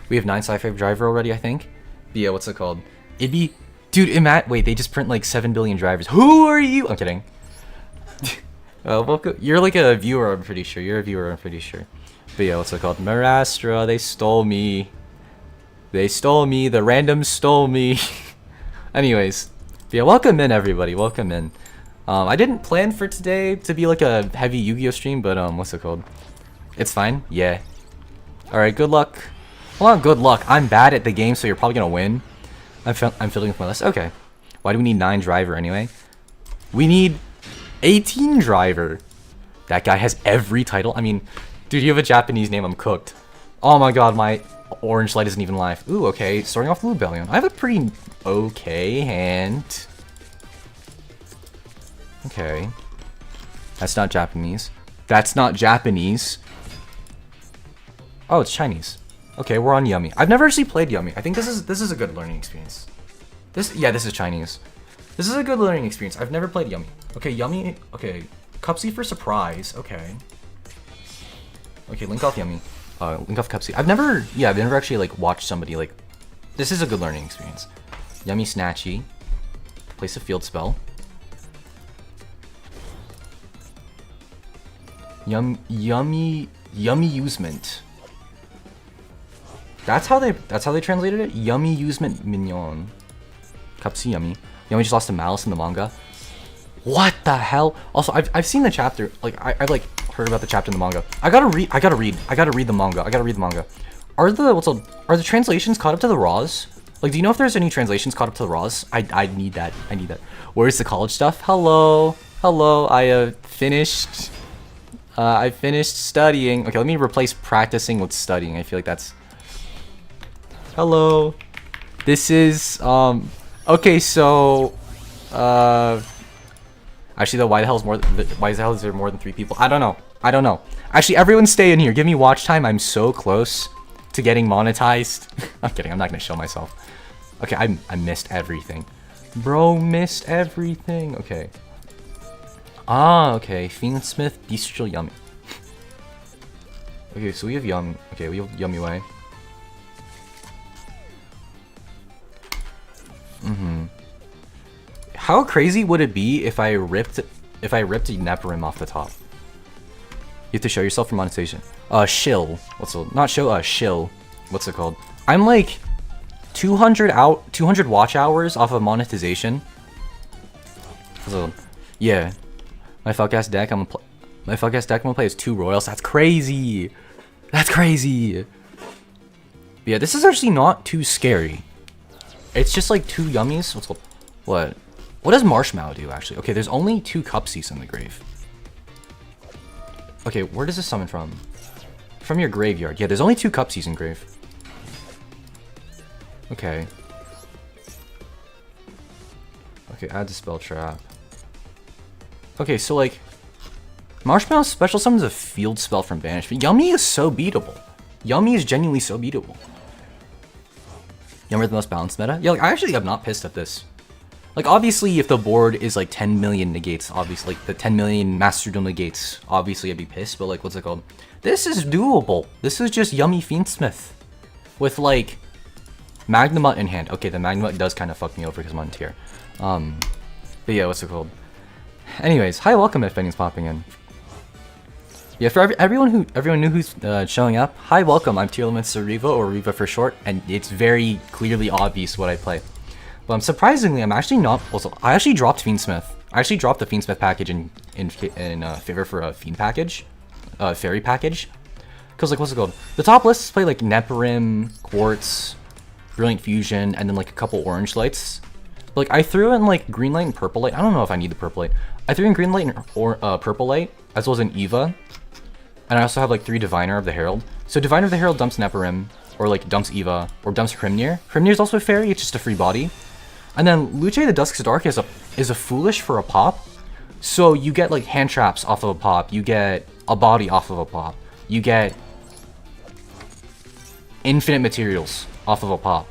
We have 9 Sci-Fi driver already, I think. But yeah, what's it called? It'd be, dude. Wait, they just print like 7 billion drivers. Who are you? I'm kidding. Welcome. You're like a viewer, I'm pretty sure. You're a viewer, I'm pretty sure. But yeah, what's it called? Marastra, they stole me. They stole me. The randoms stole me. Anyways, yeah, welcome in everybody. Welcome in. I didn't plan for today to be like a heavy Yu-Gi-Oh stream, but what's it called? It's fine. Yeah. All right. Good luck. Well, not good luck. I'm bad at the game, so you're probably gonna win. I'm filling with my list. Okay. Why do we need 9 driver anyway? We need 18 driver. That guy has every title. I mean, dude, you have a Japanese name. I'm cooked. Oh my god, my orange light isn't even live. Ooh, okay. Starting off Blue Bellion. I have a pretty okay hand. Okay. That's not Japanese. That's not Japanese. Oh, it's Chinese. Okay, we're on Yummy. I've never actually played Yummy. I think this is a good learning experience. This is Chinese. This is a good learning experience. I've never played Yummy. Okay, Yummy. Okay, Cupsy for surprise. Okay. Okay, link off Yummy. Link off Cupsy. I've never actually like watched somebody like. This is a good learning experience. Yummy Snatchy. Place a field spell. Yummy Usement. That's how they translated it. Yummy Usement Mignon. Cupsy Yummy. Yummy just lost to Malice in the manga. What the hell? Also, I've seen the chapter. Like I've like heard about the chapter in the manga. I gotta read the manga. Are the translations caught up to the raws? Like, do you know if there's any translations caught up to the raws? I need that. Where's the college stuff? Hello. I finished studying. Okay, let me replace practicing with studying. I feel like that's. Hello. This is okay, so actually though, why the hell is there more than 3 people? I don't know. Actually, everyone stay in here. Give me watch time. I'm so close to getting monetized. I'm kidding. I'm not gonna show myself. Okay, I missed everything. Bro, missed everything. Okay. Okay. Fiendsmith, Bestial Yummy. Okay, so we have Yummy. Okay, we have Yummy Way. How crazy would it be if I ripped Nephilim off the top? You have to show yourself for monetization. Shill. What's it? Not show. Shill. What's it called? I'm like 200 watch hours off of monetization. So, yeah. My Felcast deck. My Felcast deck I'm gonna play is 2 royals. That's crazy. That's crazy. But yeah, this is actually not too scary. It's just like 2 yummies. What's called? What? What does Marshmallow do actually? Okay, there's only 2 Cupsies in the grave. Okay, where does this summon from? From your graveyard. Yeah, there's only 2 Cupsies in grave. Okay. Okay, add the spell trap. Okay, so like Marshmallow special summons a field spell from banishment. Yummy is so beatable. Yummy is genuinely so beatable. Yummy the most balanced meta? Yeah, like I actually am not pissed at this. Like obviously if the board is like 10 million negates, obviously like the 10 million Master Duel negates, obviously I'd be pissed, but like what's it called? This is doable. This is just Yummy Fiendsmith. With like Magnemut in hand. Okay, the Magnemut does kind of fuck me over because I'm on tier. But yeah, what's it called? Anyways, hi, welcome if anyone's popping in. Yeah, for everyone new who's showing up, hi, welcome. I'm Tearlaments Suureva, or Reva for short, and it's very clearly obvious what I play. But surprisingly, I'm actually not. Also, I actually dropped Fiendsmith. I actually dropped the Fiendsmith package in favor for a Fiend package, Fairy package. Cause like what's it called? The top lists play like MIDTERM, Quartz, Brilliant Fusion, and then like a couple orange lights. But, like I threw in like green light and purple light. I don't know if I need the purple light. I threw in green light and purple light, as well as an Eva. And I also have like 3 Diviner of the Herald. So Diviner of the Herald dumps Neparim, or like dumps Eva, or dumps Hrimnir. Hrimnir is also a fairy, it's just a free body. And then Luce the Dusk's Dark is a foolish for a pop. So you get like hand traps off of a pop, you get a body off of a pop, you get infinite materials off of a pop.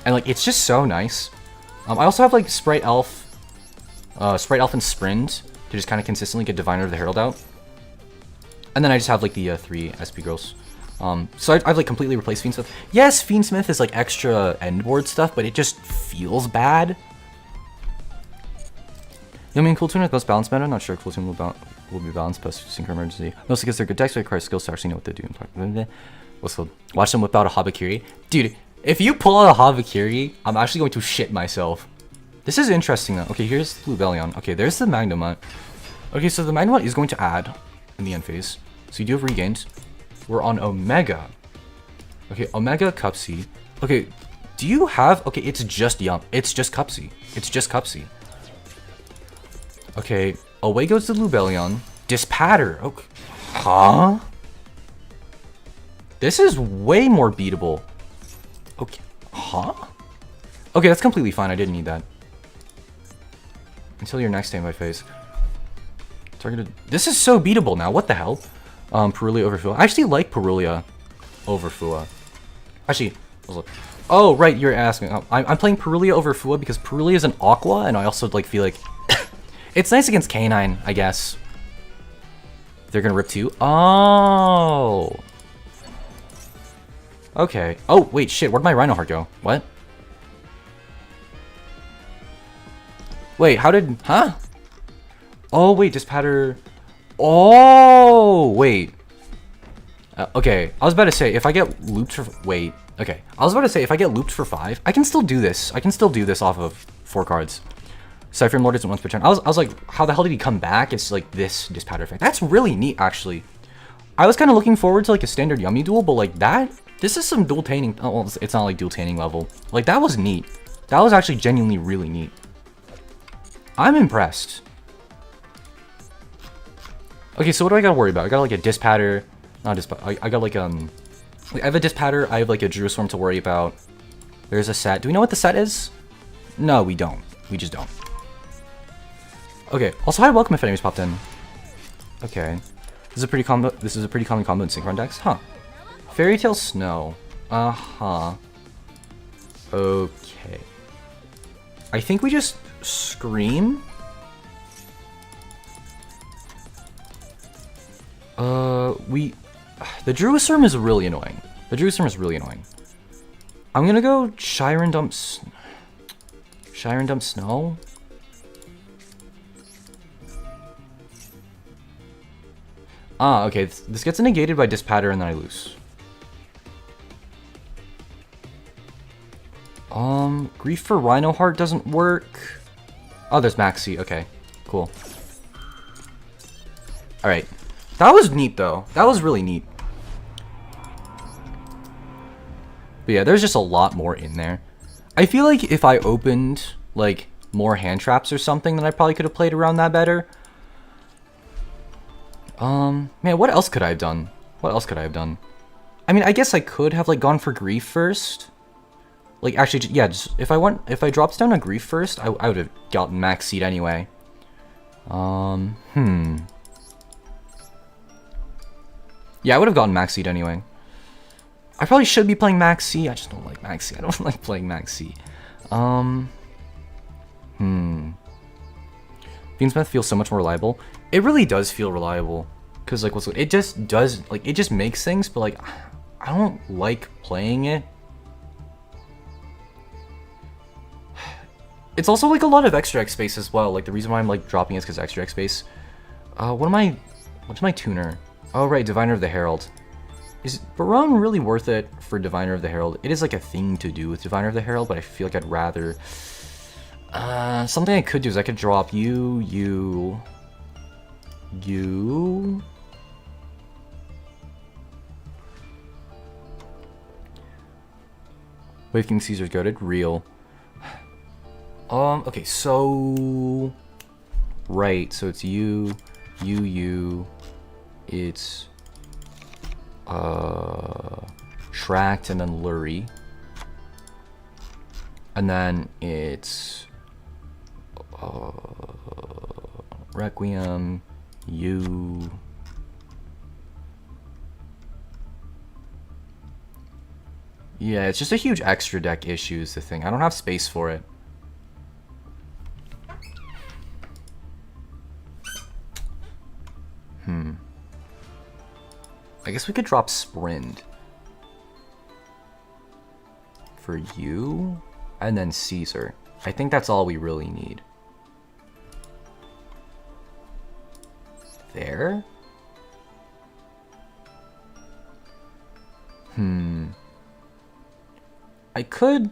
And like it's just so nice. I also have like Sprite Elf and Sprint to just kind of consistently get Diviner of the Herald out. And then I just have like the 3 SP girls. So I've like completely replaced Fiendsmith. Yes, Fiendsmith is like extra endboard stuff, but it just feels bad. You mean Cool Tune with most balanced meta? Not sure Cool Tune will be balanced post Synchro Emergency. Mostly because they're good decks, but require skills to actually know what to do. What's called? Watch them whip out a Habakiri. Dude, if you pull out a Habakiri, I'm actually going to shit myself. This is interesting though. Okay, here's Lubellion. Okay, there's the Magnemut. Okay, so the Magnemut is going to add in the end phase. So you do have regained. We're on Omega. Okay, Omega Cupsy. Okay, do you have... Okay, it's just It's just Cupsy. It's just Cupsy. Okay, away goes the Lubellion. Dispatter. Okay. Huh? This is way more beatable. Okay. Huh? Okay, that's completely fine. I didn't need that. Until your next standby phase. Targeted. This is so beatable now. What the hell? Purulia over Fua. I actually like Purulia over Fua. Actually, oh right, you're asking. I'm playing Purulia over Fua because Purulia is an Aqua, and I also like feel like it's nice against K9, I guess. They're gonna rip 2. Oh. Okay. Oh wait, shit. Where'd my Rhino Heart go? What? Wait, how did? Huh? Oh wait, Dispatter. Oh wait. Okay, I was about to say if I get looped for okay, I was about to say if I get looped for 5, I can still do this. I can still do this off of 4 cards. Cypher Lord isn't once per turn. I was like, how the hell did he come back? It's like this Dispatter effect. That's really neat, actually. I was kind of looking forward to like a standard Yummy duel, but like that, this is some dual tanning. Oh, well, it's not like dual tanning level. Like that was neat. That was actually genuinely really neat. I'm impressed. Okay, so what do I gotta worry about? I got like a Dispatter, not Dispatter. I got like I have a Dispatter. I have like a Jerusalem to worry about. There's a set. Do we know what the set is? No, we don't. We just don't. Okay. Also, hi, welcome if anybody's popped in. Okay. This is a pretty common combo in Synchron decks, huh? Fairy Tale Snow. Uh-huh. Okay. I think we just Scream. The Jerusalem is really annoying. The Jerusalem is really annoying. I'm gonna go Shiren Dump Snow. Ah, okay. This gets negated by dispatter and then I lose. Grief for Rhino Heart doesn't work. Oh, there's Maxi. Okay, cool. Alright. That was neat, though. That was really neat. But yeah, there's just a lot more in there. I feel like if I opened, like, more hand traps or something, then I probably could have played around that better. Man, what else could I have done? What else could I have done? I mean, I guess I could have, like, gone for Grief first. Like, actually, yeah, just, if I dropped down a Grief first, I would have gotten Max Seed anyway. Yeah, I would have gotten Max Seed anyway. I probably should be playing Max C. I just don't like Max C. I don't like playing Max C. Fiendsmith feels so much more reliable. It really does feel reliable. Because, like, it just does, like, it just makes things, but, like, I don't like playing it. It's also, like, a lot of extra X space as well. Like, the reason why I'm, like, dropping it is because extra X space. What's my tuner? Oh, right, Diviner of the Herald. Is Barone really worth it for Diviner of the Herald? It is, like, a thing to do with Diviner of the Herald, but I feel like I'd rather... something I could do is I could drop you... Wave King Caesar's goated. Real. Okay, so... Right, so it's you, it's... Tract and then Lurie. And then it's... Requiem, you... Yeah, it's just a huge extra deck issue is the thing. I don't have space for it. I guess we could drop Sprint for you, and then Caesar. I think that's all we really need. There? I could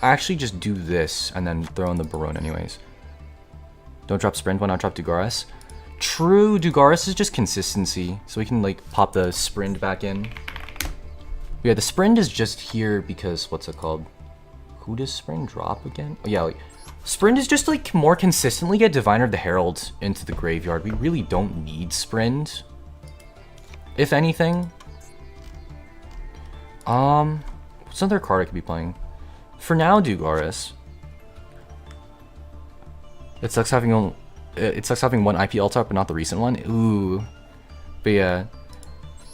actually just do this and then throw in the Barone anyways. Don't drop Sprint, why not drop Dugaris? True, Dugaris is just consistency, so we can, like, pop the Sprint back in. Yeah, the Sprint is just here because, what's it called? Who does Sprint drop again? Oh, yeah, like, Sprint is just, like, more consistently get Diviner of the Herald into the graveyard. We really don't need Sprint, if anything. What's another card I could be playing? For now, Dugaris. It sucks having one IP alt art, but not the recent one. Ooh. But yeah.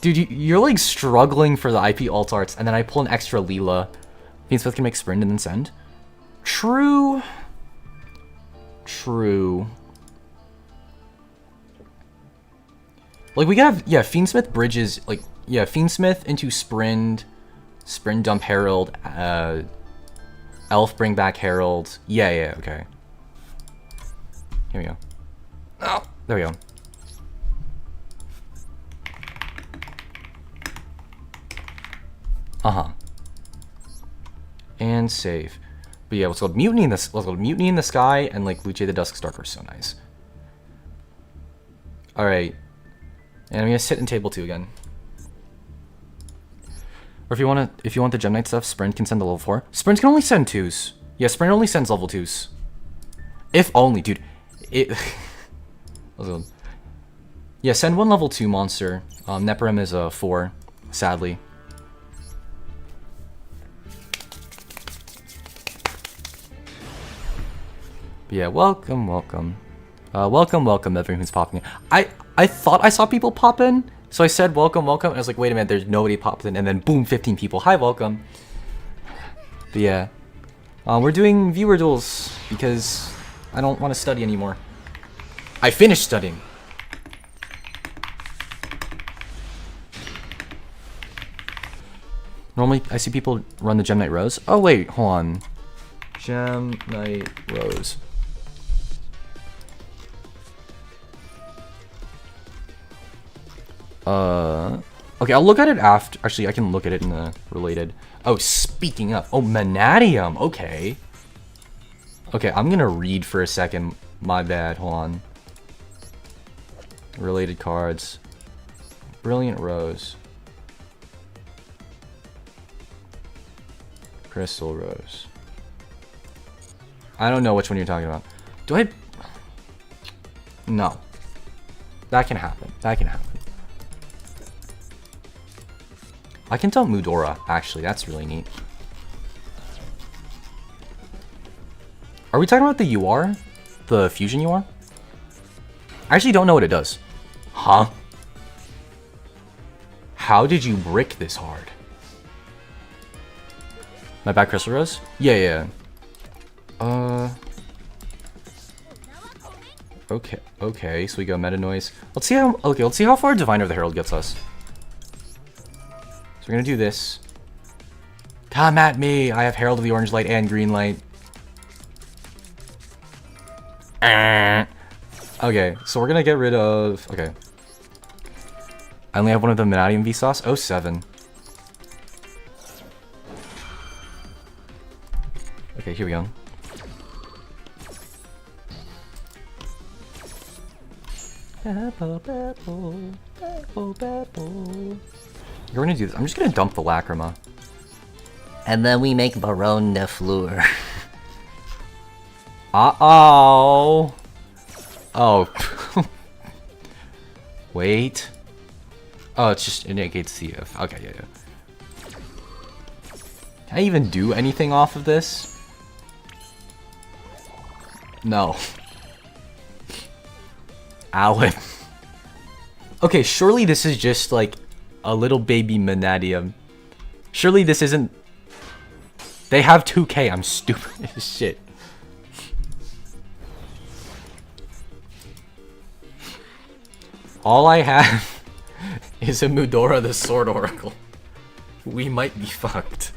Dude, you're like struggling for the IP alt arts, and then I pull an extra Leela. Fiendsmith can make Sprint and then send. True. True. Like, we could have, yeah, Fiendsmith bridges, like, yeah, Fiendsmith into Sprint, Sprint dump Herald, Elf bring back Herald. Yeah, okay. Here we go. Oh, there we go. And save. But yeah, what's called Mutiny in the Sky and like Luce the Dusk Stalker are so nice. Alright. And I'm gonna sit in table 2 again. Or if you want the Gem Knight stuff, Sprint can send the level 4. Sprint can only send 2s. Yeah, Sprint only sends level 2s. If only, dude. Yeah, send 1 level 2 monster. Neperim is a 4, sadly. But yeah, welcome. Welcome everyone who's popping in. I thought I saw people pop in, so I said welcome, and I was like, wait a minute, there's nobody popped in, and then boom, 15 people. Hi, welcome. But yeah, we're doing viewer duels because I don't want to study anymore. I finished studying. Normally, I see people run the Gem Knight Rose. Oh wait, hold on. Gem Knight Rose. Okay, I'll look at it after. Actually, I can look at it in the related. Oh, speaking of. Oh, Vanadium. Okay. Okay, I'm gonna read for a second. My bad. Hold on. Related cards. Brilliant Rose. Crystal Rose. I don't know which one you're talking about. Do I... No. That can happen. That can happen. I can tell Mudora, actually. That's really neat. Are we talking about the UR? The fusion UR? I actually don't know what it does. Huh? How did you brick this hard? My bad, Crystal Rose? Yeah. Okay, so we go Meta Noise. Let's see how far Diviner of the Herald gets us. So we're gonna do this. Come at me! I have Herald of the Orange Light and Green Light. Okay, so we're gonna get rid of... Okay. I only have one of the Vanadium Vsauce. Oh, 07. Okay, here we go. You're gonna do this. I'm just gonna dump the Lacrima. And then we make Baronne de Fleur. Uh-oh. Oh. Wait. Oh, it's just, it negates CF. Okay, yeah. Can I even do anything off of this? No. Alan. Okay, surely this is just like a little baby Vanadium. Surely this isn't... They have 2k, I'm stupid as shit. All I have is a Mudora the Sword Oracle. We might be fucked.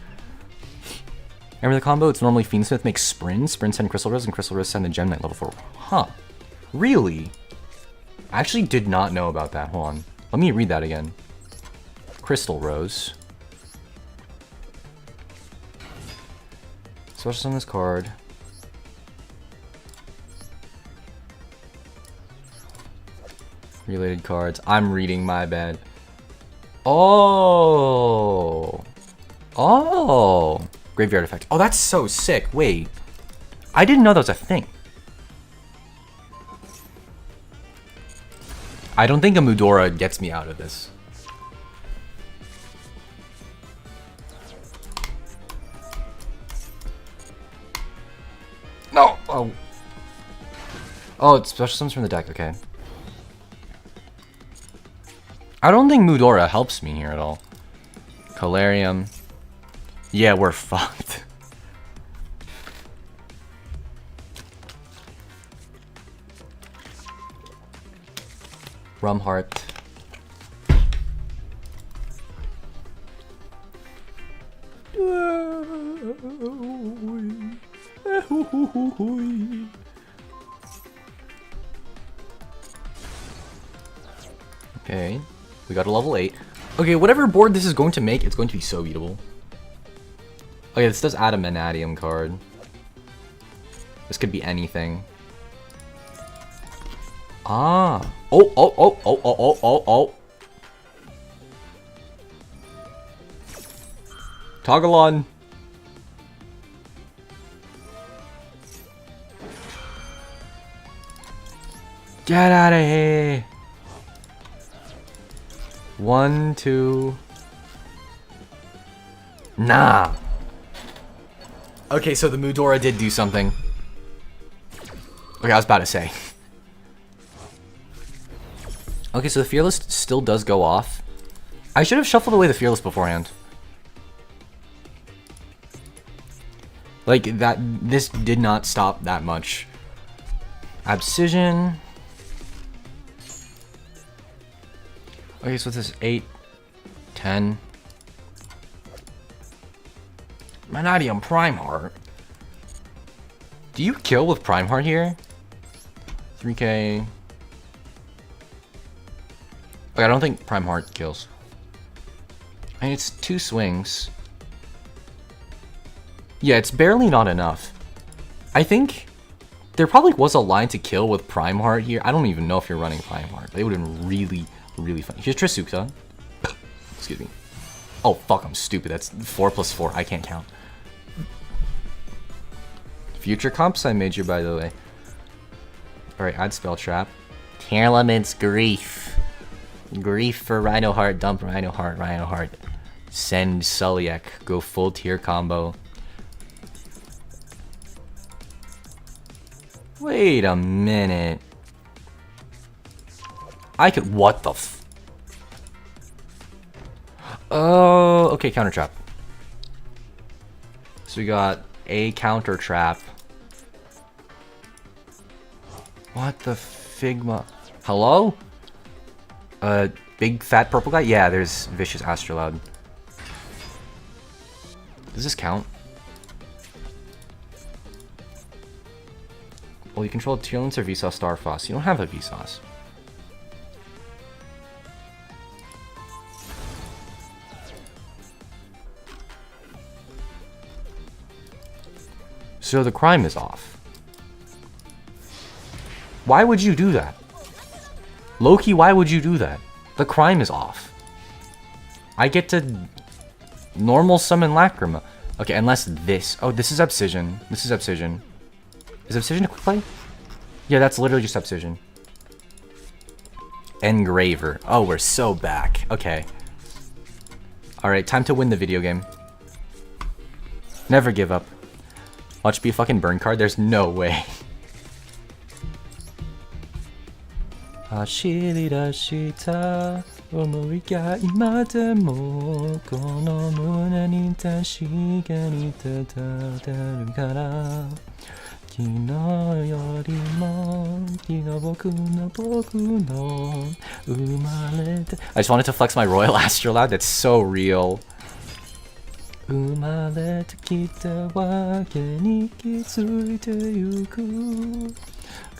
Remember the combo? It's normally Fiendsmith makes Sprint send Crystal Rose, and Crystal Rose send the Gem Knight level 4. Huh. Really? I actually did not know about that. Hold on. Let me read that again. Crystal Rose. Special summon this card. Related cards. I'm reading, my bad. Oh. Oh. Graveyard effect. Oh, that's so sick. Wait. I didn't know that was a thing. I don't think a Mudora gets me out of this. No! Oh. Oh, it's special summons from the deck. Okay. I don't think Mudora helps me here at all. Calarium. Yeah, we're fucked. Rumheart. Okay, we got a level 8. Okay, whatever board this is going to make, it's going to be so beatable. Okay, this does add a Vanadium card. This could be anything. Ah. Oh. Toggle on. Get out of here. 1, 2. Nah. Okay, so the Mudora did do something. Okay, I was about to say. Okay, so the Fearless still does go off. I should have shuffled away the Fearless beforehand. Like, that, this did not stop that much. Abscission. Okay, so this is 8, 10. Vanadium Prime Heart. Do you kill with Prime Heart here? 3k. I don't think Prime Heart kills. I mean, it's 2 swings. Yeah, it's barely not enough. I think there probably was a line to kill with Prime Heart here. I don't even know if you're running Prime Heart. They would have been really, really funny. Here's Trisukta. Excuse me. Oh, fuck, I'm stupid. That's 4 plus 4. I can't count. Future comps I made you, by the way. Alright, add Spell Trap. Tearlaments Grief. Grief for Rhino Heart, dump Rhino Heart, Rhino Heart. Send Sulliek. Go full tier combo. Wait a minute. I could. What the f. Oh, okay, counter trap. So we got a counter trap. What the Figma? Hello? Big fat purple guy? Yeah, there's Vicious Astrolabe. Does this count? Well, you control Tearlaments or Vsauce Starfoss. You don't have a Vsauce. So the crime is off. Why would you do that? Loki, why would you do that? The crime is off. I get to normal summon Lacrima. Okay, unless this. Oh, this is Obsidian. This is Obsidian. Is Obsidian a quick play? Yeah, that's literally just Obsidian. Engraver. Oh, we're so back. Okay. Alright, time to win the video game. Never give up. Watch be a fucking burn card? There's no way. 走り出した思いが今でもこの胸に確かに立てるから昨日よりも昨日僕の生まれて I just wanted to flex my Royal Astrolabe. That's so real. 生まれてきたわけに気づいてゆく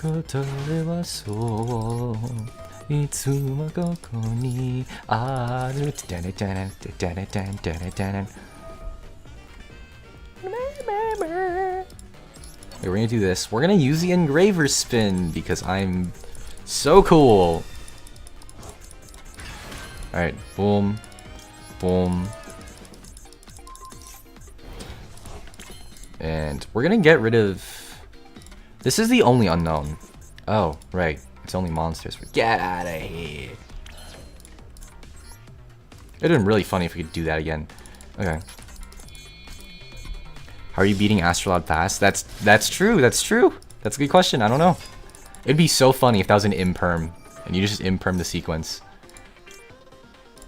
答えはそういつもここにある Okay, we're gonna do this. We're gonna use the Engraver spin because I'm so cool. Alright, boom, boom. And we're gonna get rid of... This is the only unknown. Oh, right. It's only monsters. Get out of here. It'd have been really funny if we could do that again. Okay. How are you beating Astrolabe fast? That's true. That's true. That's a good question. I don't know. It'd be so funny if that was an imperm and you just imperm the sequence.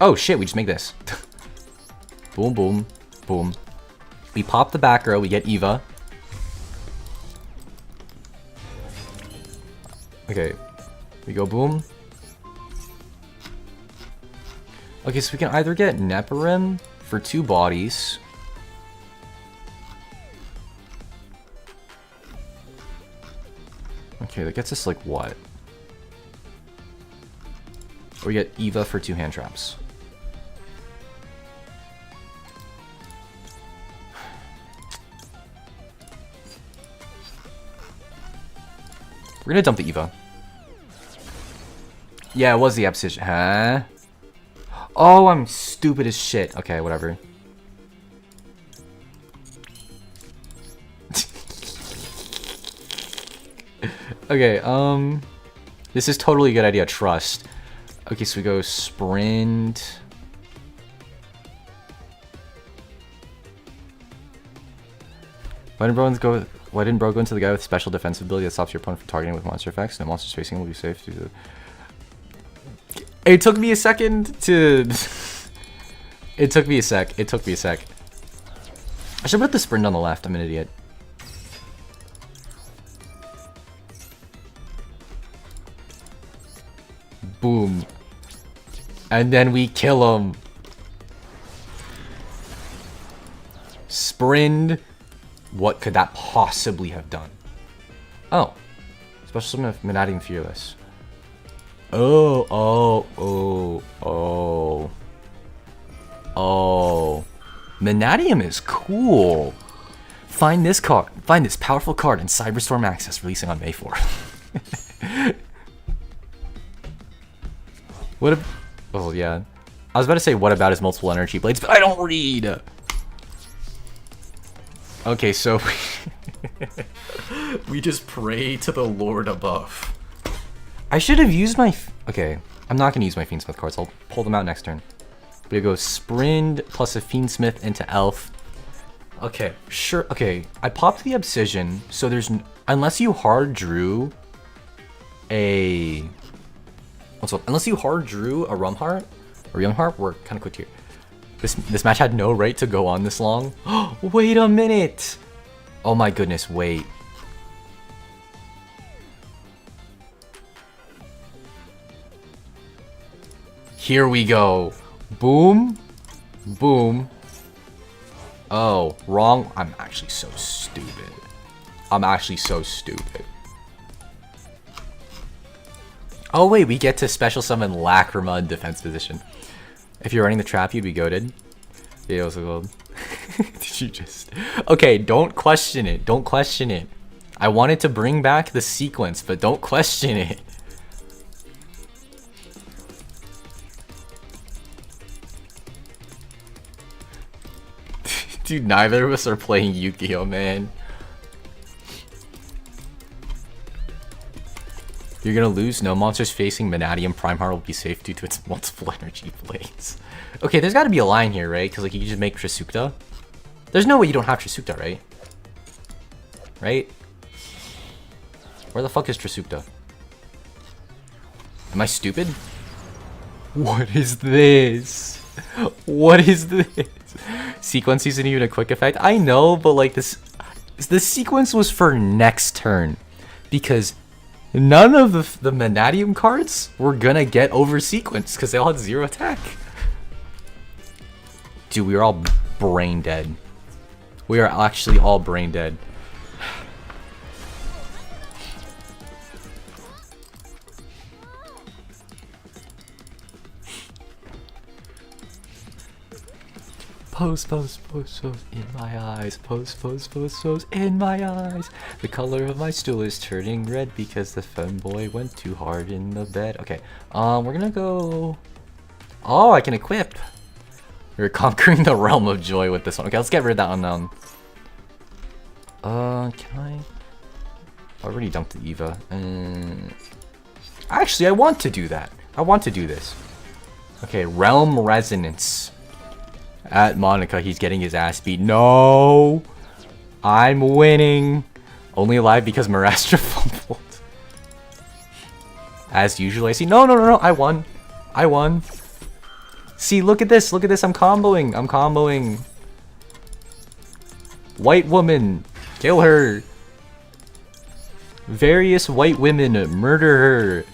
Oh shit, we just make this. Boom, boom, boom. We pop the back row, we get Eva. Okay, we go boom. Okay, so we can either get Neparim for 2 bodies. Okay, that gets us like what? Or we get Eva for 2 hand traps. We're gonna dump the Eva. Yeah, it was the Obsidian. Huh? Oh, I'm stupid as shit. Okay, whatever. Okay, this is totally a good idea. Trust. Okay, so we go sprint. Why didn't bro go into the guy with special defensive ability that stops your opponent from targeting with monster effects? No monsters facing will be safe. It took me a second to... It took me a sec. I should put the sprint on the left. I'm an idiot. Boom. And then we kill him. Sprint. What could that possibly have done? Oh. Special summon of Menadium Fearless. Oh, oh, oh, oh. Oh. Vanadium is cool. Find this card. Find this powerful card in Cyberstorm Access, releasing on May 4th. What a... Oh, yeah. I was about to say, what about his multiple energy blades, but I don't read! Okay, so... we just pray to the Lord above. I should have used my... Okay, I'm not going to use my Fiendsmith cards. I'll pull them out next turn. We go Sprind plus a Fiendsmith into Elf. Okay, sure. Okay, I popped the Obsidian, so there's... Unless you hard drew a... Also, unless you hard drew a Rumheart or Youngheart, we're kind of quick here. This match had no right to go on this long. Wait a minute! Oh my goodness, wait. Here we go. Boom. Boom. Oh, wrong. I'm actually so stupid. I'm actually so stupid. Oh wait, we get to special summon Lacrima in defense position. If you're running the trap, you'd be goated. Yeah, also gold. Did you just... Okay, don't question it. Don't question it. I wanted to bring back the sequence, but don't question it. Dude, neither of us are playing Yugioh, man. You're gonna lose. No monsters facing Vanadium Primeheart will be safe due to its multiple energy blades. Okay, there's gotta be a line here, right? Because like you can just make Trisukta. There's no way you don't have Trisukta, right? Right? Where the fuck is Trisukta? Am I stupid? What is this? What is this? Sequence isn't even a quick effect. I know, but like this sequence was for next turn. Because none of the Vanadium cards were gonna get over sequence because they all had 0 attack. Dude, we are all brain dead. We are actually all brain dead. Pose, pose, pose, pose in my eyes. Pose, pose, pose, pose in my eyes. The color of my stool is turning red because the femboy went too hard in the bed. Okay, we're gonna go... Oh, I can equip. We're conquering the realm of joy with this one. Okay, let's get rid of that unknown. Can I already dumped the Eva? Actually, I want to do that. I want to do this. Okay, Realm Resonance. At Monica, he's getting his ass beat. No! I'm winning. Only alive because Marastra fumbled. As usual, I see. No, no, no, no. I won. I won. See, look at this. Look at this. I'm comboing. I'm comboing. White woman. Kill her. Various white women. Murder her.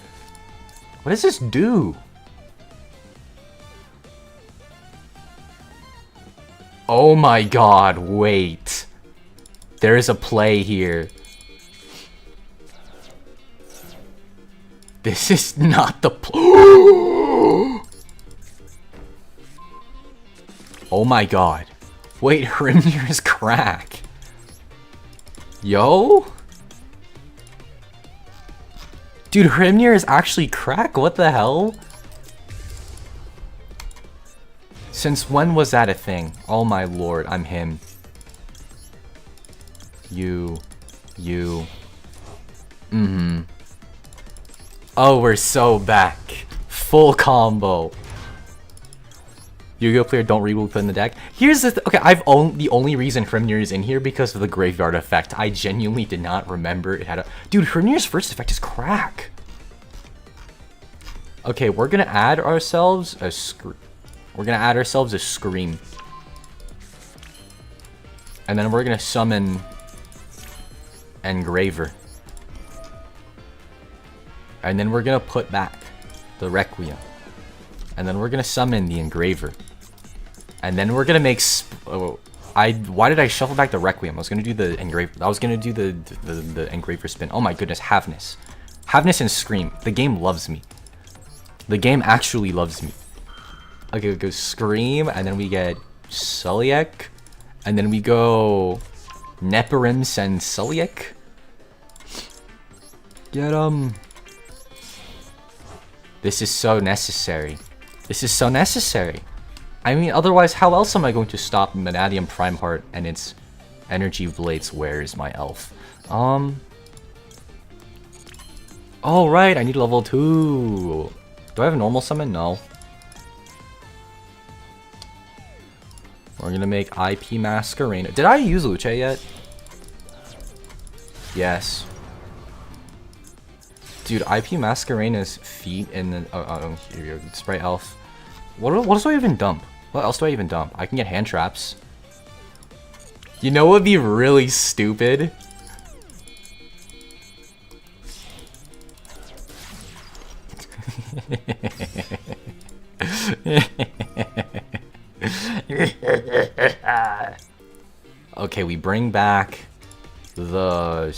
What does this do? Oh my god, wait. There is a play here. This is not the Oh my god. Wait, Hrimnir is crack. Yo? Dude, Hrimnir is actually crack? What the hell? Since when was that a thing? Oh my lord, I'm him. You. Oh, we're so back. Full combo. Yu-Gi-Oh player, don't read what we put in the deck. Here's the okay, the only reason Hrimnir is in here because of the graveyard effect. I genuinely did not remember it had a... Dude, Hrimnir's first effect is crack. Okay, we're gonna add ourselves a Scream. And then we're gonna summon Engraver. And then we're gonna put back the Requiem. And then we're gonna summon the Engraver. And then we're gonna make why did I shuffle back the Requiem? I was gonna do the Engraver. I was gonna do the Engraver spin. Oh my goodness, Havness. Havness and Scream. The game loves me. The game actually loves me. Okay, we go Scream, and then we get Suliek, and then we go Neperims and Suliek. Get 'em. This is so necessary. This is so necessary. I mean, otherwise, how else am I going to stop Vanadium Prime Heart and its Energy Blades? Where is my elf? Oh, right, I need level 2. Do I have a normal summon? No. We're gonna make IP Masquerena. Did I use Luce yet? Yes. Dude, IP Masquerena's feet and then here you go, Sprite Elf. What else do I even dump? What else do I even dump? I can get hand traps. You know what would be really stupid? Okay, we bring back the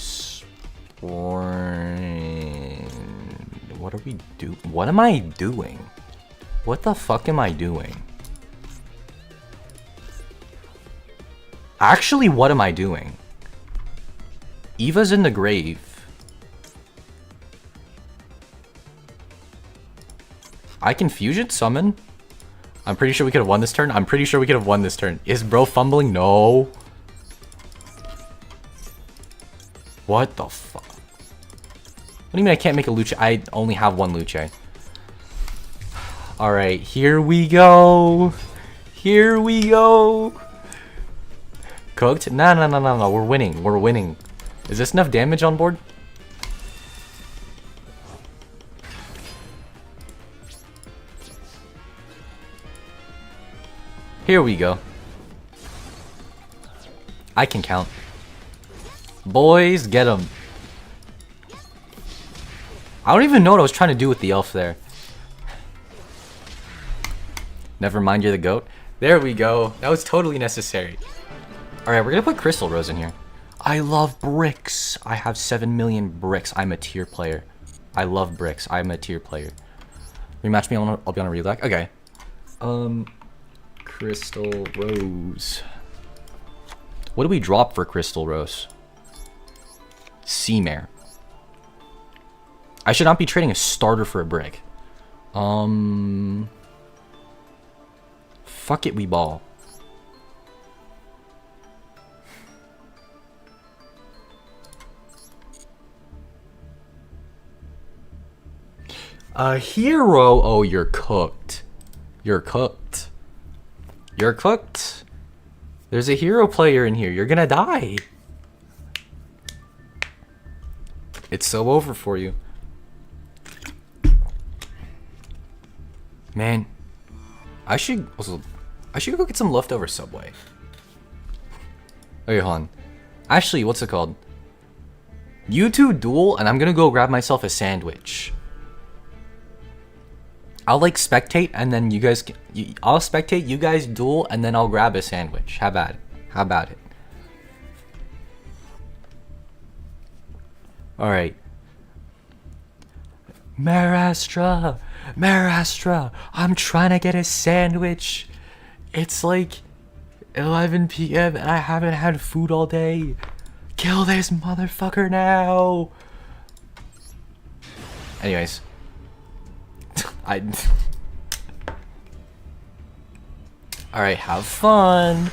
what are we do? What am I doing? What the fuck am I doing? Actually, what am I doing? Eva's in the grave. I can fusion summon. I'm pretty sure we could have won this turn. I'm pretty sure we could have won this turn. Is bro fumbling? No. What the fuck? What do you mean I can't make a Luce? I only have one Luce. Alright, here we go. Here we go. Cooked? No. We're winning. We're winning. Is this enough damage on board? Here we go. I can count. Boys, get them. I don't even know what I was trying to do with the elf there. Never mind, you're the goat. There we go. That was totally necessary. Alright, we're gonna put Crystal Rose in here. I love bricks. I have 7 million bricks. I'm a tier player. I love bricks. I'm a tier player. Rematch me, I'll be on a relax. Okay. Crystal Rose. What do we drop for Crystal Rose? Seamare. I should not be trading a starter for a brick. Fuck it, we ball. A hero? Oh, you're cooked. You're cooked. You're cooked. There's a hero player in here. You're gonna die. It's so over for you. Man, I should go get some leftover Subway. Okay, hold on. Actually, what's it called? You two duel, and I'm gonna go grab myself a sandwich. I'll like spectate, and then you guys. I'll spectate. You guys duel, and then I'll grab a sandwich. How about it? How about it? All right. Marastra, Marastra, I'm trying to get a sandwich. It's like 11 p.m. and I haven't had food all day. Kill this motherfucker now. Anyways. Alright, have fun.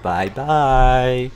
Bye-bye.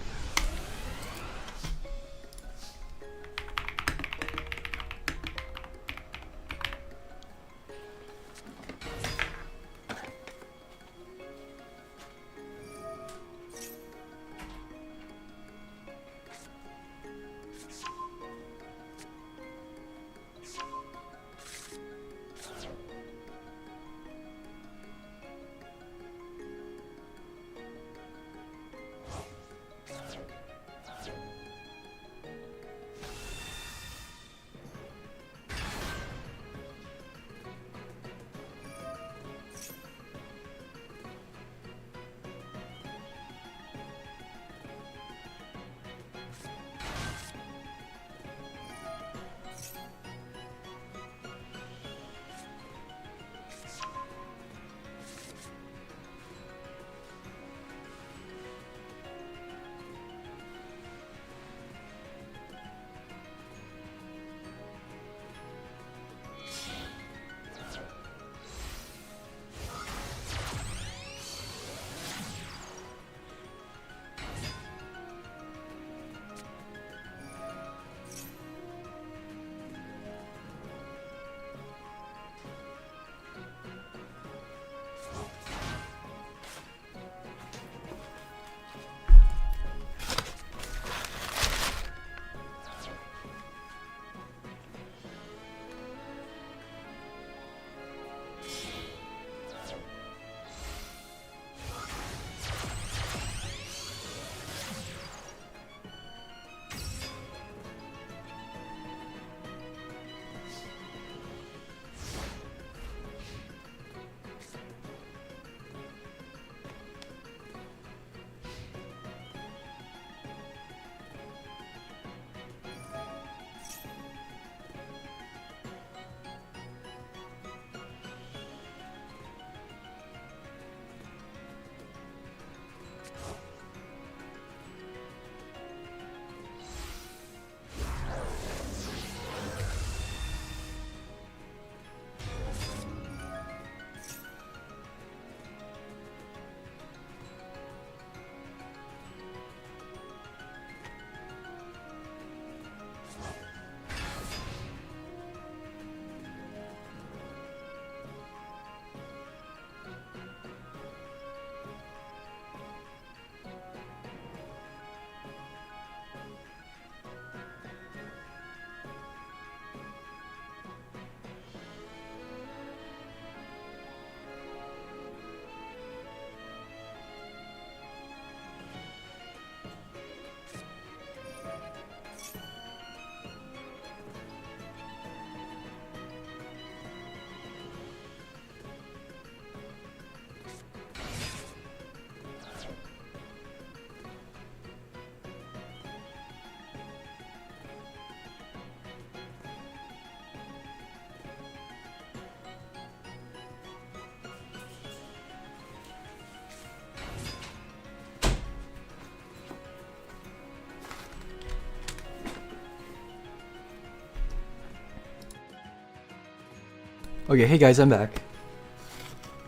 Okay, hey guys, I'm back.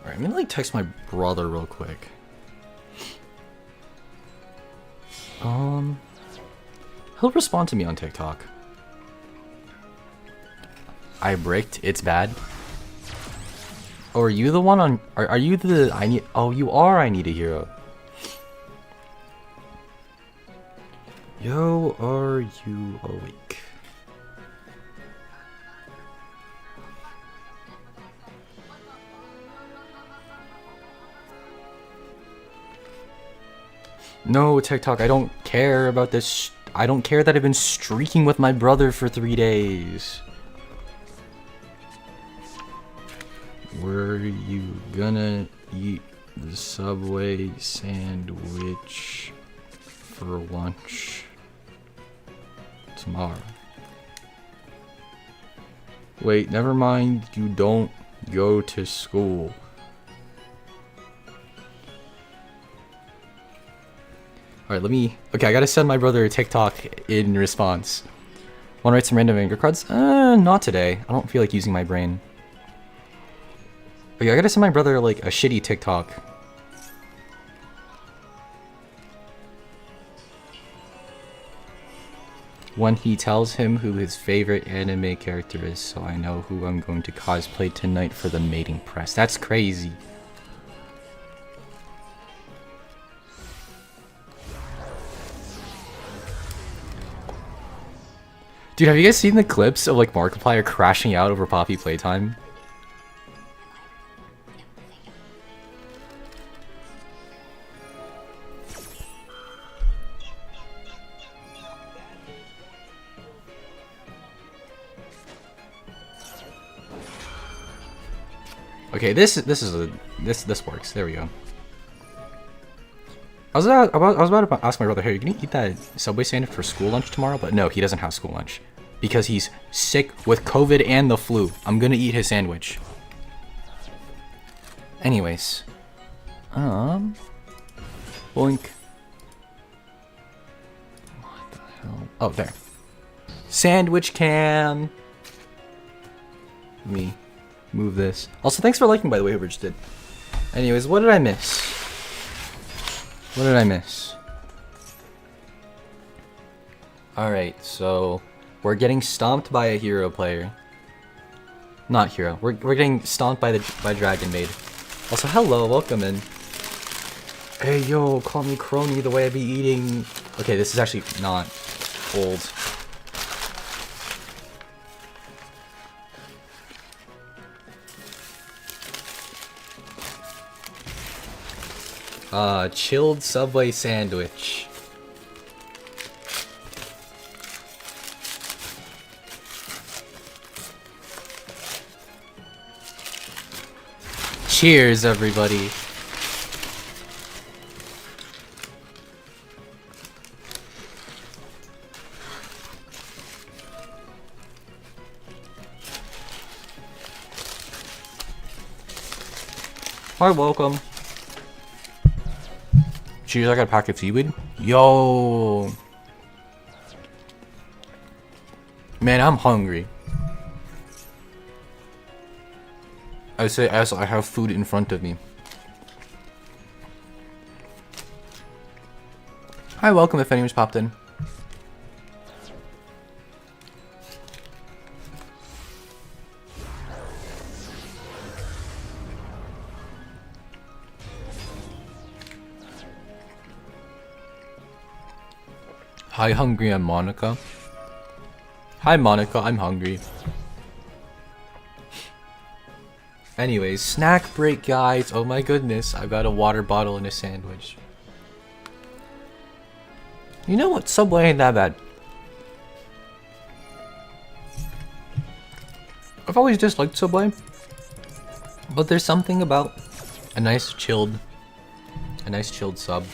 Alright, I'm gonna like text my brother real quick. He'll respond to me on TikTok. I bricked, it's bad. Oh, are you the one on... Are you the... I need... Oh, you are I Need a Hero. Yo, are you awake? No, TikTok, I don't care about this. I don't care that I've been streaking with my brother for 3 days. Were you gonna eat the Subway sandwich for lunch tomorrow? Wait, never mind, you don't go to school. Alright, let me... Okay, I gotta send my brother a TikTok in response. Wanna write some random anger cards? Not today. I don't feel like using my brain. Okay, I gotta send my brother, like, a shitty TikTok. When he tells him who his favorite anime character is, so I know who I'm going to cosplay tonight for the mating press. That's crazy. Dude, have you guys seen the clips of like Markiplier crashing out over Poppy playtime? Okay, this works. There we go. I was about to ask my brother, hey, are you gonna eat that Subway sandwich for school lunch tomorrow? But no, he doesn't have school lunch. Because he's sick with COVID and the flu. I'm gonna eat his sandwich. Anyways. Boink. What the hell? Oh, there. Sandwich cam. Let me move this. Also, thanks for liking, by the way, whoever just did. Anyways, what did I miss? What did I miss? Alright, so... We're getting stomped by a hero player. Not hero. We're getting stomped by Dragon Maid. Also, hello, welcome in. Hey yo, call me crony the way I be eating. Okay, this is actually not old. Chilled Subway sandwich. Cheers, everybody. Hi, welcome. Cheers, I got a pack of seaweed. Yo. Man, I'm hungry. I have food in front of me. Hi, welcome if anyone's popped in. Hi, hungry, I'm Monica. Hi, Monica, I'm hungry. Anyways, snack break, guys. Oh my goodness, I've got a water bottle and a sandwich. You know what? Subway ain't that bad. I've always disliked Subway, but there's something about a nice chilled sub.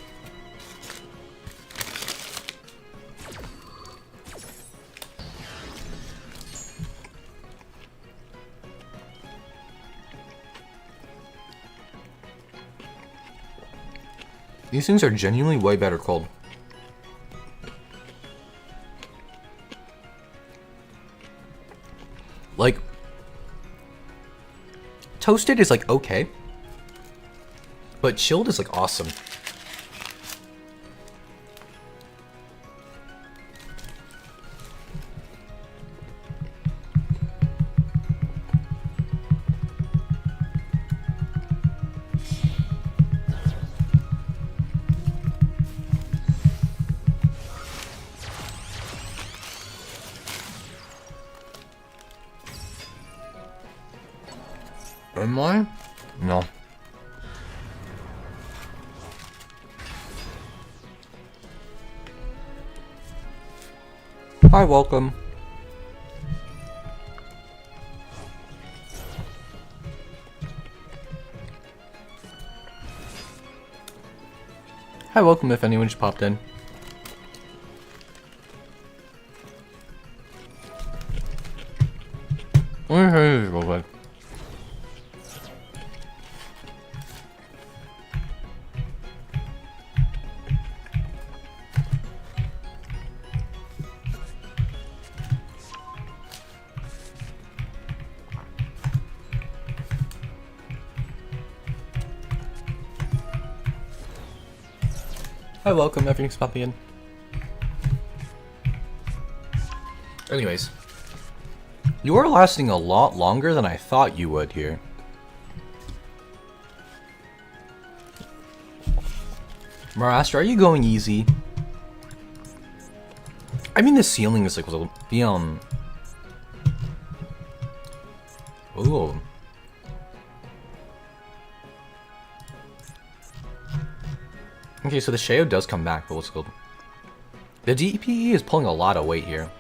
These things are genuinely way better cold. Like, Toasted is like okay, but chilled is like awesome. Am I? No. Hi, welcome. Hi, welcome if anyone just popped in. Let me show you this real quick. Hi, welcome, everything's popping in. Anyways, you are lasting a lot longer than I thought you would here. Marastra, are you going easy? I mean, the ceiling is like the Ooh. Okay, so the Sheo does come back, but what's called? The DPE is pulling a lot of weight here.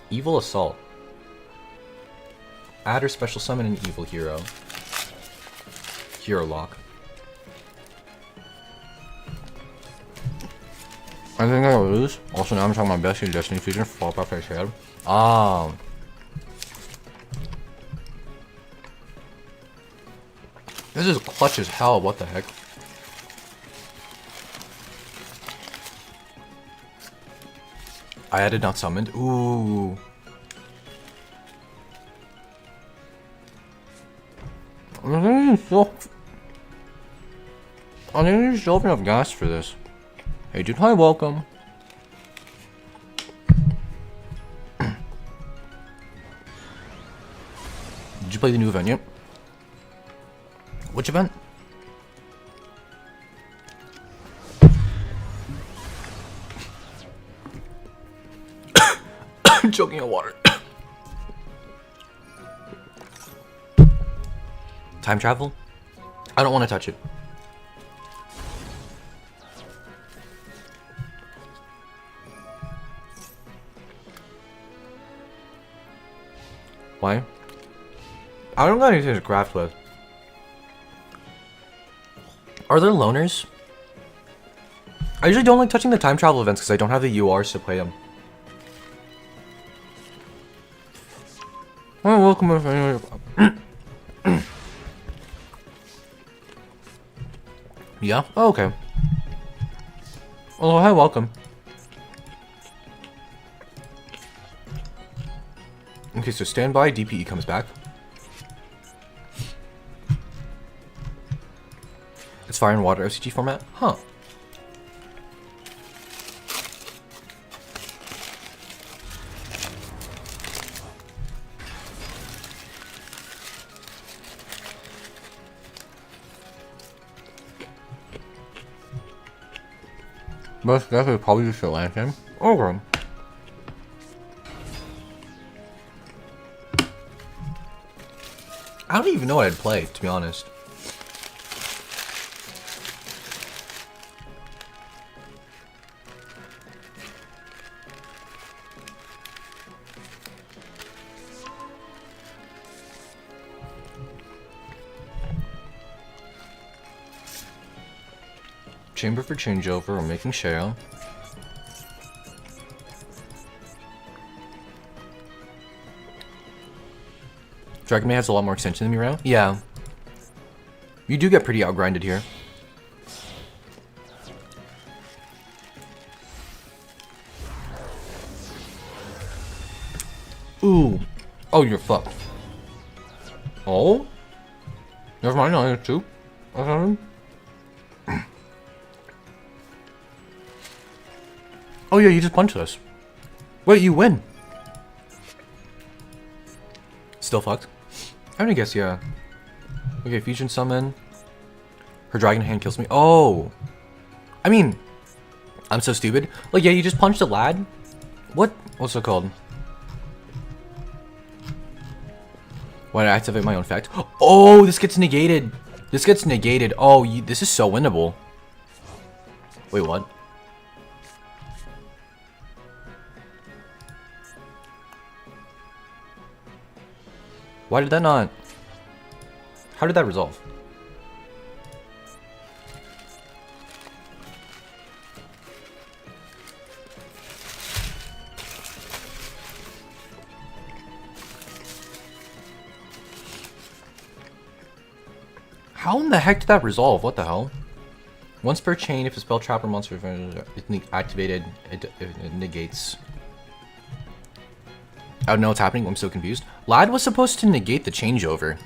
Evil Assault. Add or special summon an evil hero. Hero lock. I think I lose. Also, now I'm talking about best in Destiny Fusion for fall off my head. Ah. This is clutch as hell. What the heck? I added not summoned. Ooh. I think there's still enough gas for this. Hey dude, hi, welcome. Did you play the new event yet? Which event? I'm choking on water. Time travel? I don't want to touch it. Why? I don't got anything to craft with. Are there loners? I usually don't like touching the time travel events because I don't have the URs to play them. Oh, welcome if anyone. Yeah? Oh, okay. Oh, hi, welcome. Okay, so standby, DPE comes back. It's fire and water OCG format? Huh. Most definitely probably just a lantern. Okay. I don't even know what I'd play, to be honest. Chamber for changeover, we're making Sheo. Dragon May has a lot more extension than me right now? Yeah. You do get pretty outgrinded here. Ooh. Oh, you're fucked. Oh? Never mind, no, it's 2. Oh yeah, you just punched us. Wait, you win. Still fucked. I'm gonna guess, yeah. Okay, fusion summon. Her dragon hand kills me. Oh! I mean, I'm so stupid. Like, yeah, you just punched a lad? What? What's it called? Why did I activate my own effect? Oh, this gets negated. This gets negated. Oh, this is so winnable. Wait, what? Why did that not... How did that resolve? How in the heck did that resolve? What the hell? Once per chain, if a spell, trap, or monster is activated, it negates. I don't know what's happening. I'm so confused. Lad was supposed to negate the changeover.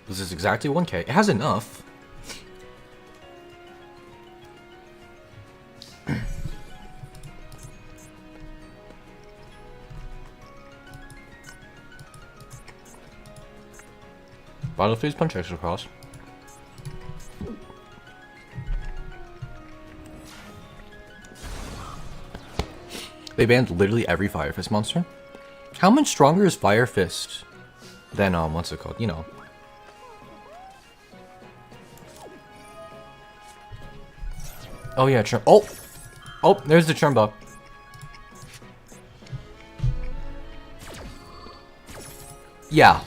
This is exactly 1k. It has enough. Battle phase punch extra cross. They banned literally every Fire Fist monster. How much stronger is Fire Fist than what's it called? You know. Oh yeah, oh, there's the Churmba. Yeah.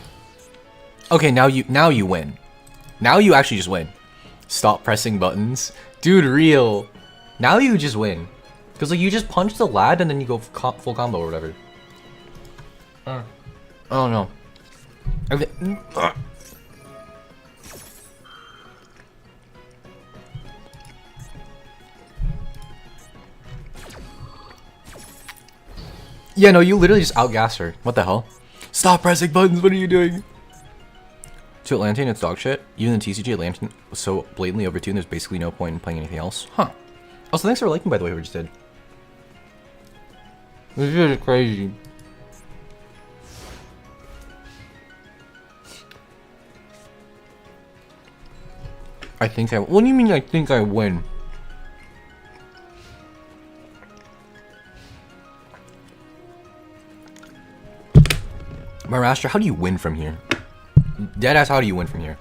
Okay, now you win. Now you actually just win. Stop pressing buttons, dude. Real. Now you just win. Because, like, you just punch the lad and then you go full combo or whatever. Oh, no. Yeah, no, you literally just outgas her. What the hell? Stop pressing buttons, what are you doing? To Atlantean, it's dog shit. Even the TCG Atlantean was so blatantly over 2, there's basically no point in playing anything else. Huh. Also, thanks for liking, by the way, what we just did. This is crazy. I think I... What do you mean I think I win? Marastra, how do you win from here? Deadass, how do you win from here?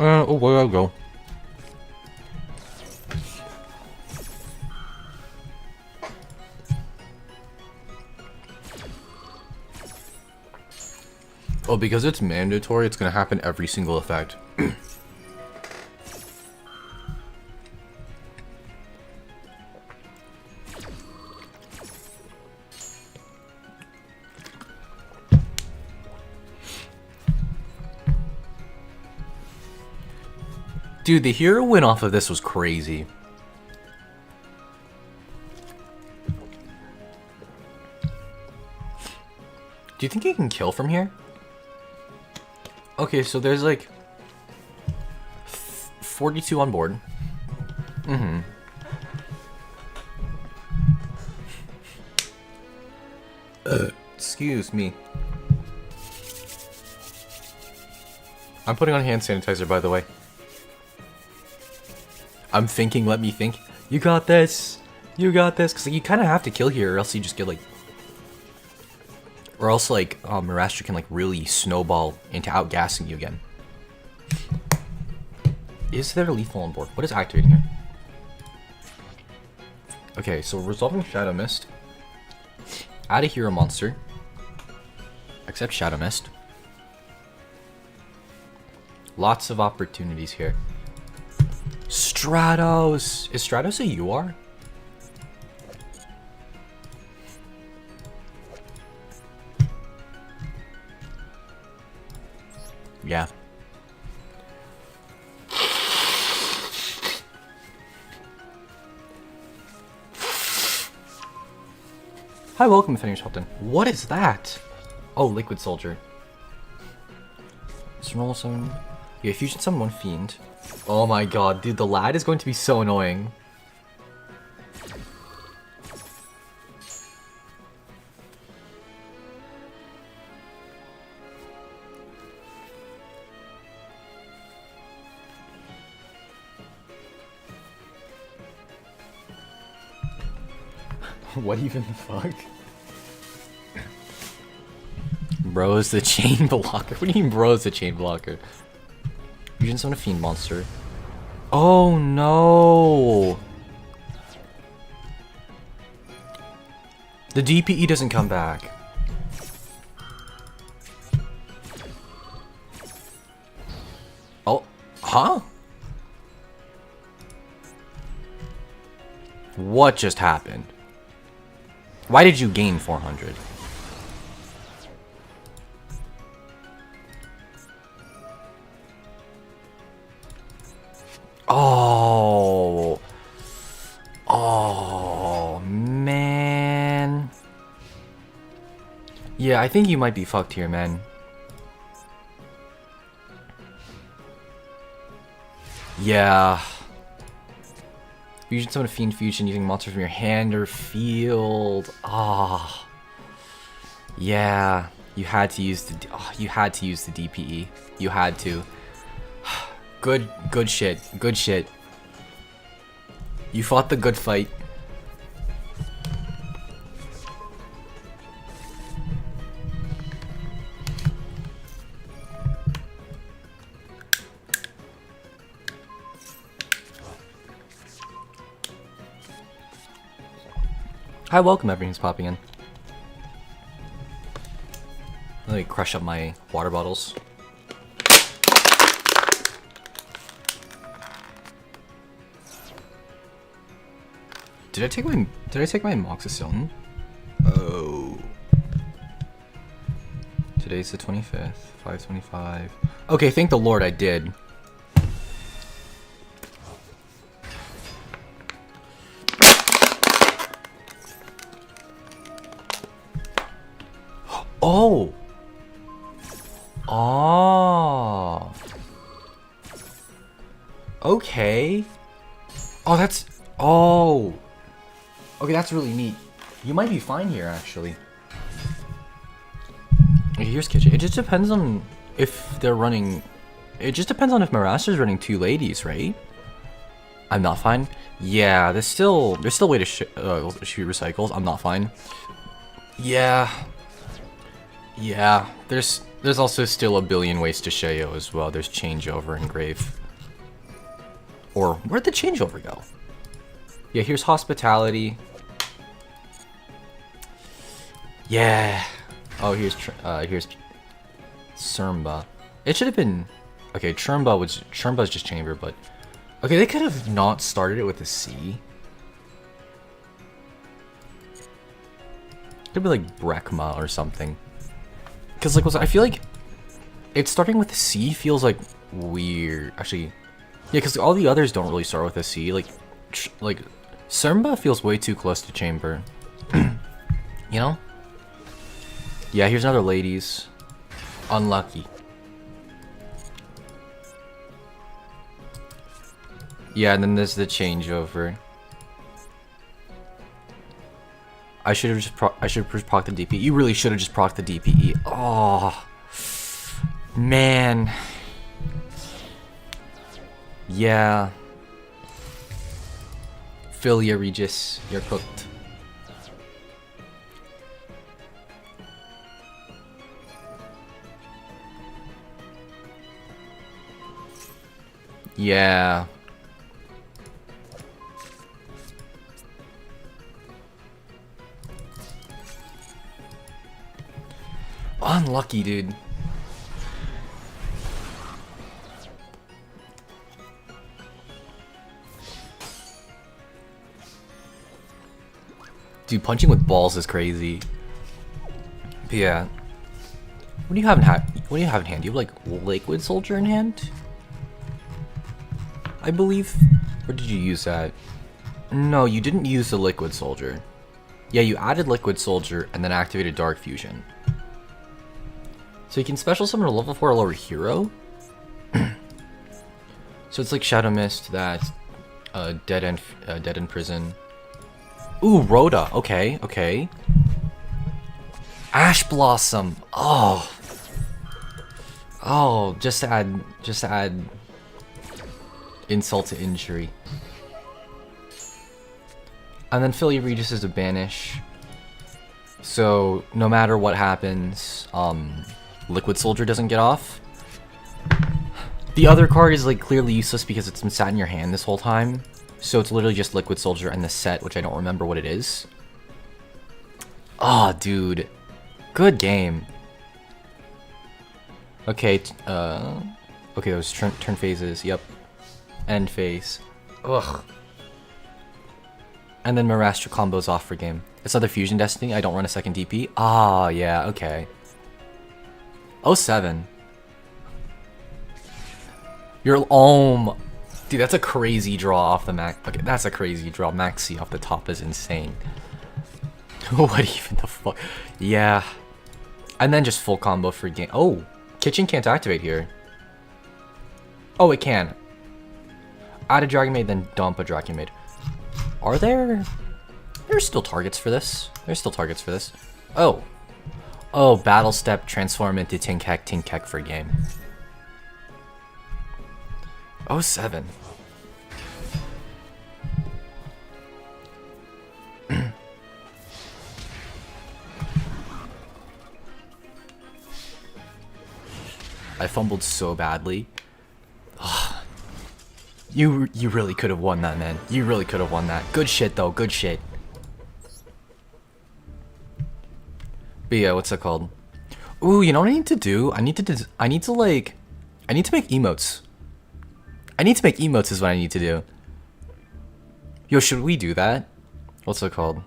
Oh, where do I go? Oh, because it's mandatory, it's gonna happen every single effect. Dude, the hero win off of this was crazy. Do you think he can kill from here? Okay, so there's like 42 on board. Excuse me. I'm putting on hand sanitizer, by the way. I'm thinking, let me think. You got this. You got this. Because like, you kind of have to kill here or else you just get like... Or else like Marastra can like really snowball into outgassing you again. Is there lethal on board? What is activating here? Okay, so resolving Shadow Mist. Add a hero monster. Accept Shadow Mist. Lots of opportunities here. Stratos! Is Stratos a UR? Yeah. Hi, welcome, Finish Hopton. What is that? Oh, Liquid Soldier. It's normal summon. Yeah, fusion summon one fiend. Oh my god, dude, the lad is going to be so annoying. What even the fuck? Bro's the chain blocker. What do you mean bro's the chain blocker? Fusion summon a fiend monster. Oh no! The DPE doesn't come back. Oh, huh? What just happened? Why did you gain 400? Oh. Oh, man. Yeah, I think you might be fucked here, man. Yeah. Fusion summon a fiend fusion using monsters from your hand or field. Ah. Yeah. You had to use the DPE. You had to. Good shit. Good shit. You fought the good fight. Hi, welcome everyone who's popping in. Let me crush up my water bottles. Did I take my amoxicillin? Oh. Today's the 25th, 5:25. Okay, thank the Lord I did. Oh. Oh. Okay. Oh, that's... Oh. Okay, that's really neat. You might be fine here, actually. Okay, here's kitchen. It just depends on if they're running... It just depends on if Maraster's running two ladies, right? I'm not fine. Yeah, there's still a way to shoot recycles. I'm not fine. Yeah. Yeah, there's also still a billion ways to Sheo as well. There's changeover and grave. Or where'd the changeover go? Yeah, here's hospitality. Yeah. Oh, here's Surmba. It should have been okay. Churmba's just chamber, but okay, they could have not started it with a C. Could be like Brekma or something. Cause like, I feel like it's starting with a C feels like weird. Actually, yeah, cause all the others don't really start with a C. Like Surmba feels way too close to chamber. You know? Yeah, here's another ladies. Unlucky. Yeah, and then there's the changeover. I should have just proc the DPE. You really should have just proc the DPE. Oh, man. Yeah. Philia Regis, you're cooked. Yeah. Unlucky, dude. Dude, punching with balls is crazy. But yeah. What do you have in hand? What do you have in hand? You have like Liquid Soldier in hand? I believe. Or did you use that? No, you didn't use the Liquid Soldier. Yeah, you added Liquid Soldier and then activated Dark Fusion. So you can special summon a level 4 lower hero. So it's like Shadow Mist, that Dead End Prison. Ooh, Rhoda. Okay, okay. Ash Blossom. Oh. Oh, just to add insult to injury. And then Philly Regis is a banish. So no matter what happens, Liquid Soldier doesn't get off. The other card is like clearly useless because it's been sat in your hand this whole time. So it's literally just Liquid Soldier and the set, which I don't remember what it is. Oh, dude. Good game. Okay, okay, those turn phases, yep. End phase. Ugh. And then Marastra combos off for game. It's other Fusion Destiny, I don't run a second DP. Ah, yeah, okay. 07. You're dude, that's a crazy draw off the max. Okay, that's a crazy draw. Maxi off the top is insane. What even the fuck? Yeah. And then just full combo for game. Oh, Kitchen can't activate here. Oh, it can. Add a Dragon Maid, then dump a Dragon Maid. Are there? There's still targets for this. There's still targets for this. Oh. Oh, Battle Step, transform into Tinkek for game. 07. I fumbled so badly. Ugh. You really could have won that, man. You really could have won that. Good shit, though. Good shit. But yeah, what's that called? Ooh, you know what I need to do? I need to make emotes. I need to make emotes is what I need to do. Yo, should we do that? What's it called?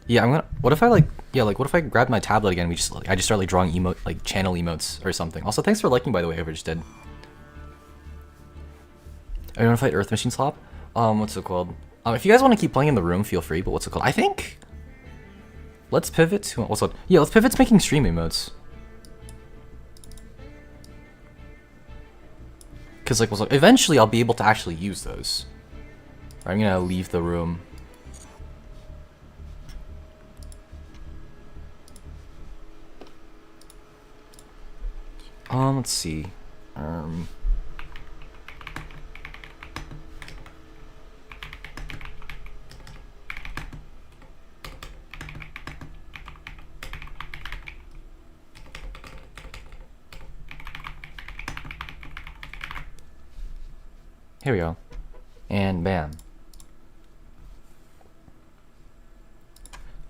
Yeah, I'm gonna. What if I what if I grab my tablet again? And I just start like drawing emote, like channel emotes or something. Also, thanks for liking, by the way, whoever just did. I want to fight Earth Machine Slop. What's it called? If you guys want to keep playing in the room, feel free. But what's it called? I think. Let's pivot to what's it? Yeah, let's pivot to making stream emotes. Cause like, eventually I'll be able to actually use those. I'm gonna leave the room. Let's see. Here we go. And bam.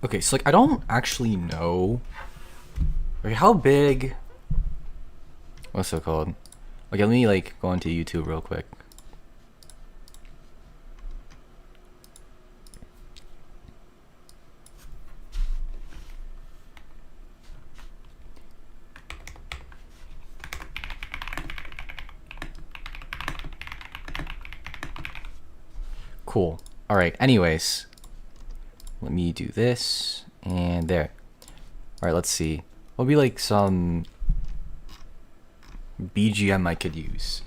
Okay, so like I don't actually know like how big, what's it called? Okay, let me like go onto YouTube real quick. Cool. Alright, anyways. Let me do this. And there. Alright, let's see. What'll be like some BGM I could use?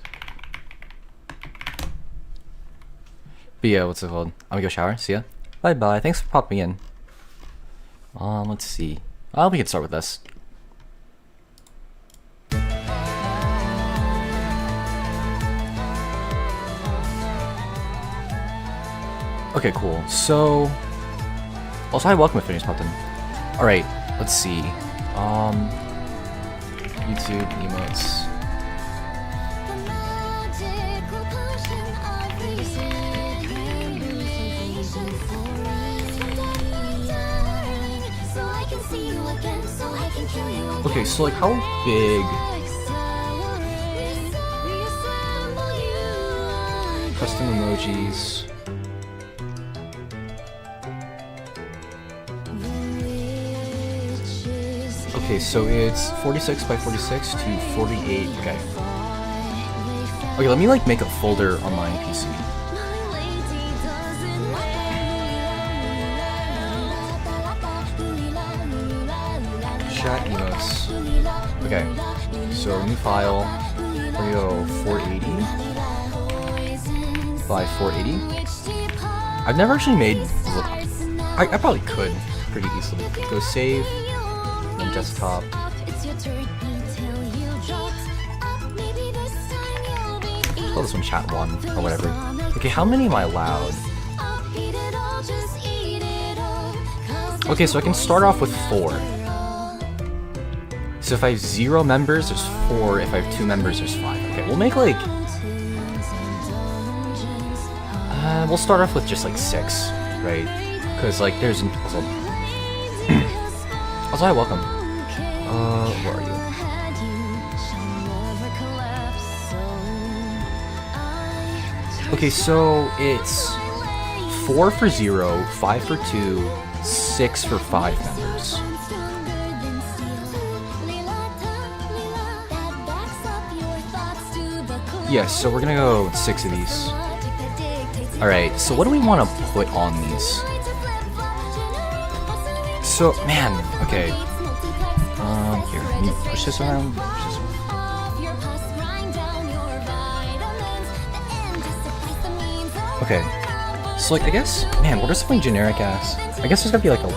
But yeah, what's it called? I'm gonna go shower. See ya. Bye bye. Thanks for popping in. Let's see. We can start with this. Okay, cool. So, also, hi, welcome if you just popped in. All right, let's see. YouTube emotes. Okay, so like how big? Custom emojis. Okay, so it's 46 by 46 to 48. Okay. Okay, let me like make a folder on my PC. Chat emotes. Okay, so new file. We're gonna go 480 by 480. I've never actually made. I probably could pretty easily. Go save, then desktop. Call this one chat 1 or whatever. Okay, how many am I allowed? Okay, so I can start off with 4. So if I have 0 members, there's 4. If I have 2 members, there's 5. Okay, we'll make like... we'll start off with just like 6, right? Because like there's... Also, hi, welcome. Where are you? Okay, so it's 4 for 0, 5 for 2, 6 for 5 members. Yes, so we're gonna go 6 of these. Alright, so what do we want to put on these? So, man, okay. Here, let me push this around. Push this around. Okay, so like, I guess, man, what are something generic ass? I guess there's gotta be like a,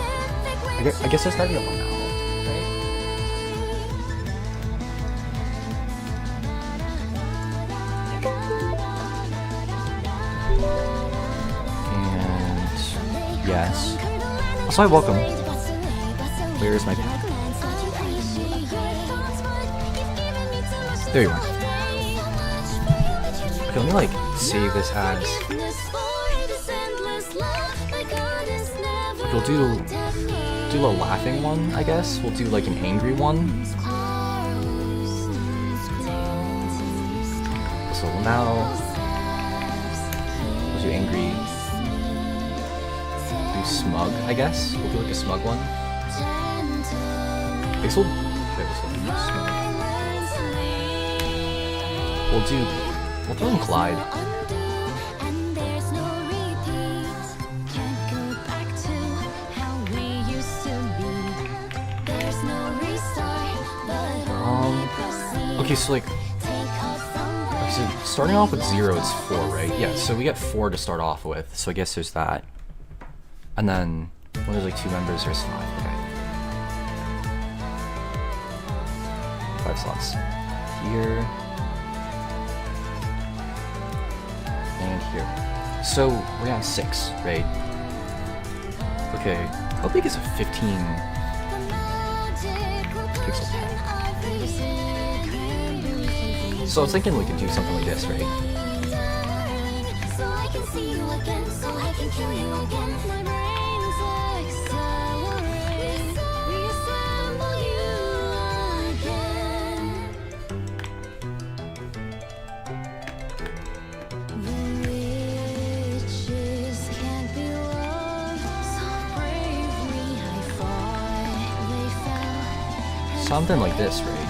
I guess there's gotta be a lmao, right? And, yes. Also, hi, welcome. Where is my pen? There you are. Okay, let me like save this as. We'll do a laughing one, I guess. We'll do like an angry one. So now we'll do angry. Do smug, I guess. We'll do like a smug one. I guess we'll do smug. We'll throw in Clyde. Okay, so like, so starting off with 0 is 4, right? Yeah, so we get 4 to start off with, so I guess there's that. And then when there's like 2 members, there's 5. Okay. 5 slots. Here. And here. So we're on 6, right? Okay, how big is a 15 pixel pen? So I was thinking we could do something like this, right? Something like this, right?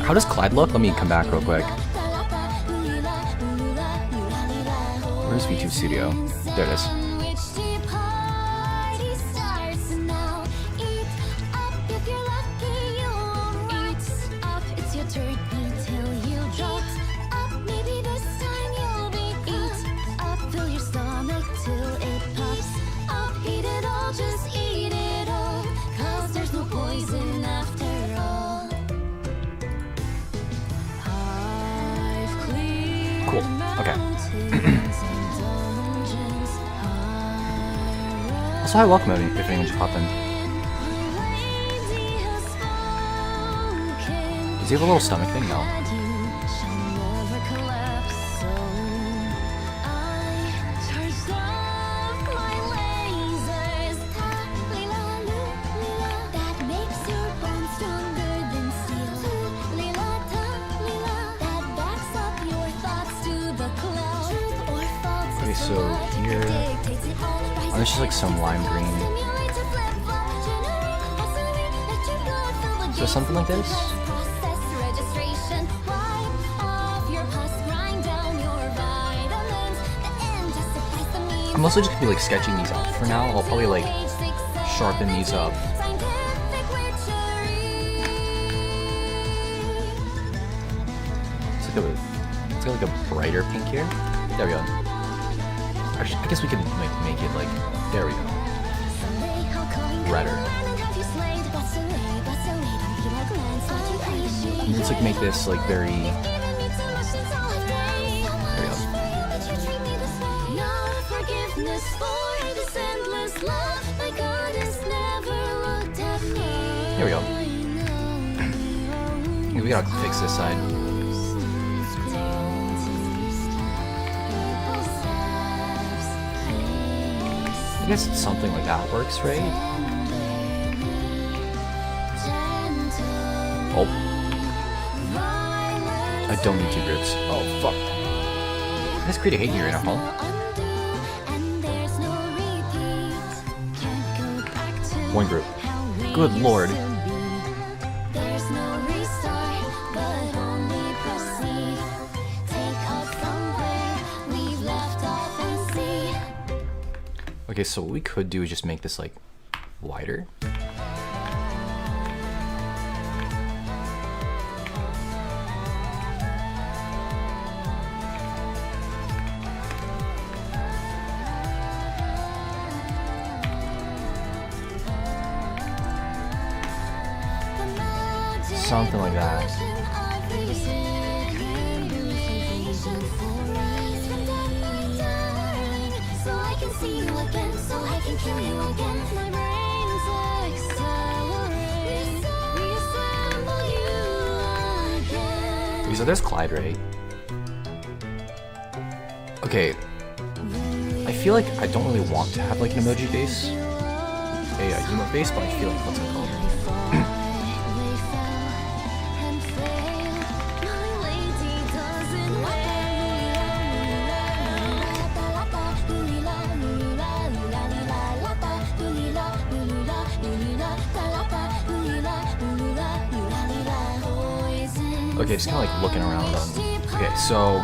How does Clyde look? Let me come back real quick. Where's V2 Studio? There it is. Cool. Okay. Also, hi, welcome if anyone just popped in. Does he have a little stomach thing? No. So here, oh, there's just like some lime green. So something like this. I'm mostly just gonna be like sketching these out for now. I'll probably like sharpen these up. It's got like a brighter pink here. There we go. Actually, I guess we can like make it like, there we go. Redder. And let's like make this like very, there we go. Here we go. We gotta fix this side. I guess something like that works, right? Oh. I don't need two groups. Oh, fuck. Let's create a hate here in our home. One group. Good lord. Okay, so what we could do is just make this like wider. Something like that. So there's Clyde, right? Okay. I feel like I don't really want to have like an emoji base. A emote base, but I feel like what's it called? Okay, just kind of like looking around on. Okay, so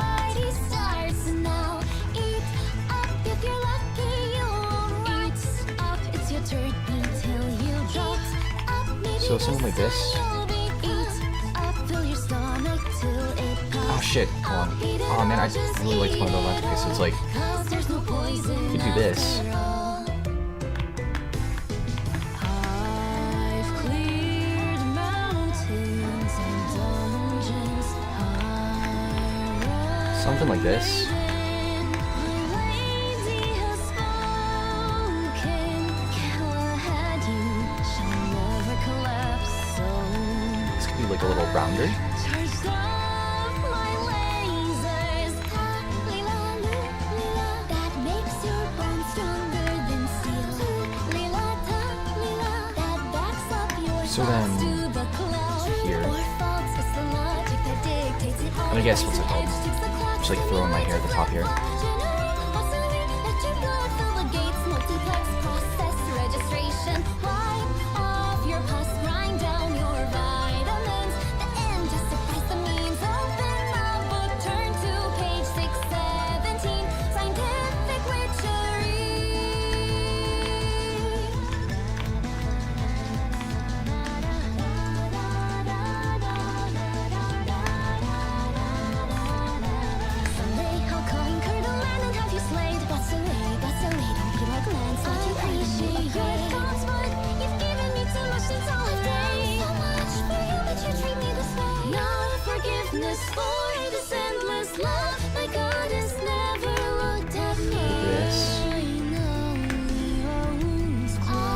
something like this. Oh shit! Hold on. Oh man, I really like one of those. Okay, so it's like you can do this. Something like this. This could be like a little rounder. So then, here. And I guess what's it called? Just like throwing my hair at the top here.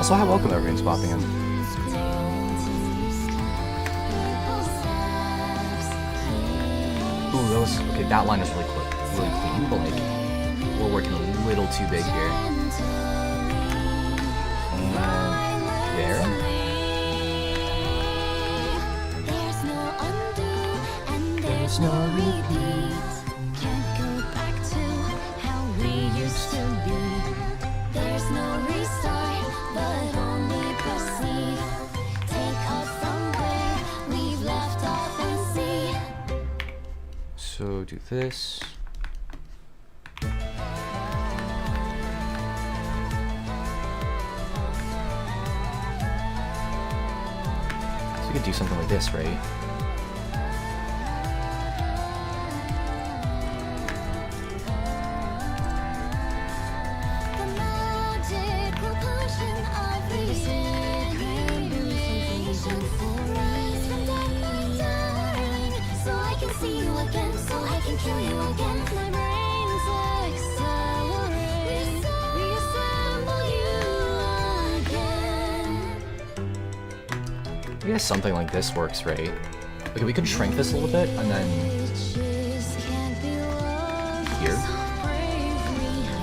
Also, hi, welcome everyone's popping in. Ooh, that was okay. That line is really quick, really clean, but like we're working a little too big here. And there. There's no repeat. Can't go back to how we used do this. So we could do something like this, right? I guess something like this works, right? Okay, we could shrink this a little bit, and then here.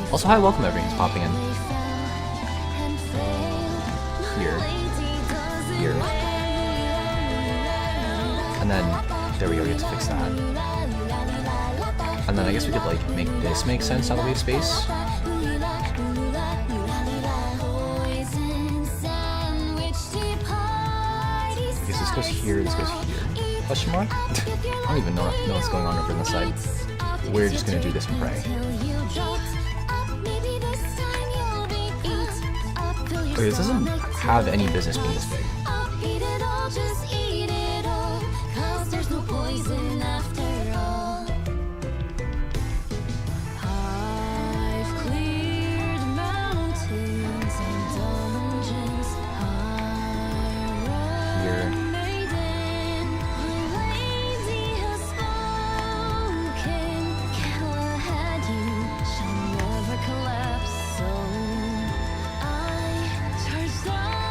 Also, hi, welcome everyone's popping in. Here. Here. And then, there we go, we get to fix that. And then I guess we could like make this make sense out of the space. Because this goes here, this goes here. Question mark? I don't even know what's going on over on this side. We're just gonna do this and pray. Okay, this doesn't have any business being this big.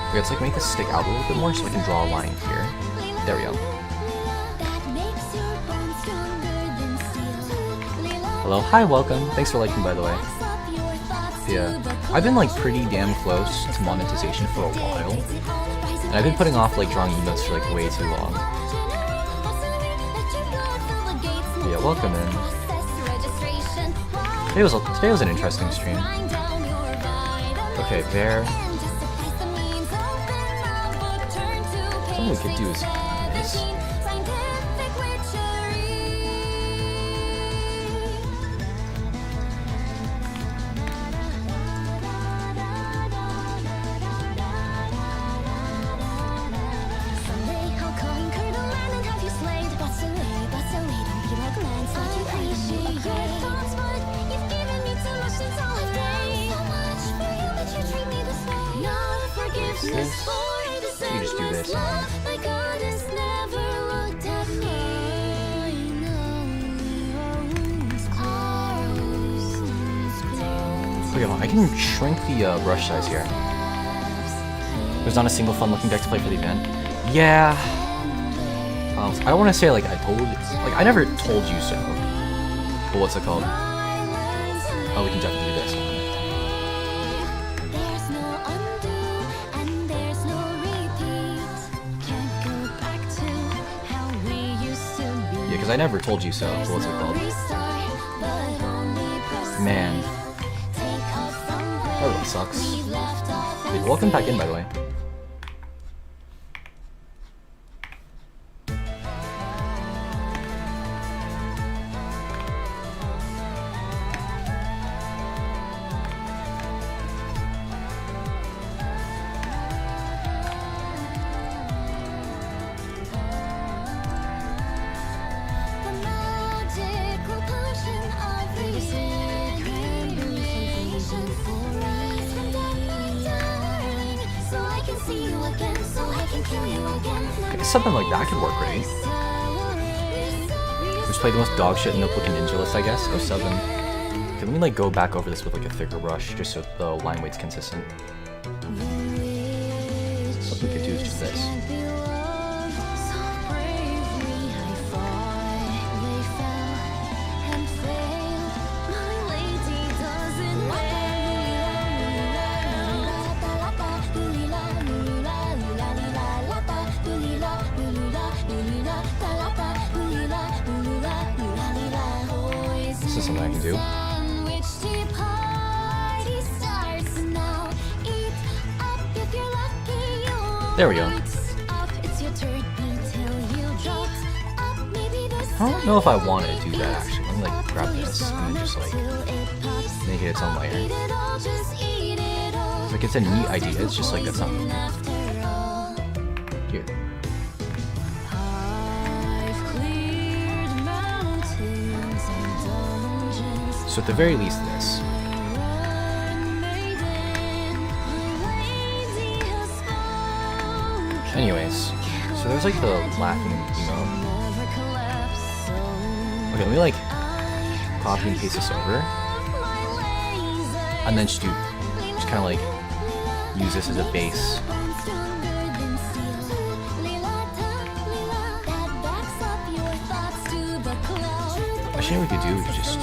Okay, let's like make this stick out a little bit more so we can draw a line here. There we go. Hello, hi, welcome. Thanks for liking, by the way. Yeah, I've been like pretty damn close to monetization for a while, and I've been putting off like drawing emotes for like way too long. Yeah, welcome in. Today was an interesting stream. Okay, there. Something we could do is this. You just do this. Okay, well, I can shrink the brush size here. There's not a single fun-looking deck to play for the event. Yeah. I don't want to say like I never told you so. But what's it called? Oh, we can definitely do this. Because I never told you so. What's it called? Man. That really sucks. Hey, welcome back in, by the way. Something like that could work, right? Just play the most dog shit notebook and ninja list, I guess. 07. Okay, let me like go back over this with like a thicker brush, just so the line weight's consistent. Something we could do is just this. This is something I can do. There we go. I don't know if I want to do that actually. Let me like grab this and then just like make it its own layer. Like it's a neat idea, it's just like that's not here. So at the very least this. Anyways, so there's like the laughing emote. Okay, let me like copy and paste this over. And then just kind of like use this as a base. Actually, what we could do is just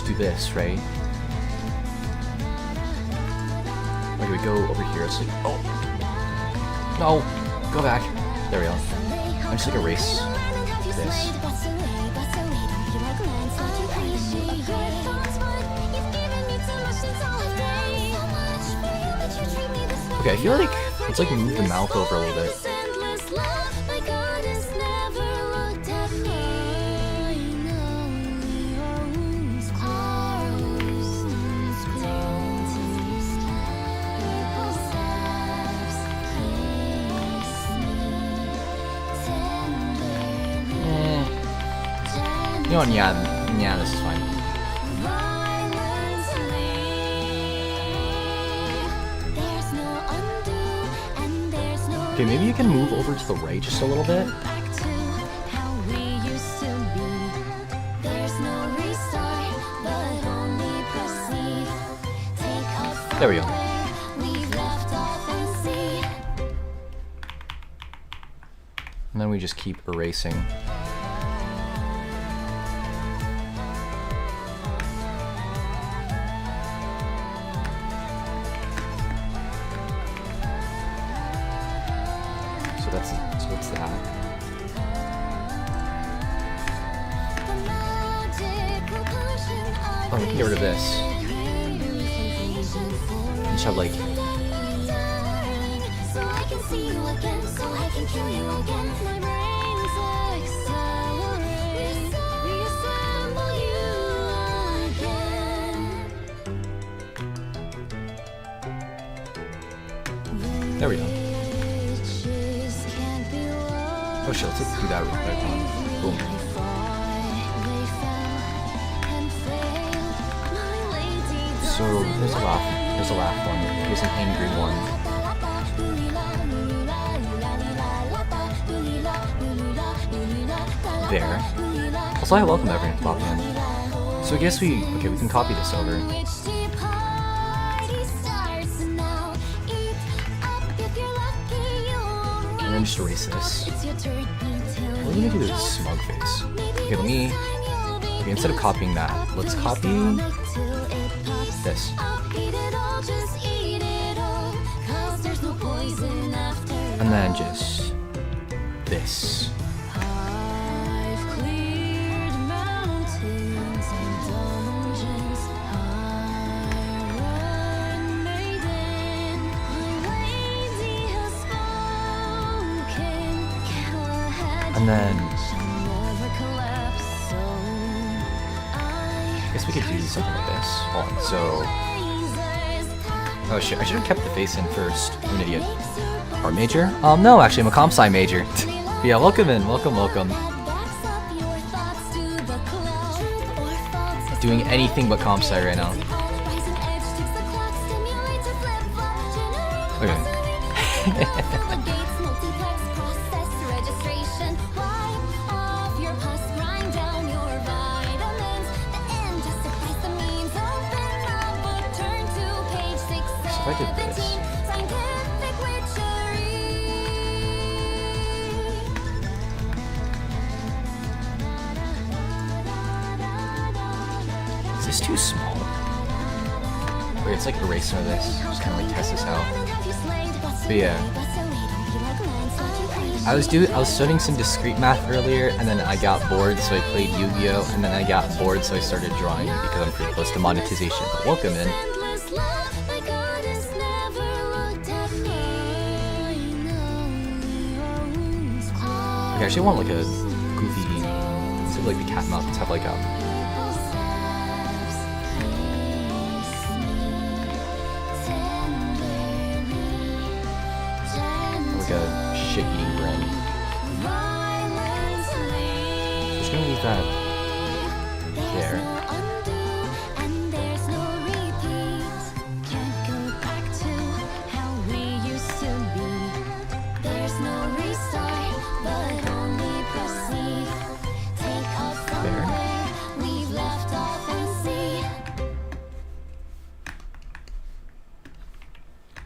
do this, right? Okay, we go over here. It's like, oh no, go back. There we go. I just like erase this. Okay, I feel like let's like move the mouth over a little bit. You know what, yeah, this is fine. Okay, maybe you can move over to the right just a little bit. There we go. And then we just keep erasing. So what's that? Oh, we can get rid of this. And just have like there we go. Oh shit, let's do that real quick. Boom. So there's a laugh one. Here's an angry one. There. Also, I welcome everyone to pop in. So I guess we can copy this over. And then just erase this. What are we gonna do with this smug face? Okay, instead of copying that, let's copy this. And then just this. And then I guess we could do something like this. Hold on, so oh shit, I should have kept the face in first. I'm an idiot. Art major? No, actually I'm a comp sci major. Yeah, welcome in, welcome. Doing anything but comp sci right now. Okay. I did this. Is this too small? Okay, let's like erase some of this. Just kind of like test this out. But yeah. I was studying some discrete math earlier, and then I got bored, so I played Yu-Gi-Oh, and then I got bored, so I started drawing because I'm pretty close to monetization. But welcome in. Okay, I actually want like a goofy, instead of like the cat mouth, let's have like a shit-eating brain. So I'm just gonna leave that there.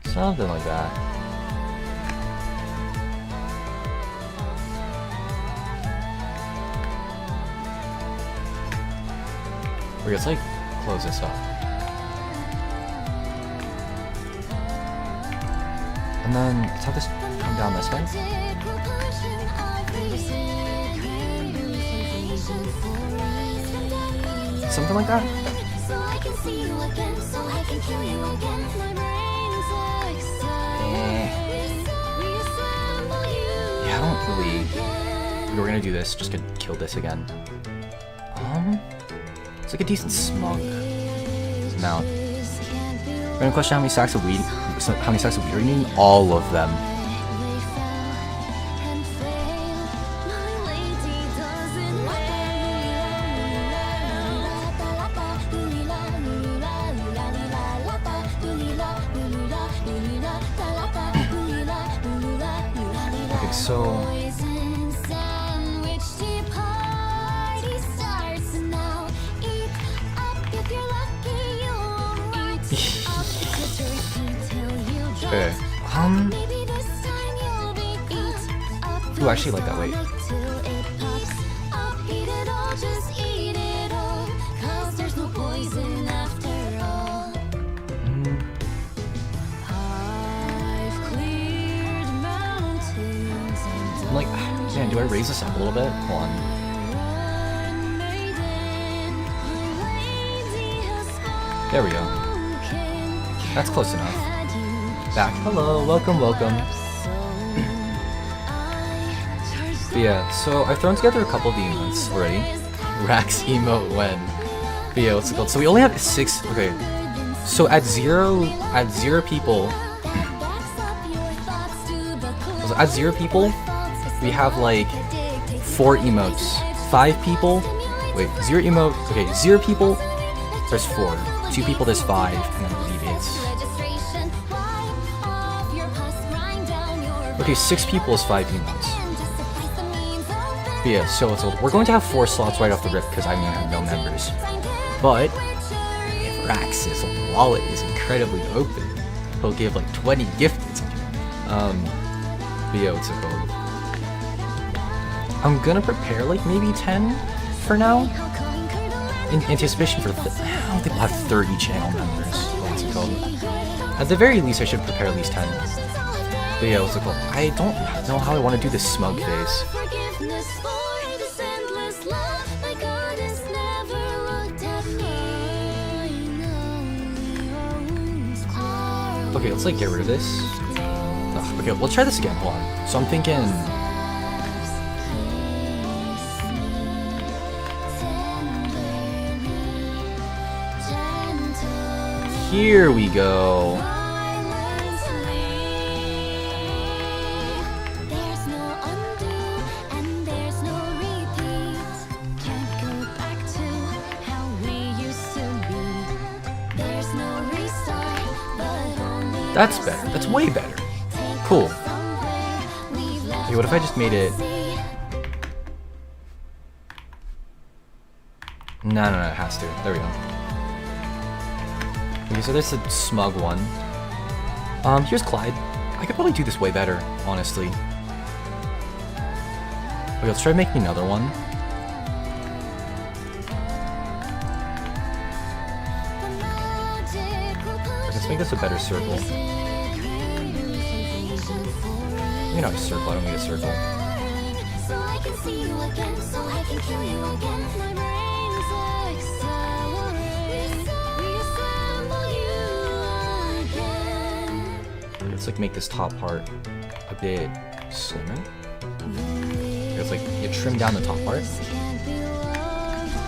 Something like that. Or let's like close this up. And then let's have this come down this way. Something like that. Yeah, I don't really. We're gonna do this. Just gonna kill this again. It's like a decent smug amount. We're gonna question how many sacks of weed. How many sacks of weed are you needing? All of them. Okay, so. Okay. Ooh, I actually like that weight. I'm like, man, do I raise this up a little bit? Hold on. There we go. That's close enough. Back. Hello, welcome, welcome. But yeah, so I've thrown together a couple of the emotes already. Rax emote when. But yeah, what's it called? So we only have 6. Okay. So at zero people. So at 0 people, we have like 4 emotes. 5 people. Wait, 0 emote. Okay, 0 people. There's 4. 2 people. There's 5, and then I believe it's. Okay, 6 people is 5 emotes. But yeah, so we're going to have 4 slots right off the rip because I mean I have no members. But if Rax's wallet is incredibly open, he'll give like 20 gifted. But yeah, what's it called? I'm gonna prepare like maybe 10 for now. In anticipation for I don't think we'll have 30 channel members. What's it called? At the very least, I should prepare at least 10. But yeah, what's it called? I don't know how I want to do this smug phase. Okay, let's like get rid of this. Ugh, okay, let's try this again. Hold on. So I'm thinking. Here we go. That's better. That's way better. Cool. Okay, what if I just made it... No, it has to. There we go. Okay, so there's a smug one. Here's Clyde. I could probably do this way better, honestly. Okay, let's try making another one. Let's make this a better circle. You know, a circle. I don't need a circle. So I can see you again, so I can kill you again. My brains accelerate, reassemble you again. Let's like make this top part a bit slimmer. It's like you trim down the top part.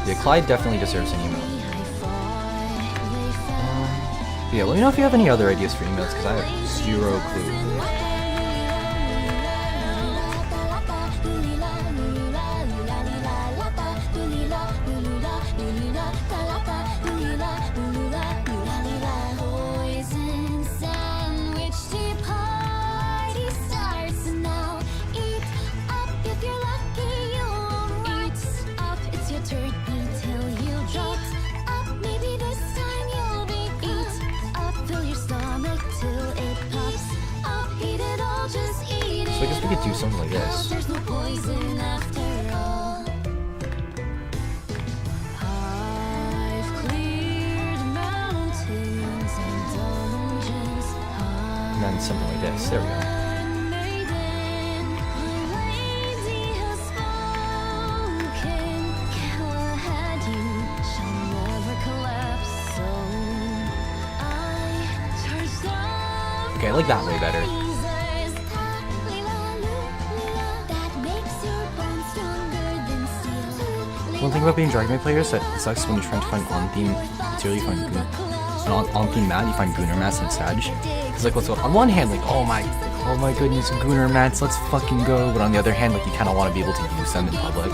Yeah, Clyde definitely deserves an email. Yeah, let me know if you have any other ideas for emails, because I have zero clue. So I guess we could do something like this. There's no poison after all. I've cleared mountains and dungeons. And then something like this. There we go. Maiden, lady has spoken. Galahadin shall never collapse. So I charged up. Okay, I like that way better. One thing about being Dragon Maid players that it sucks when you're trying to find on-theme material, you find on-theme mat, you find Gunnar mats and Sag. It's like, what's on one hand, like, oh my goodness, Gunnar mats, let's fucking go. But on the other hand, like, you kind of want to be able to use them in public.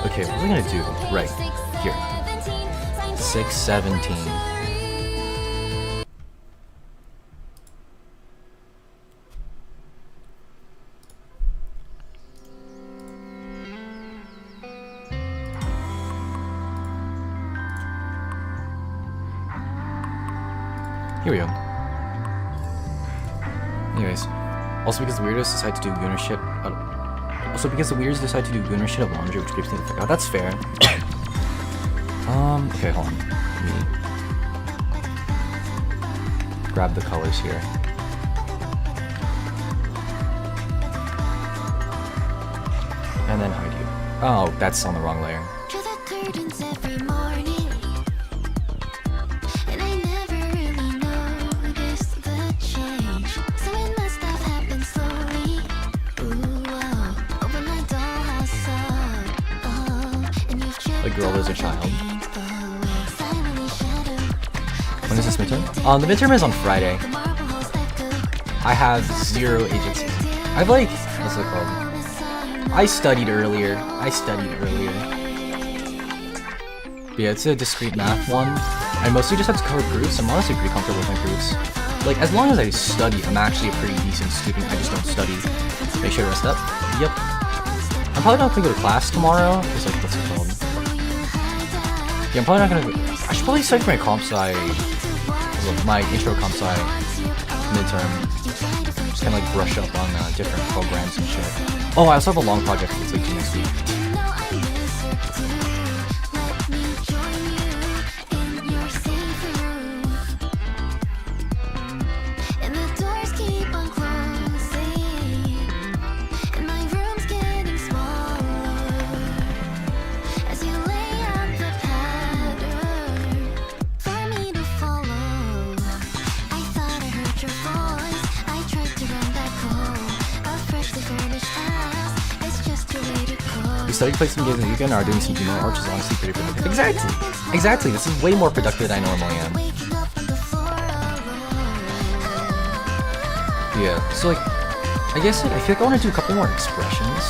Okay, what are we gonna do? Right, here. 617. Here we go. Anyways, also because the weirdos decide to do Gunnar shit. Also because the weirdos decide to do Gunnar shit at laundry, which creeps me the fuck out. That's fair. Okay, hold on. Let me grab the colors here. And then hide you. Oh, that's on the wrong layer. The girl is a child. When is this midterm? The midterm is on Friday. I have 0 agency. I've like, what's it called? I studied earlier. But yeah, it's a discrete math one. I mostly just have to cover proofs. I'm honestly pretty comfortable with my proofs. Like, as long as I study, I'm actually a pretty decent student. I just don't study. Make sure to rest up. Yep. I'm probably not gonna go to class tomorrow. It's like, what's it called? Yeah, I'm probably not gonna go. I should probably study for my comp sci, my intro comp sci midterm. Just kind of like brush up on different programs and shit. Oh, I also have a long project that's like due next week. Study, play some games on the weekend, or doing some email art, which is honestly pretty productive. Exactly. This is way more productive than I normally am. Yeah. So like, I guess like, I feel like I want to do a couple more expressions.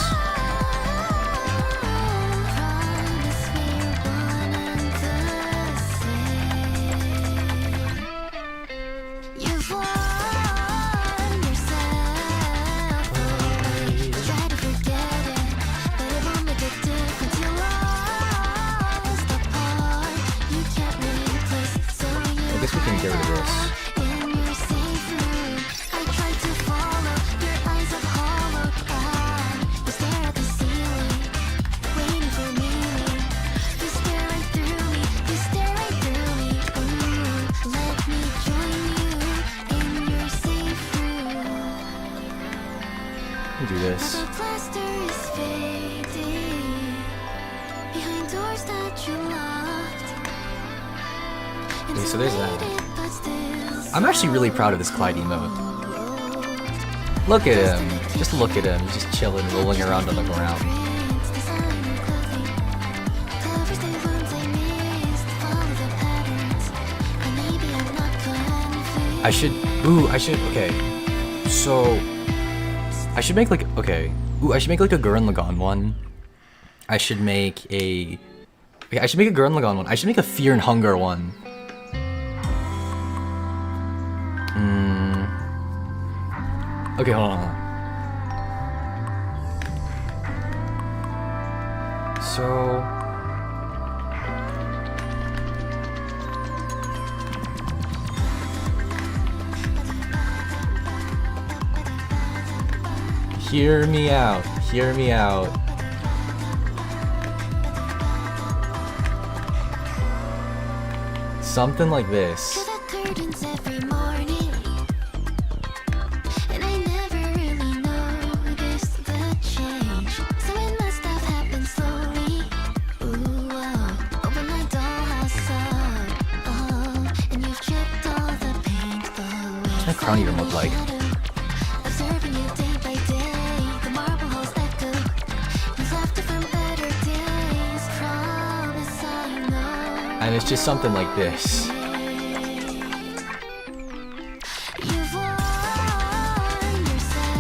Let me do this. The plaster is fading behind doors that you locked. Okay, so there's that. Insulated, but still I'm actually really proud of this Clyde emote. Look at him. Just look at him. He's just chilling, rolling around on the ground. prints, designer clothing. Covers the wounds I missed, follow the patterns. Or maybe I'm not confident. I should. Ooh, I should. Okay. So. I should make like. Okay. Ooh, I should make like a Gurren Lagann one. I should make a. Okay, I should make a Gurren Lagann one. I should make a Fear and Hunger one. Okay, hold on. So. Hear me out. Hear me out. Something like this. To the curtains every morning, and I never really noticed the change. So it must have happened slowly. Ooh, oh, open my dollhouse up, oh, and you've chipped all the paint away. What's my crown even look like? Observing you day by day, the marble halls echo. You've left it from better days. Promise I know. And it's just something like this. You've worn yourself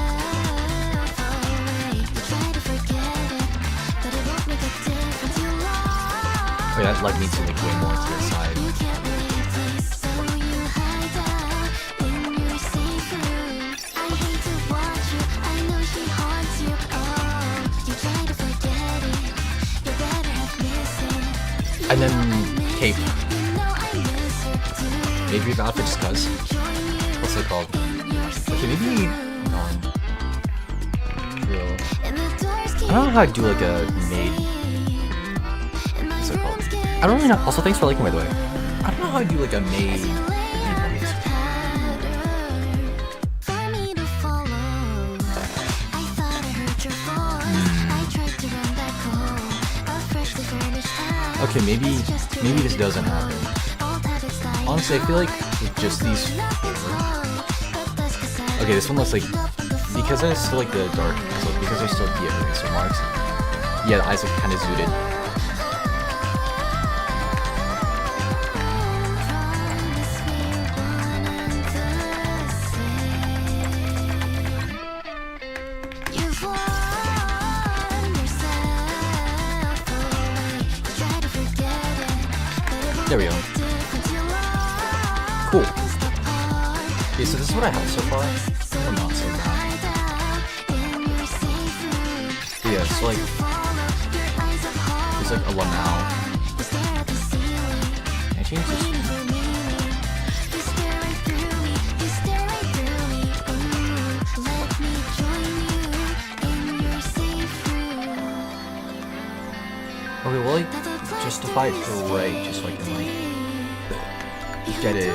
away. You try to forget it, but it won't make a difference. You lost. Wait, I'd like me to make way more to the side. You can't replace, so you hide out in your safe room. I hate to watch you. I know she haunts you. Oh, you try to forget it. You better have missed it. And then cape. You know I miss her too. Maybe the outfit just cuz. What's it called? Okay, maybe. Drill. I don't know how to do like a maid. What's it called? I don't really know. Also, thanks for liking, by the way. I don't know how to do like a maid. Okay, maybe this doesn't happen. Honestly, I feel like with just these four. Okay, this one looks like, because I still like the dark, so because I still have the eraser marks. Yeah, the eyes are kind of zooted. There we go. Cool. Okay, so this is what I have so far. Oh, not so bad. Yeah, it's like it's like a lmao. Can I change this? Okay, well, like, justify it to the right, just so I can, like, get it.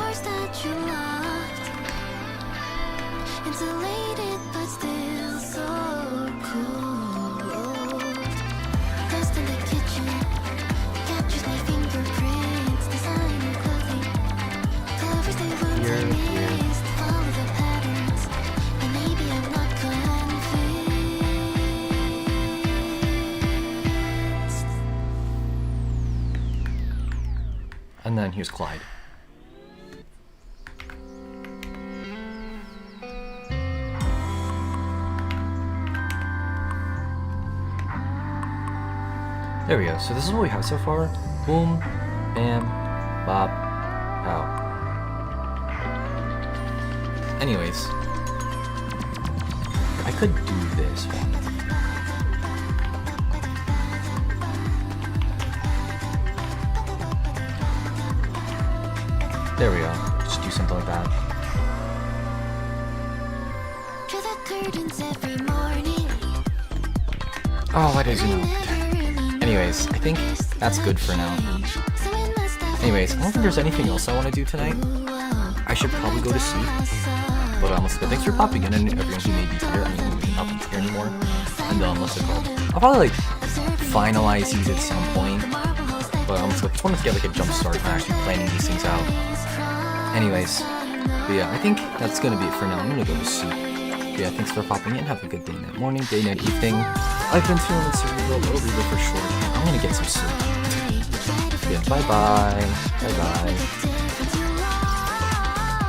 Insulated, but still so cool. Dust in the kitchen captures my fingerprints. Designer clothing covers the wounds I missed. Follow the patterns, and maybe I'm not convinced. And then here's Clyde. There we go. So this is what we have so far. Boom, bam, bop, pow. Anyways, I could do this one. There we go. Just do something like that. To the curtains every morning. Oh, why does it know? Anyways, I think that's good for now. Anyways, I don't think there's anything else I want to do tonight. I should probably go to sleep. But let's go. Thanks for popping in, and everyone who may be here. I mean, who may not be here anymore. what's it called? I'll probably like finalize these at some point, but I just wanted to get like a jump start on actually planning these things out. Anyways, but yeah, I think that's gonna be it for now. I'm gonna go to sleep. But yeah, thanks for popping in. Have a good day, night, morning, day, night, evening. I've been Tearlaments Suureva, or Reva for short. I'm gonna get some sleep. Yeah, bye bye. Bye bye.